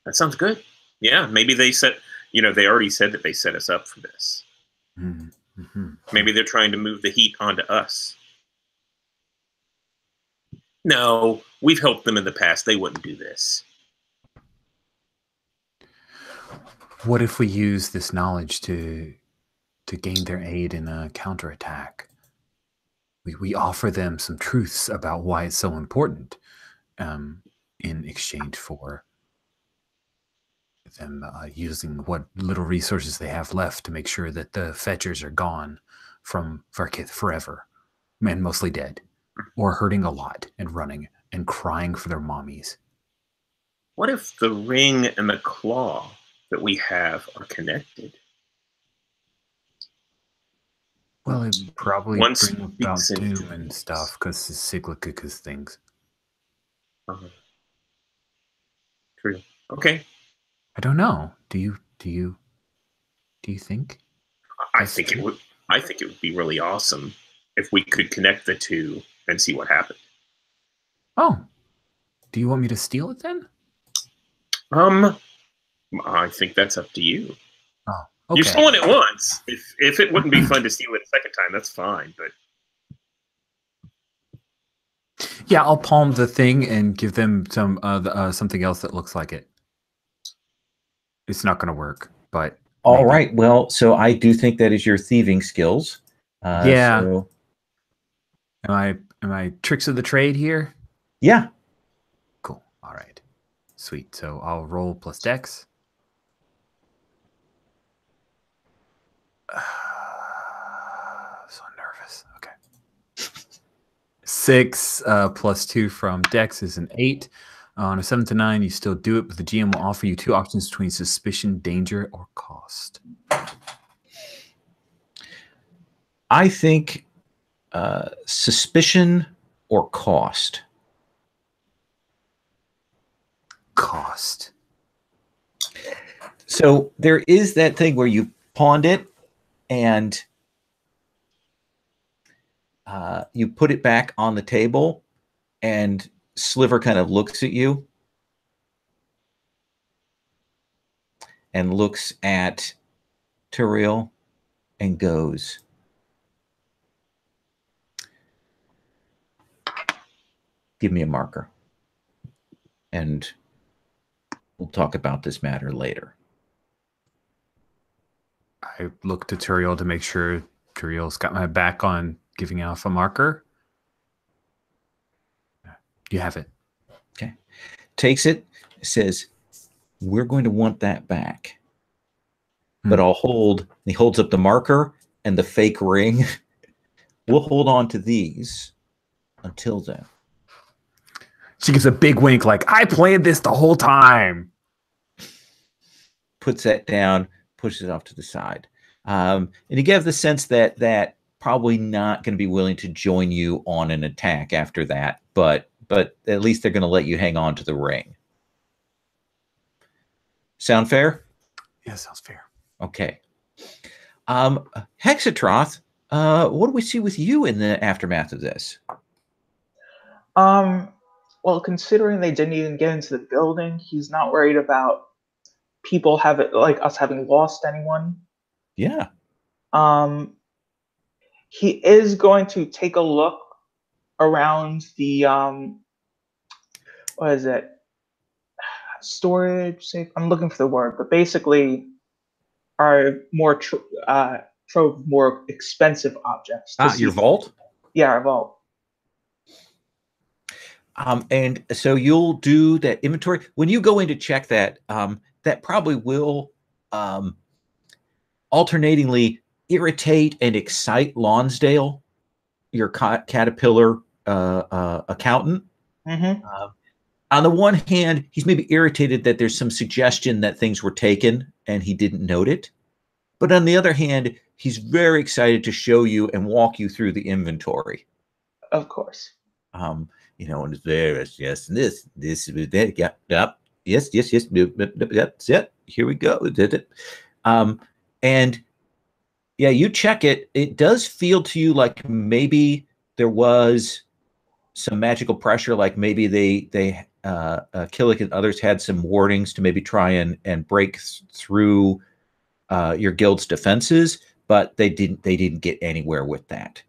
that sounds good. Yeah, maybe they they already said that they set us up for this. Mm-hmm. Maybe they're trying to move the heat onto us. No, we've helped them in the past. They wouldn't do this. What if we use this knowledge to gain their aid in a counterattack? We offer them some truths about why it's so important in exchange for them using what little resources they have left to make sure that the fetchers are gone from Varkith forever, and mostly dead, or hurting a lot and running and crying for their mommies. What if the ring and the claw that we have are connected? Well, it probably One bring about speaks in doom and stuff because it's cyclic as things. True. Okay. I don't know. Do you think? I think it would be really awesome if we could connect the two and see what happened. Oh, do you want me to steal it then? I think that's up to you. Oh, okay. You've stolen it once. If it wouldn't be fun to steal it a second time, that's fine. But yeah, I'll palm the thing and give them some something else that looks like it. It's not going to work, but all right. Well, so I do think that is your thieving skills. Yeah. So... Am I tricks of the trade here? Yeah. Cool. All right. Sweet. So I'll roll plus dex. So nervous. Okay. 6 plus 2 from dex is an 8. On a 7 to 9, you still do it, but the GM will offer you 2 options between suspicion, danger, or cost. I think suspicion or cost. Cost. So there is that thing where you pawned it and you put it back on the table, and Sliver kind of looks at you and looks at Turiel and goes, give me a marker and we'll talk about this matter later. I look to Turiel to make sure Turiel's got my back on giving off a marker. You have it. Okay. Takes it, says, we're going to want that back. But he holds up the marker and the fake ring. We'll hold on to these until then. She gives a big wink like, I planned this the whole time. Puts that down, pushes it off to the side. And you get the sense that probably not going to be willing to join you on an attack after that, but at least they're going to let you hang on to the ring. Sound fair? Yeah, sounds fair. Okay. Hexatroth, what do we see with you in the aftermath of this? Well, considering they didn't even get into the building, he's not worried about people us having lost anyone. Yeah. He is going to take a look around the what is it? Storage safe. I'm looking for the word, but basically, are more more expensive objects. Your vault. Yeah, our vault. And so you'll do that inventory when you go in to check that. That probably will alternatingly irritate and excite Lonsdale, your caterpillar accountant. On the one hand, he's maybe irritated that there's some suggestion that things were taken and he didn't note it. But on the other hand, he's very excited to show you and walk you through the inventory. Of course. You know, and it's there, yes, this, that, yeah, yes, that's it. Here we go. Did it. And yeah, you check it. It does feel to you like maybe there was some magical pressure, like maybe they Killick and others had some warnings to maybe try and break through your guild's defenses, but they didn't get anywhere with that.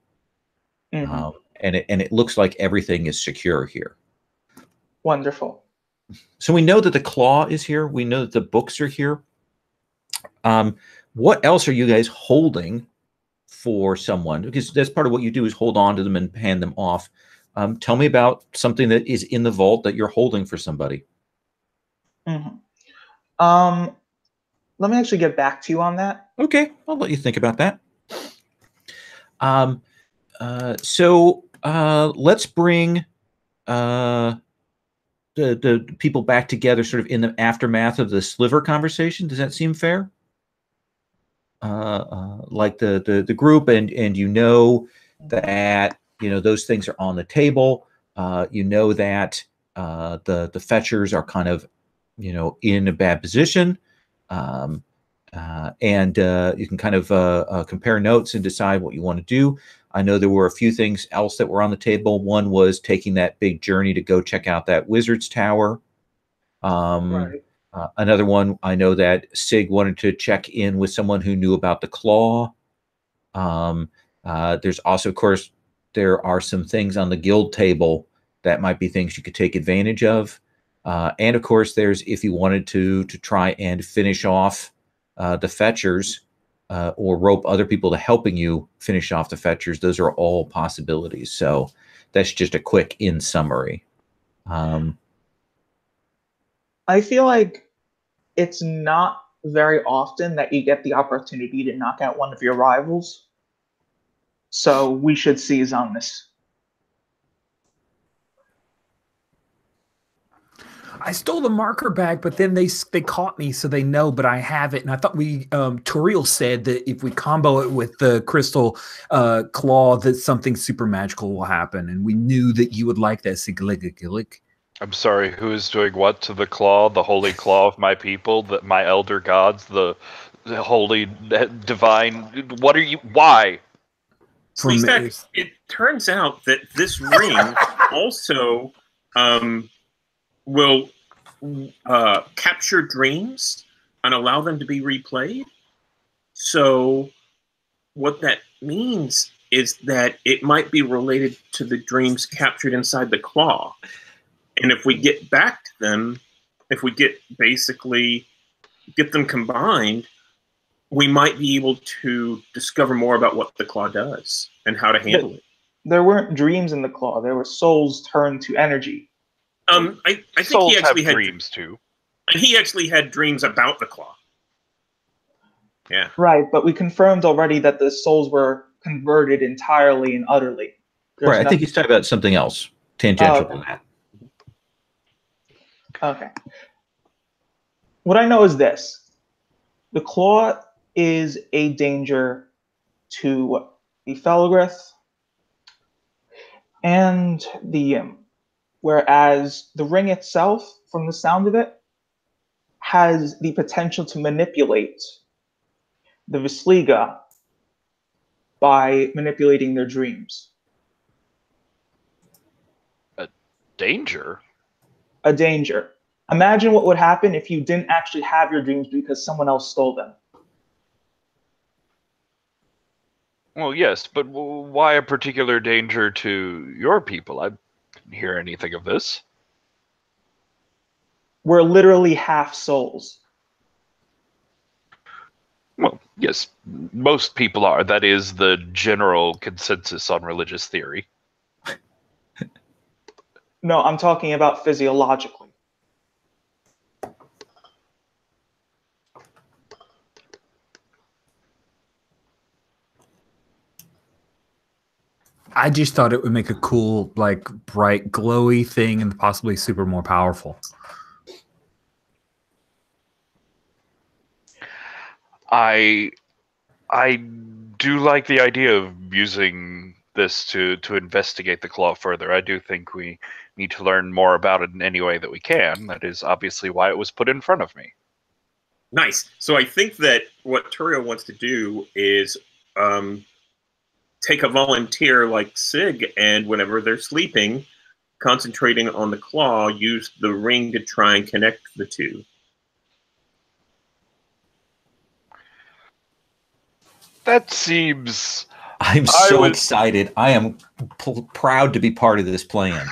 And it looks like everything is secure here. Wonderful. So we know that the claw is here. We know that the books are here. What else are you guys holding for someone? Because that's part of what you do is hold on to them and hand them off. Tell me about something that is in the vault that you're holding for somebody. Let me actually get back to you on that. Okay, I'll let you think about that. So let's bring the people back together sort of in the aftermath of the sliver conversation. Does that seem fair? Like the group and you know that those things are on the table. You know that the fetchers are kind of in a bad position. And you can kind of compare notes and decide what you want to do. I know there were a few things else that were on the table. One was taking that big journey to go check out that wizard's tower. Right. Another one, I know that Sig wanted to check in with someone who knew about the claw. There's also, of course, there are some things on the guild table that might be things you could take advantage of. And of course, there's if you wanted to try and finish off the fetchers or rope other people to helping you finish off the fetchers. Those are all possibilities. So that's just a quick in summary. I feel like it's not very often that you get the opportunity to knock out one of your rivals. So we should seize on this. I stole the marker bag, but then they caught me, so they know, but I have it. And I thought Toriel said that if we combo it with the crystal claw, that something super magical will happen. And we knew that you would like that, Sigilligilik. I'm sorry, who is doing what to the claw, the holy claw of my people, my elder gods, the holy divine? What are you? Why? It turns out that this ring also will capture dreams and allow them to be replayed. So what that means is that it might be related to the dreams captured inside the claw. And if we get back to them, if we get them combined, we might be able to discover more about what the claw does and how to handle it. There weren't dreams in the claw. There were souls turned to energy. I think souls he actually have had dreams too. And he actually had dreams about the claw. Yeah. Right, but we confirmed already that the souls were converted entirely and utterly. Right, I think he's talking about something else, tangential to that. Okay. What I know is this. The claw is a danger to the Felgrith and the Imp, whereas the ring itself, from the sound of it, has the potential to manipulate the Visliga by manipulating their dreams. A danger? A danger. Imagine what would happen if you didn't actually have your dreams because someone else stole them. Well, yes, but why a particular danger to your people? I didn't hear anything of this. We're literally half souls. Well, yes, most people are. That is the general consensus on religious theory. No, I'm talking about physiologically. I just thought it would make a cool, like, bright, glowy thing and possibly super more powerful. I do like the idea of using this to investigate the claw further. I do think we need to learn more about it in any way that we can. That is obviously why it was put in front of me. Nice. So I think that what Turiel wants to do is take a volunteer like Sig, and whenever they're sleeping, concentrating on the claw, use the ring to try and connect the two. That seems... I'm so excited. I am proud to be part of this plan.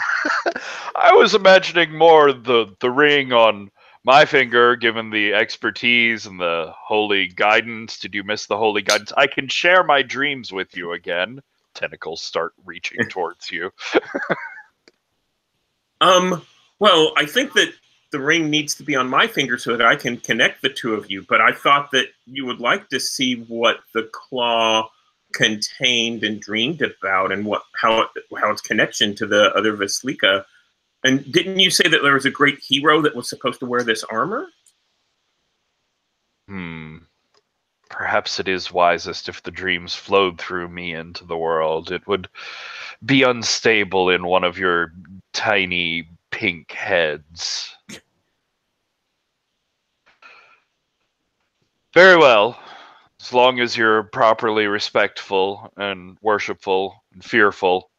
I was imagining more the ring on my finger, given the expertise and the holy guidance. Did you miss the holy guidance? I can share my dreams with you again. Tentacles start reaching towards you. Well, I think that the ring needs to be on my finger so that I can connect the two of you, but I thought that you would like to see what the claw contained and dreamed about, and how its connection to the other Vasilika. And didn't you say that there was a great hero that was supposed to wear this armor? Perhaps it is wisest if the dreams flowed through me into the world. It would be unstable in one of your tiny pink heads. Very well. As long as you're properly respectful and worshipful and fearful,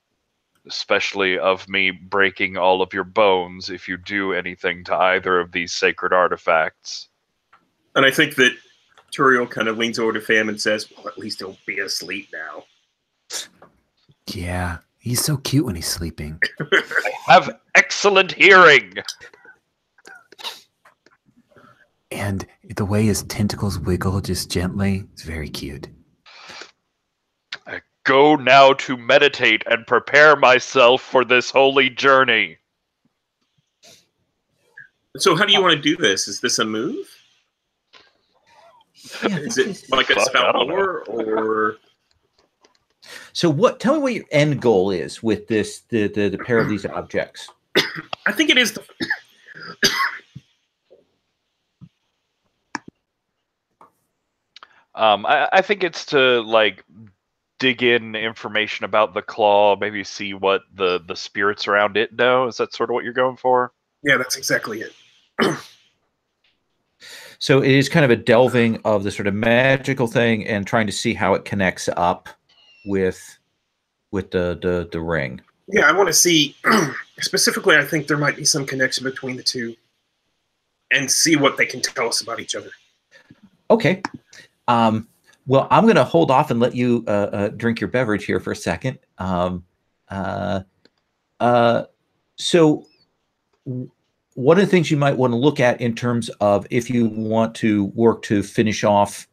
especially of me breaking all of your bones if you do anything to either of these sacred artifacts. And I think that Turiel kind of leans over to Fam and says, well, at least he'll be asleep now. Yeah, he's so cute when he's sleeping. I have excellent hearing! And the way his tentacles wiggle just gently, it's very cute. I go now to meditate and prepare myself for this holy journey. So how do you want to do this? Is this a move? Yeah, is it like a spell lore, or... So tell me what your end goal is with this, the pair of these objects. I think it is the... I think it's to, like, dig in information about the claw, maybe see what the spirits around it know. Is that sort of what you're going for? Yeah, that's exactly it. So it is kind of a delving of the sort of magical thing and trying to see how it connects up with the ring. Yeah, I want to see, specifically, I think there might be some connection between the two and see what they can tell us about each other. Okay. Well, I'm going to hold off and let you drink your beverage here for a second. So one of the things you might want to look at in terms of if you want to work to finish off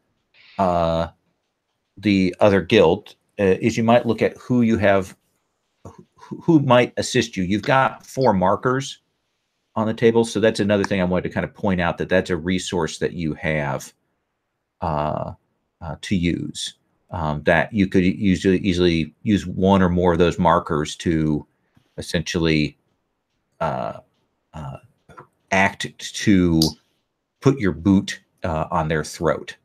the other guild is you might look at who you have, who might assist you. You've got 4 markers on the table. So that's another thing I wanted to kind of point out, that that's a resource that you have to use, that you could easily use one or more of those markers to essentially act to put your boot on their throat.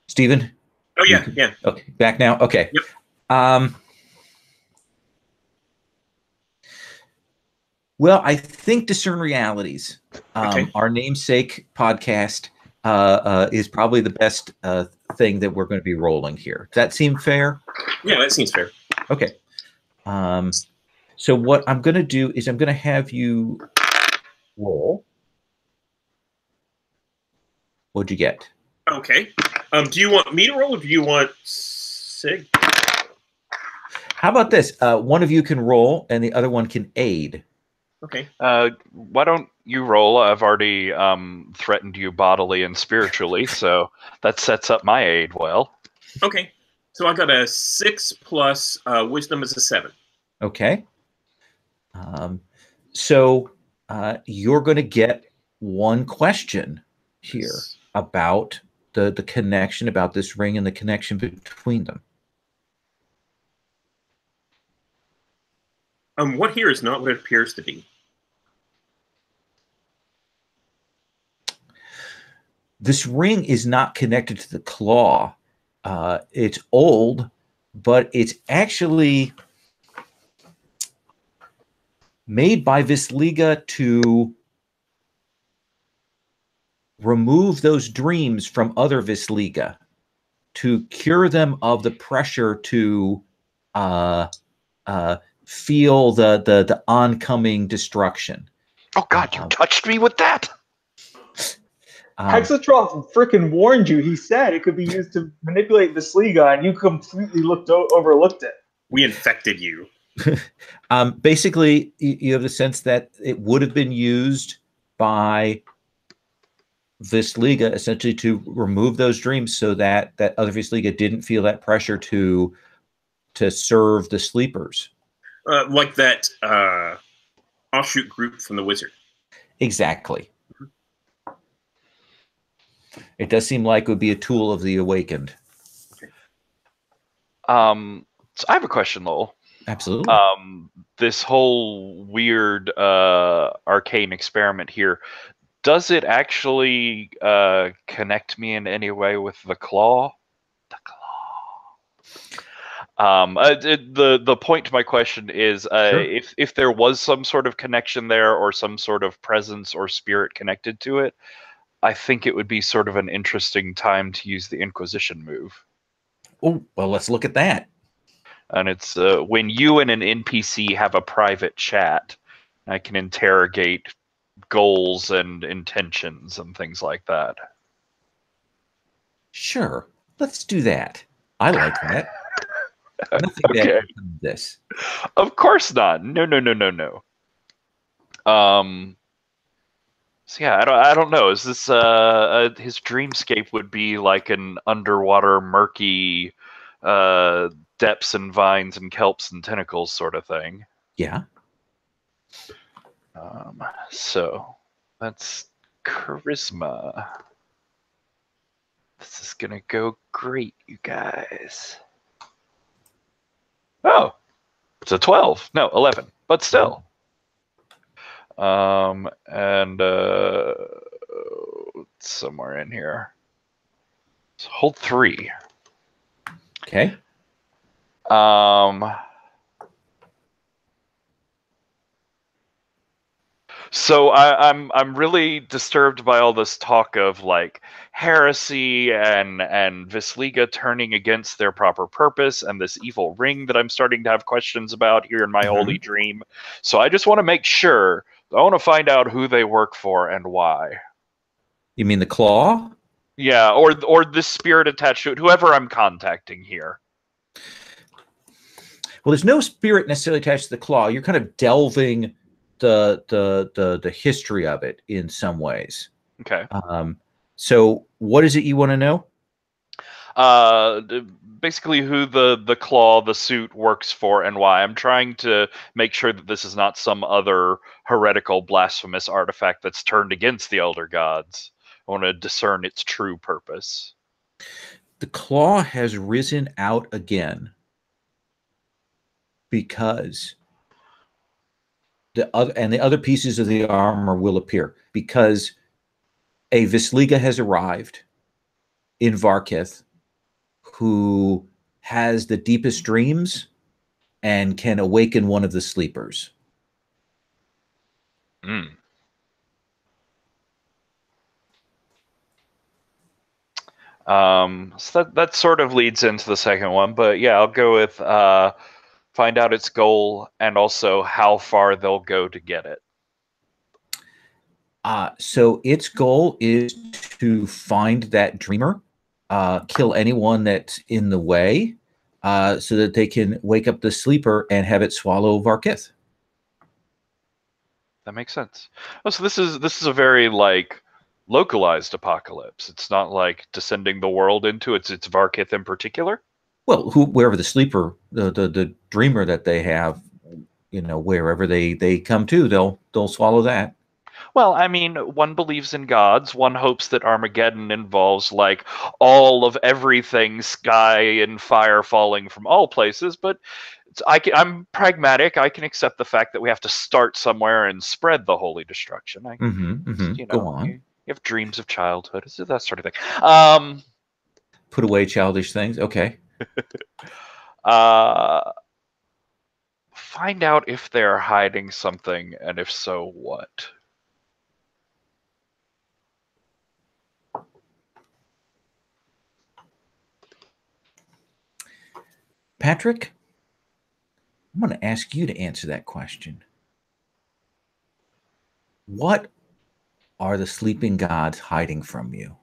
Stephen? Oh, yeah, yeah. Okay, back now? Okay. Yep. Well, I think Discern Realities, Okay. our namesake podcast, is probably the best thing that we're going to be rolling here. Does that seem fair? Yeah, that seems fair. Okay. So what I'm going to do is I'm going to have you roll. What'd you get? Okay. Do you want me to roll, or do you want Sig? How about this? One of you can roll, and the other one can aid. Okay. Why don't you roll? I've already threatened you bodily and spiritually, so that sets up my aid well. Okay. So I got a 6 plus wisdom is a 7. Okay. So you're going to get one question here about the connection, about this ring and the connection between them. What here is not what it appears to be. This ring is not connected to the claw. It's old, but it's actually made by Visliga to remove those dreams from other Visliga, to cure them of the pressure to feel the oncoming destruction. Oh God, you touched me with that. Hexatroth freaking warned you. He said it could be used to manipulate the Sliga, and you completely overlooked it. We infected you. Basically, you have the sense that it would have been used by Visliga essentially to remove those dreams, so that other Visliga didn't feel that pressure to serve the sleepers. Like that offshoot group from the wizard. Exactly. It does seem like it would be a tool of the awakened. So I have a question, Lowell. Absolutely. This whole weird arcane experiment here, does it actually connect me in any way with the claw? The claw. The point to my question is, Sure. if there was some sort of connection there, or some sort of presence or spirit connected to it, I think it would be sort of an interesting time to use the Inquisition move. Oh, well, let's look at that. And it's when you and an NPC have a private chat, I can interrogate goals and intentions and things like that. Sure. Let's do that. I like that. Nothing Okay. bad from this. Of course not. No. So yeah, I don't know. Is this his dreamscape would be like an underwater, murky, depths and vines and kelps and tentacles sort of thing? Yeah. So that's charisma. This is gonna go great, you guys. Oh, it's a 12. No, 11. But still. And somewhere in here. So hold 3. Okay. So I'm really disturbed by all this talk of like heresy and Visliga turning against their proper purpose, and this evil ring that I'm starting to have questions about here in my holy dream. So I just want to make sure. I want to find out who they work for and why. You mean the claw? Yeah, or this spirit attached to it, whoever I'm contacting here. Well, there's no spirit necessarily attached to the claw. You're kind of delving the history of it in some ways. Okay. So what is it you want to know? Basically who the claw, the suit works for and why. I'm trying to make sure that this is not some other heretical, blasphemous artifact that's turned against the elder gods. I want to discern its true purpose. The claw has risen out again because the other pieces of the armor will appear, because a Visliga has arrived in Varkith who has the deepest dreams and can awaken one of the sleepers. So that sort of leads into the second one, but yeah, I'll go with find out its goal and also how far they'll go to get it. So its goal is to find that dreamer kill anyone that's in the way, so that they can wake up the sleeper and have it swallow Varkith. That makes sense. Oh, so this is a very like localized apocalypse. It's not like descending the world into it's Varkith in particular. Well, wherever the sleeper, the dreamer that they have, wherever they come to, they'll swallow that. Well, I mean, one believes in gods. One hopes that Armageddon involves like all of everything, sky and fire falling from all places. But I'm pragmatic. I can accept the fact that we have to start somewhere and spread the holy destruction. Go on. You have dreams of childhood, it's that sort of thing. Put away childish things. Okay. Find out if they're hiding something, and if so, what. Patrick, I'm going to ask you to answer that question. What are the sleeping gods hiding from you?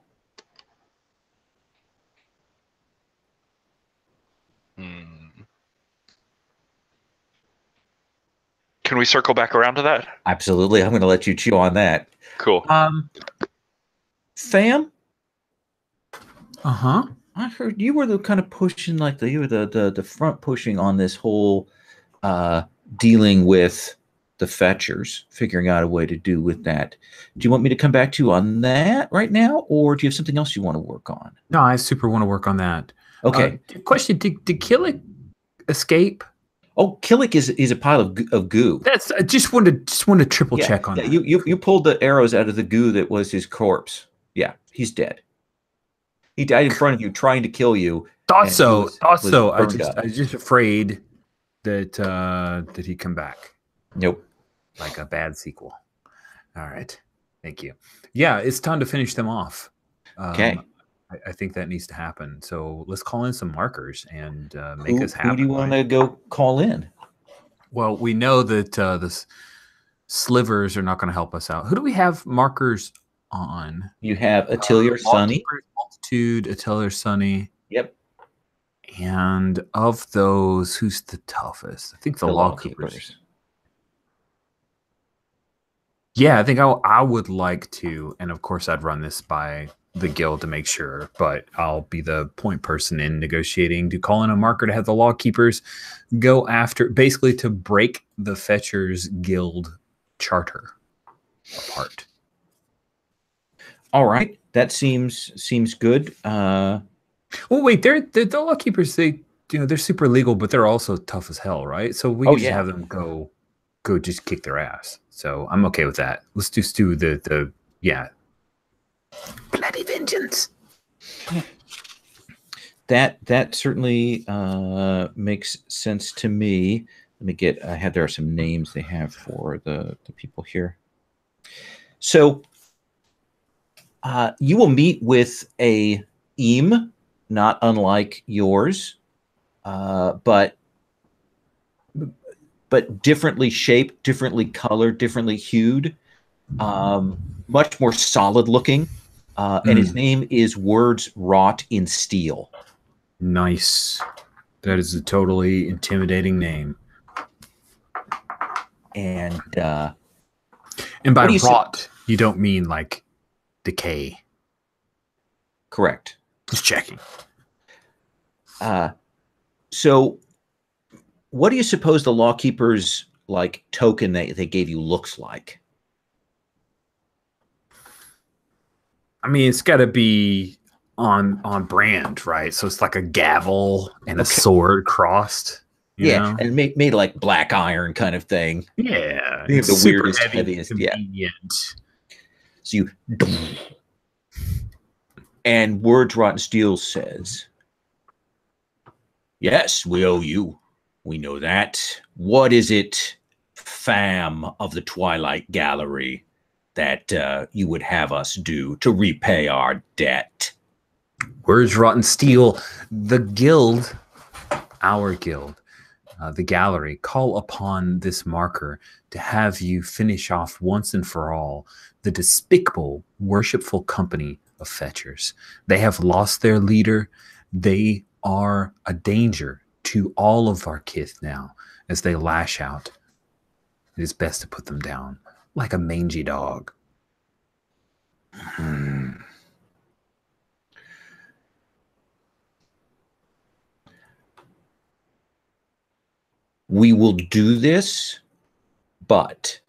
Can we circle back around to that? Absolutely. I'm going to let you chew on that. Cool. Fam? Uh-huh. I heard you were the kind of pushing, like you were the front pushing on this whole dealing with the fetchers, figuring out a way to do with that. Do you want me to come back to you on that right now, or do you have something else you want to work on? No, I super want to work on that. Okay. Question: Did Killick escape? Oh, Killick is a pile of goo. That's I just wanted to triple check on that. You pulled the arrows out of the goo that was his corpse. Yeah, he's dead. He died in front of you, trying to kill you. Thought so. I burned was up. just afraid that he'd come back. Nope. Like a bad sequel. All right. Thank you. Yeah, it's time to finish them off. Okay. I think that needs to happen. So let's call in some markers and make us happen. Who do you want to go call in? Well, we know that the slivers are not going to help us out. Who do we have markers on? You have Atelier Sunny. Multitude, Atelier Sunny. Yep. And of those, who's the toughest? I think the Lawkeepers. Yeah, I think I would like to, and of course I'd run this by the guild to make sure, but I'll be the point person in negotiating to call in a marker to have the Lawkeepers go after, basically to break the Fetchers Guild charter apart. All right, that seems good. Well, wait, they're the Lawkeepers. They're super legal, but they're also tough as hell, right? So we can just have them go just kick their ass. So I'm okay with that. Let's just do the bloody vengeance. That certainly makes sense to me. Let me get. There are some names they have for the people here. So you will meet with a Eam, not unlike yours, but differently shaped, differently colored, differently hued, much more solid looking. And his name is Words Wrought in Steel. Nice. That is a totally intimidating name. And by wrought, you don't mean like decay. Correct. Just checking. So what do you suppose the Lawkeepers like token they gave you looks like? I mean, it's got to be on brand, right? So it's like a gavel and a sword crossed. You know? And made like black iron kind of thing. Yeah, it's the weirdest, heaviest. Convenient. Yeah. So you and Words Wrought in Steel says, "Yes, we owe you. We know that. What is it, fam of the Twilight Gallery, that you would have us do to repay our debt?" Words Wrought in Steel, the guild, our guild, the gallery, call upon this marker to have you finish off once and for all the despicable, worshipful company of Fetchers. They have lost their leader. They are a danger to all of Varkith now as they lash out. It is best to put them down like a mangy dog. We will do this, but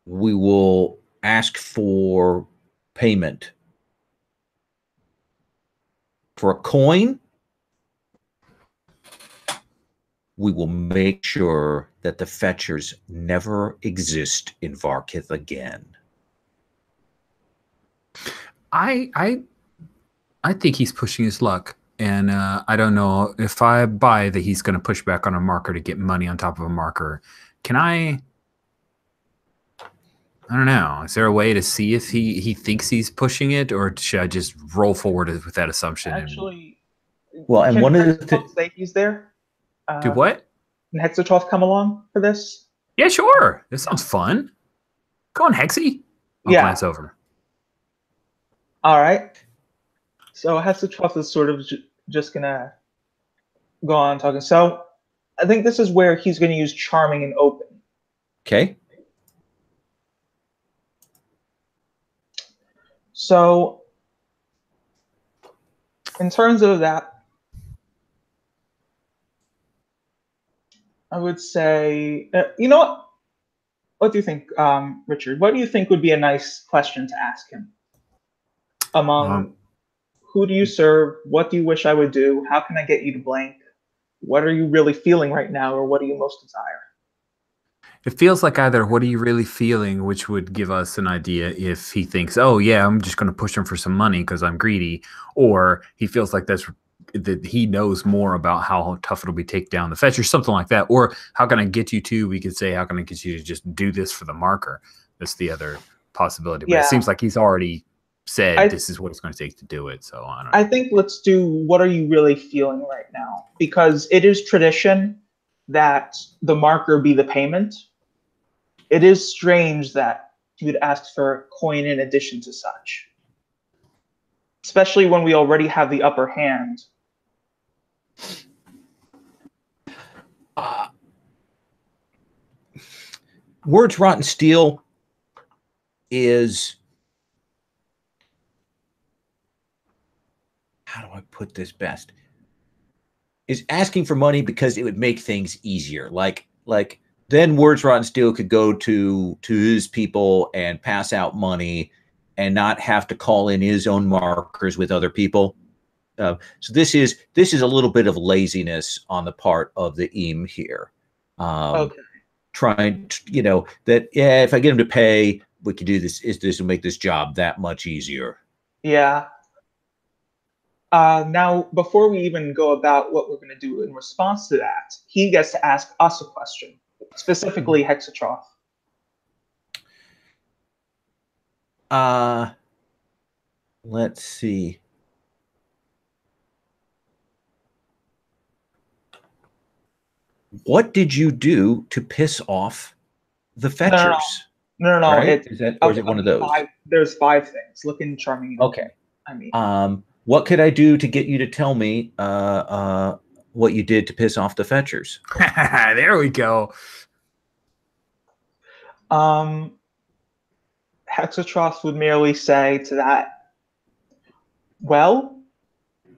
we will ask for payment for a coin. We will make sure that the Fetchers never exist in Varkith again. I think he's pushing his luck. And I don't know if I buy that he's going to push back on a marker to get money on top of a marker. Can I don't know. Is there a way to see if he thinks he's pushing it, or should I just roll forward with that assumption? Actually, well, and one of the things say he's there. Do what? Can Hexatroth come along for this? Yeah, sure. This sounds fun. Go on, Hexy. I'll glance over. All right. So Hexatroth is sort of just gonna go on talking. So I think this is where he's going to use Charming and Open. Okay. So in terms of that, I would say, you know what? What do you think, Richard? What do you think would be a nice question to ask him? Among who do you serve? What do you wish I would do? How can I get you to blank? What are you really feeling right now, or what do you most desire? It feels like either what are you really feeling, which would give us an idea if he thinks, oh, yeah, I'm just going to push him for some money because I'm greedy, or he feels like that he knows more about how tough it'll be to take down the Fetcher, something like that. Or how can I get you to, we could say, how can I get you to just do this for the marker? That's the other possibility. But it seems like he's already said this is what it's going to take to do it. So I don't know. I think let's do what are you really feeling right now? Because it is tradition that the marker be the payment. It is strange that you would ask for a coin in addition to such. Especially when we already have the upper hand. Words Rotten Steel is, how do I put this best? Is asking for money because it would make things easier. Like then Words Rotten Steel could go to his people and pass out money and not have to call in his own markers with other people. So this is a little bit of laziness on the part of the EAM here. Okay. Trying to, that, yeah, if I get him to pay, we could do this. This will make this job that much easier. Yeah. Now, before we even go about what we're going to do in response to that, he gets to ask us a question, specifically Hexatroth. Let's see. What did you do to piss off the Fetchers? No. Right? Is it one of those? There's 5 things. Look in Charming. Okay. I mean, what could I do to get you to tell me what you did to piss off the Fetchers? There we go. Hexatroth would merely say to that, well,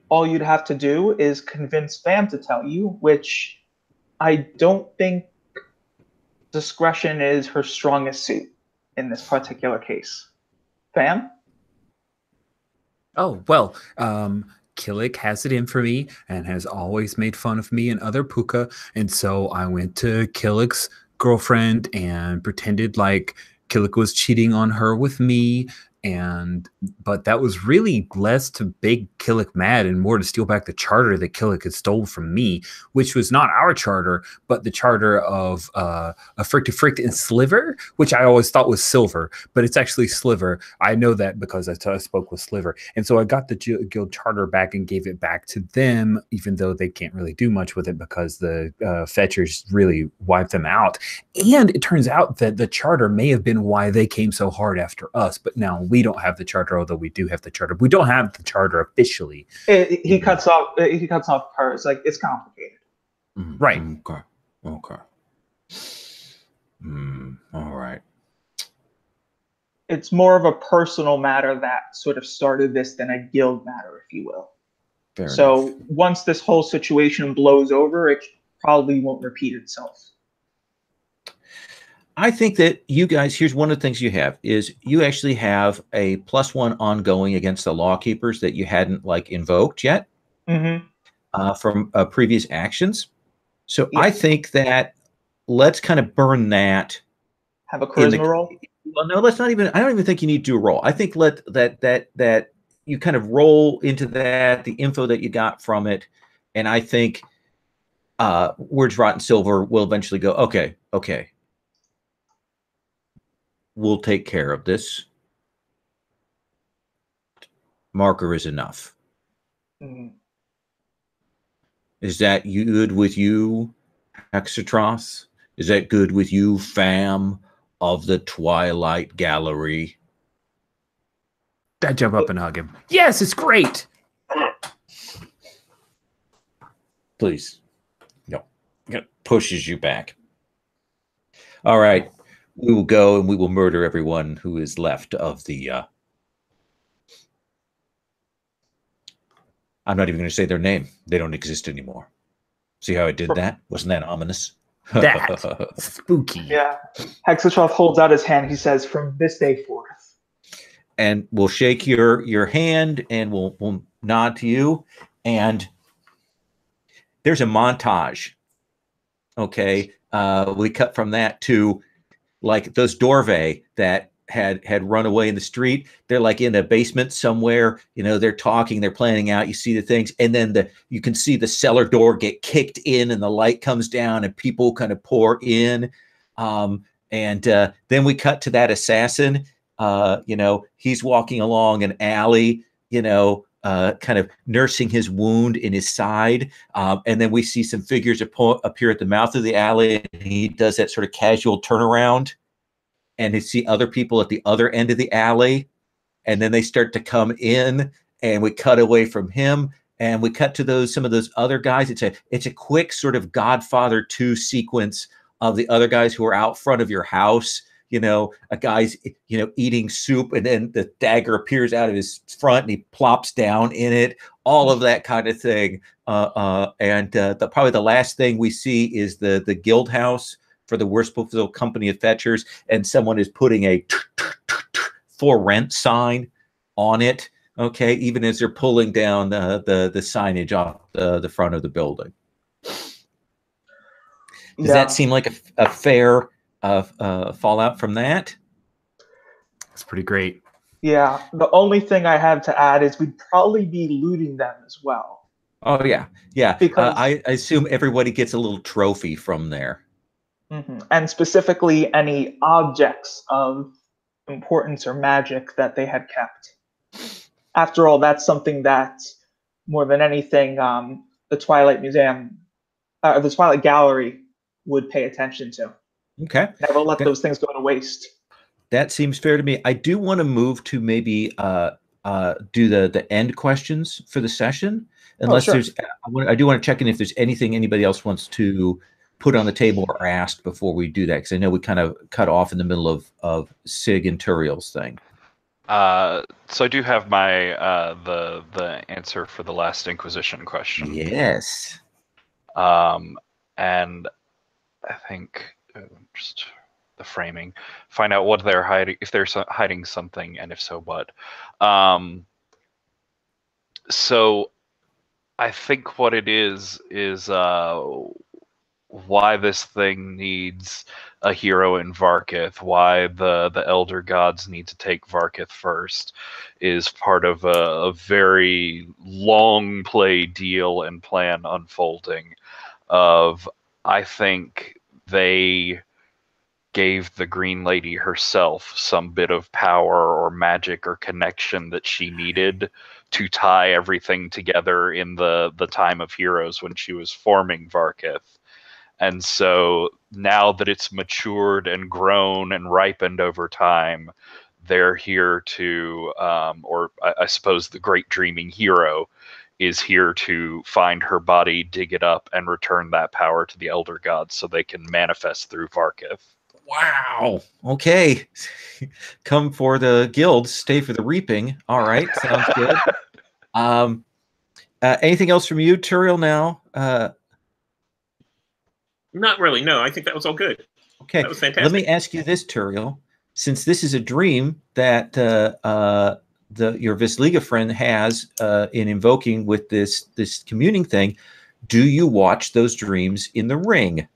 all you'd have to do is convince Fam to tell you, which I don't think discretion is her strongest suit in this particular case. Fam? Oh, well, Killick has it in for me and has always made fun of me and other Puka. And so I went to Killick's girlfriend and pretended like Killick was cheating on her with me. But that was really less to make Killick mad and more to steal back the charter that Killick had stole from me, which was not our charter, but the charter of a Frick to Frick and Sliver, which I always thought was Silver, but it's actually Sliver. I know that because I spoke with Sliver. And so I got the guild charter back and gave it back to them, even though they can't really do much with it because the fetchers really wiped them out. And it turns out that the charter may have been why they came so hard after us, but now we don't have the charter, although we do have the charter. We don't have the charter officially. He cuts off part. It's like, it's complicated. Right. Okay. All right. It's more of a personal matter that sort of started this than a guild matter, if you will. Fair so enough. Once this whole situation blows over, it probably won't repeat itself. I think that you guys, here's one of the things you have, is you actually have a +1 ongoing against the law keepers that you hadn't like invoked yet from previous actions. So Yes. I think that let's kind of burn that. Have a charisma roll? Well, no, let's not even, I don't even think you need to do a roll. I think that you kind of roll into that, the info that you got from it. And I think Words Rotten Silver will eventually go, okay. We'll take care of this. Marker is enough. Is that good with you, Hexatroth? Is that good with you, fam of the Twilight Gallery? I jump up and hug him. Yes, it's great. Please. No. Pushes you back. All right. We will go and we will murder everyone who is left of the I'm not even going to say their name. They don't exist anymore. See how I did that? Wasn't that ominous? That spooky. Yeah. Hexatroth holds out his hand. He says, "From this day forth." And we'll shake your hand and we'll nod to you. And there's a montage. Okay. We cut from that to like those Dorve that had run away in the street. They're like in a basement somewhere, they're talking, they're planning out, you see the things, and then you can see the cellar door get kicked in and the light comes down and people kind of pour in. And then we cut to that assassin. He's walking along an alley, kind of nursing his wound in his side. And then we see some figures appear at the mouth of the alley, and he does that sort of casual turnaround. And you see other people at the other end of the alley. And then they start to come in, and we cut away from him. And we cut to some of those other guys. It's a quick sort of Godfather 2 sequence of the other guys who are out front of your house. A guy's, eating soup, and then the dagger appears out of his front and he plops down in it, all of that kind of thing. And probably the last thing we see is the guild house for the Worstful Company of Fetchers, and someone is putting a for rent sign on it. Okay. Even as they're pulling down the signage off the front of the building. Does that seem like a fair fallout from that? That's pretty great. Yeah. The only thing I have to add is we'd probably be looting them as well. Oh, yeah. Yeah. Because I assume everybody gets a little trophy from there. And specifically any objects of importance or magic that they had kept. After all, that's something that, more than anything, the Twilight Museum, the Twilight Gallery would pay attention to. Okay. Never let those things go to waste. That seems fair to me. I do want to move to maybe do the end questions for the session. Unless sure. I do want to check in if there's anything anybody else wants to put on the table or ask before we do that, because I know we kind of cut off in the middle of Sig and Turiel's thing. So I do have my the answer for the last Inquisition question. Yes. And I think just the framing, find out what they're hiding, if they're hiding something, and if so, what. So I think what it is why this thing needs a hero in Varkith, why the elder gods need to take Varkith first, is part of a very long play deal and plan unfolding of, I think they gave the Green Lady herself some bit of power or magic or connection that she needed to tie everything together in the time of heroes when she was forming Varkith. And so now that it's matured and grown and ripened over time, they're here to, or I suppose the great dreaming hero is here to find her body, dig it up, and return that power to the elder gods so they can manifest through Varkith. Wow. Okay. Come for the guilds, stay for the reaping. All right. Sounds good. Anything else from you, Turiel, now? Not really. No, I think that was all good. Okay. That was fantastic. Let me ask you this, Turiel. Since this is a dream that your Visliga friend has in invoking with this communing thing, do you watch those dreams in the ring?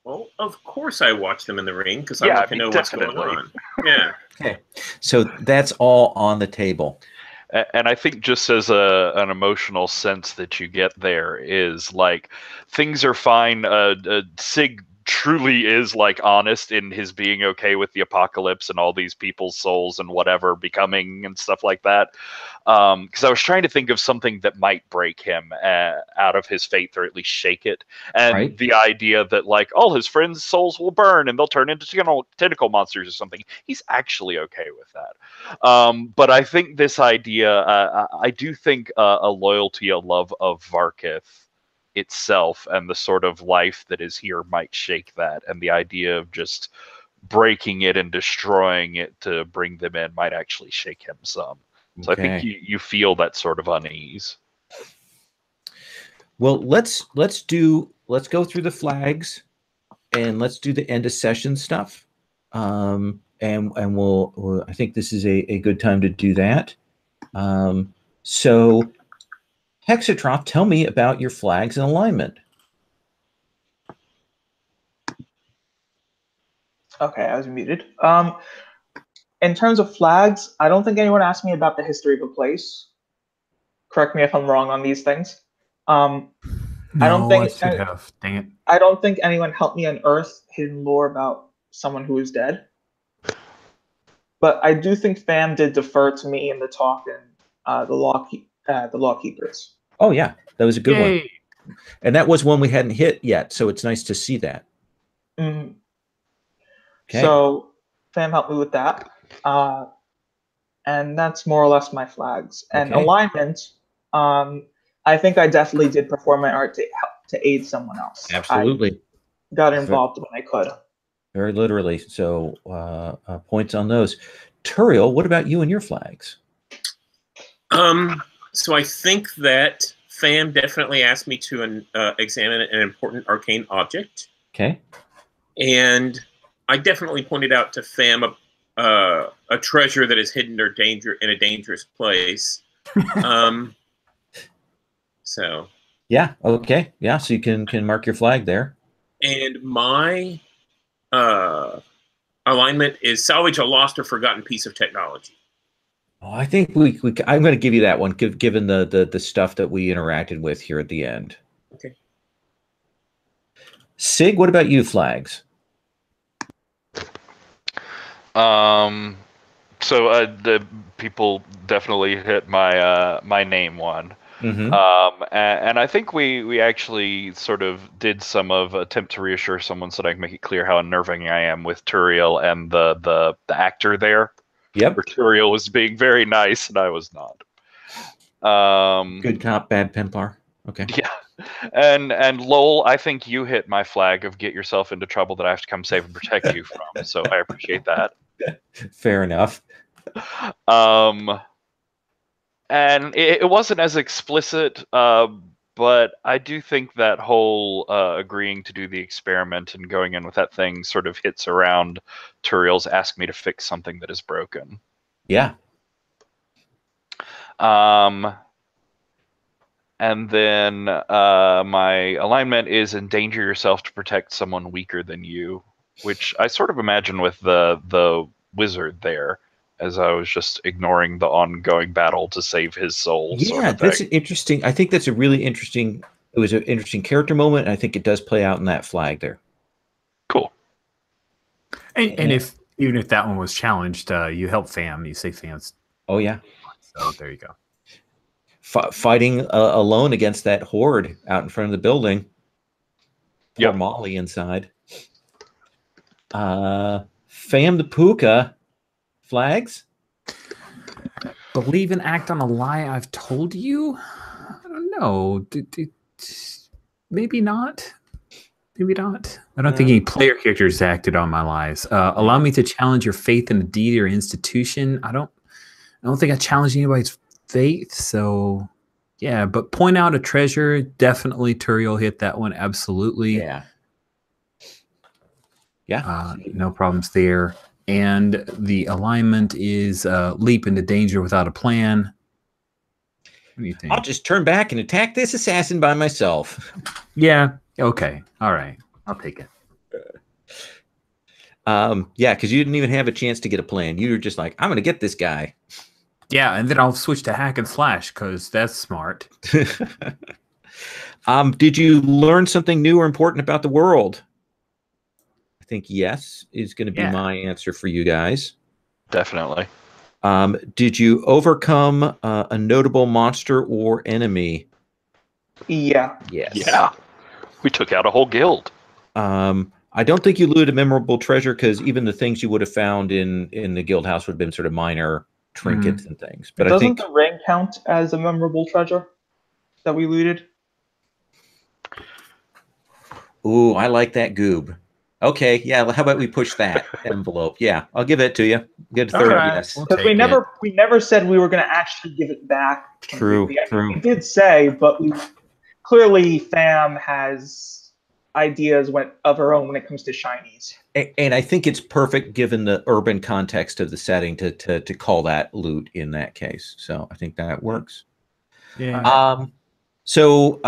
Well, of course I watch them in the ring because I want to know what's going on. Yeah. Okay. So that's all on the table. And I think just as an emotional sense that you get there is like things are fine. Sig truly is like honest in his being okay with the apocalypse and all these people's souls and whatever becoming and stuff like that. Because I was trying to think of something that might break him out of his faith or at least shake it. And the idea that like all his friends' souls will burn and they'll turn into tentacle monsters or something. He's actually okay with that. But I think this idea, I do think a loyalty, a love of Varkith itself and the sort of life that is here might shake that, and the idea of just breaking it and destroying it to bring them in might actually shake him some. So I think you feel that sort of unease. Well, let's go through the flags and let's do the end of session stuff. And we'll I think this is a good time to do that. So Hexatroth, tell me about your flags and alignment. Okay, I was muted. In terms of flags, I don't think anyone asked me about the history of a place. Correct me if I'm wrong on these things. I should have. Dang it. I don't think anyone helped me unearth hidden lore about someone who is dead. But I do think Fam did defer to me in the talk and the Lawkeepers. Oh yeah, that was a good one, and that was one we hadn't hit yet. So it's nice to see that. Mm-hmm. Okay. So Fam helped me with that, and that's more or less my flags and alignment. I think I definitely did perform my art to aid someone else. Absolutely, I got involved when I could. Very literally. So points on those. Turiel, what about you and your flags? So I think that Fam definitely asked me to examine an important arcane object. Okay. And I definitely pointed out to Fam a treasure that is hidden or in a dangerous place. So. Yeah. Okay. Yeah. So you can mark your flag there. And my alignment is salvage a lost or forgotten piece of technology. Oh, I think I'm going to give you that one, given the stuff that we interacted with here at the end. Okay. Sig, what about you, flags? So the people definitely hit my name one. Mm-hmm. And I think we actually sort of did some of attempt to reassure someone so that I can make it clear how unnerving I am with Turiel and the actor there. Yep. Where Turiel was being very nice and I was not. Good cop, bad Penpar. Okay. Yeah. And Lowell, I think you hit my flag of get yourself into trouble that I have to come save and protect you from. So I appreciate that. Fair enough. And it wasn't as explicit, but I do think that whole agreeing to do the experiment and going in with that thing sort of hits around Turiel's ask me to fix something that is broken. Yeah. And then my alignment is endanger yourself to protect someone weaker than you, which I sort of imagine with the wizard there, as I was just ignoring the ongoing battle to save his soul. Yeah, sort of that's thing. an interesting. I think that's a really interesting. It was an interesting character moment, and I think it does play out in that flag there. Cool. And if even if that one was challenged, you help Fam. You say Fam's. Oh yeah, So there you go. Fighting alone against that horde out in front of the building. Poor Yep. Molly inside. Fam the Puka flags. Believe and act on a lie I've told you? I don't know. Maybe not. Maybe not. I don't think any player characters acted on my lies. Allow me to challenge your faith in a deity or institution. I don't think I challenged anybody's faith. So yeah, but point out a treasure. Definitely Turiel hit that one. Absolutely. Yeah. No problems there. And the alignment is leap into danger without a plan. What do you think? I'll just turn back and attack this assassin by myself. Yeah. Okay. All right. I'll take it. Yeah, because you didn't even have a chance to get a plan. You were just like, I'm going to get this guy. Yeah, and then I'll switch to hack and slash because that's smart. Did you learn something new or important about the world? I think yes is going to be my answer for you guys. Definitely. Did you overcome a notable monster or enemy? Yeah. Yes. Yeah. We took out a whole guild. I don't think you looted a memorable treasure because even the things you would have found in the guild house would have been sort of minor trinkets and things. But doesn't I think the ring count as a memorable treasure that we looted? Ooh, I like that goob. Okay, yeah. How about we push that envelope? Yeah, I'll give it to you. Get a third yes. Because we never said we were going to actually give it back. True. We did say, but we clearly Fam has ideas of her own when it comes to shinies. And I think it's perfect given the urban context of the setting to call that loot in that case. So I think that works. Yeah. So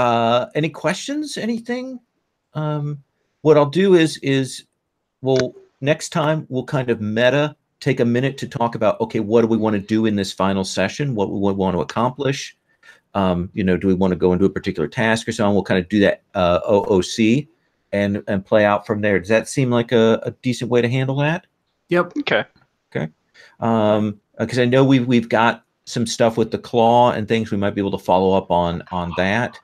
any questions? Anything? What I'll do is next time we'll kind of take a minute to talk about, okay, what do we want to do in this final session? What we want to accomplish? Do we want to go into a particular task or so on? We'll kind of do that OOC and play out from there. Does that seem like a decent way to handle that? Yep. Okay. Because I know we've got some stuff with the claw and things we might be able to follow up on that,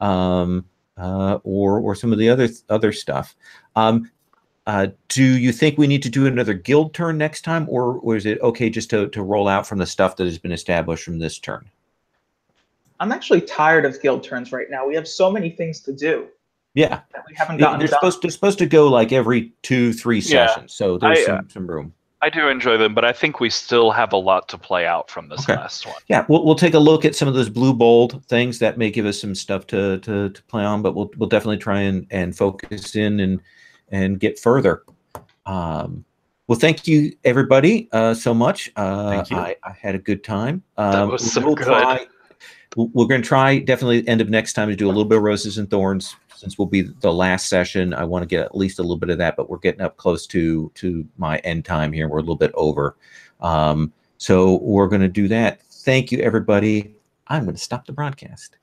or some of the other stuff. Do you think we need to do another guild turn next time, or is it okay just to roll out from the stuff that has been established from this turn? I'm actually tired of guild turns right now. We have so many things to do. Yeah, that we haven't gotten done. They're supposed to go like every 2-3 sessions, so there's some room. I do enjoy them, but I think we still have a lot to play out from this last one. Yeah, we'll take a look at some of those blue bold things that may give us some stuff to play on, but we'll definitely try and focus in and get further. Well, thank you everybody so much. Thank you. I had a good time. That was so good. We're going to try definitely end of next time to do a little bit of Roses and Thorns, since we'll be the last session. I want to get at least a little bit of that, but we're getting up close to my end time here. We're a little bit over. So we're going to do that. Thank you, everybody. I'm going to stop the broadcast.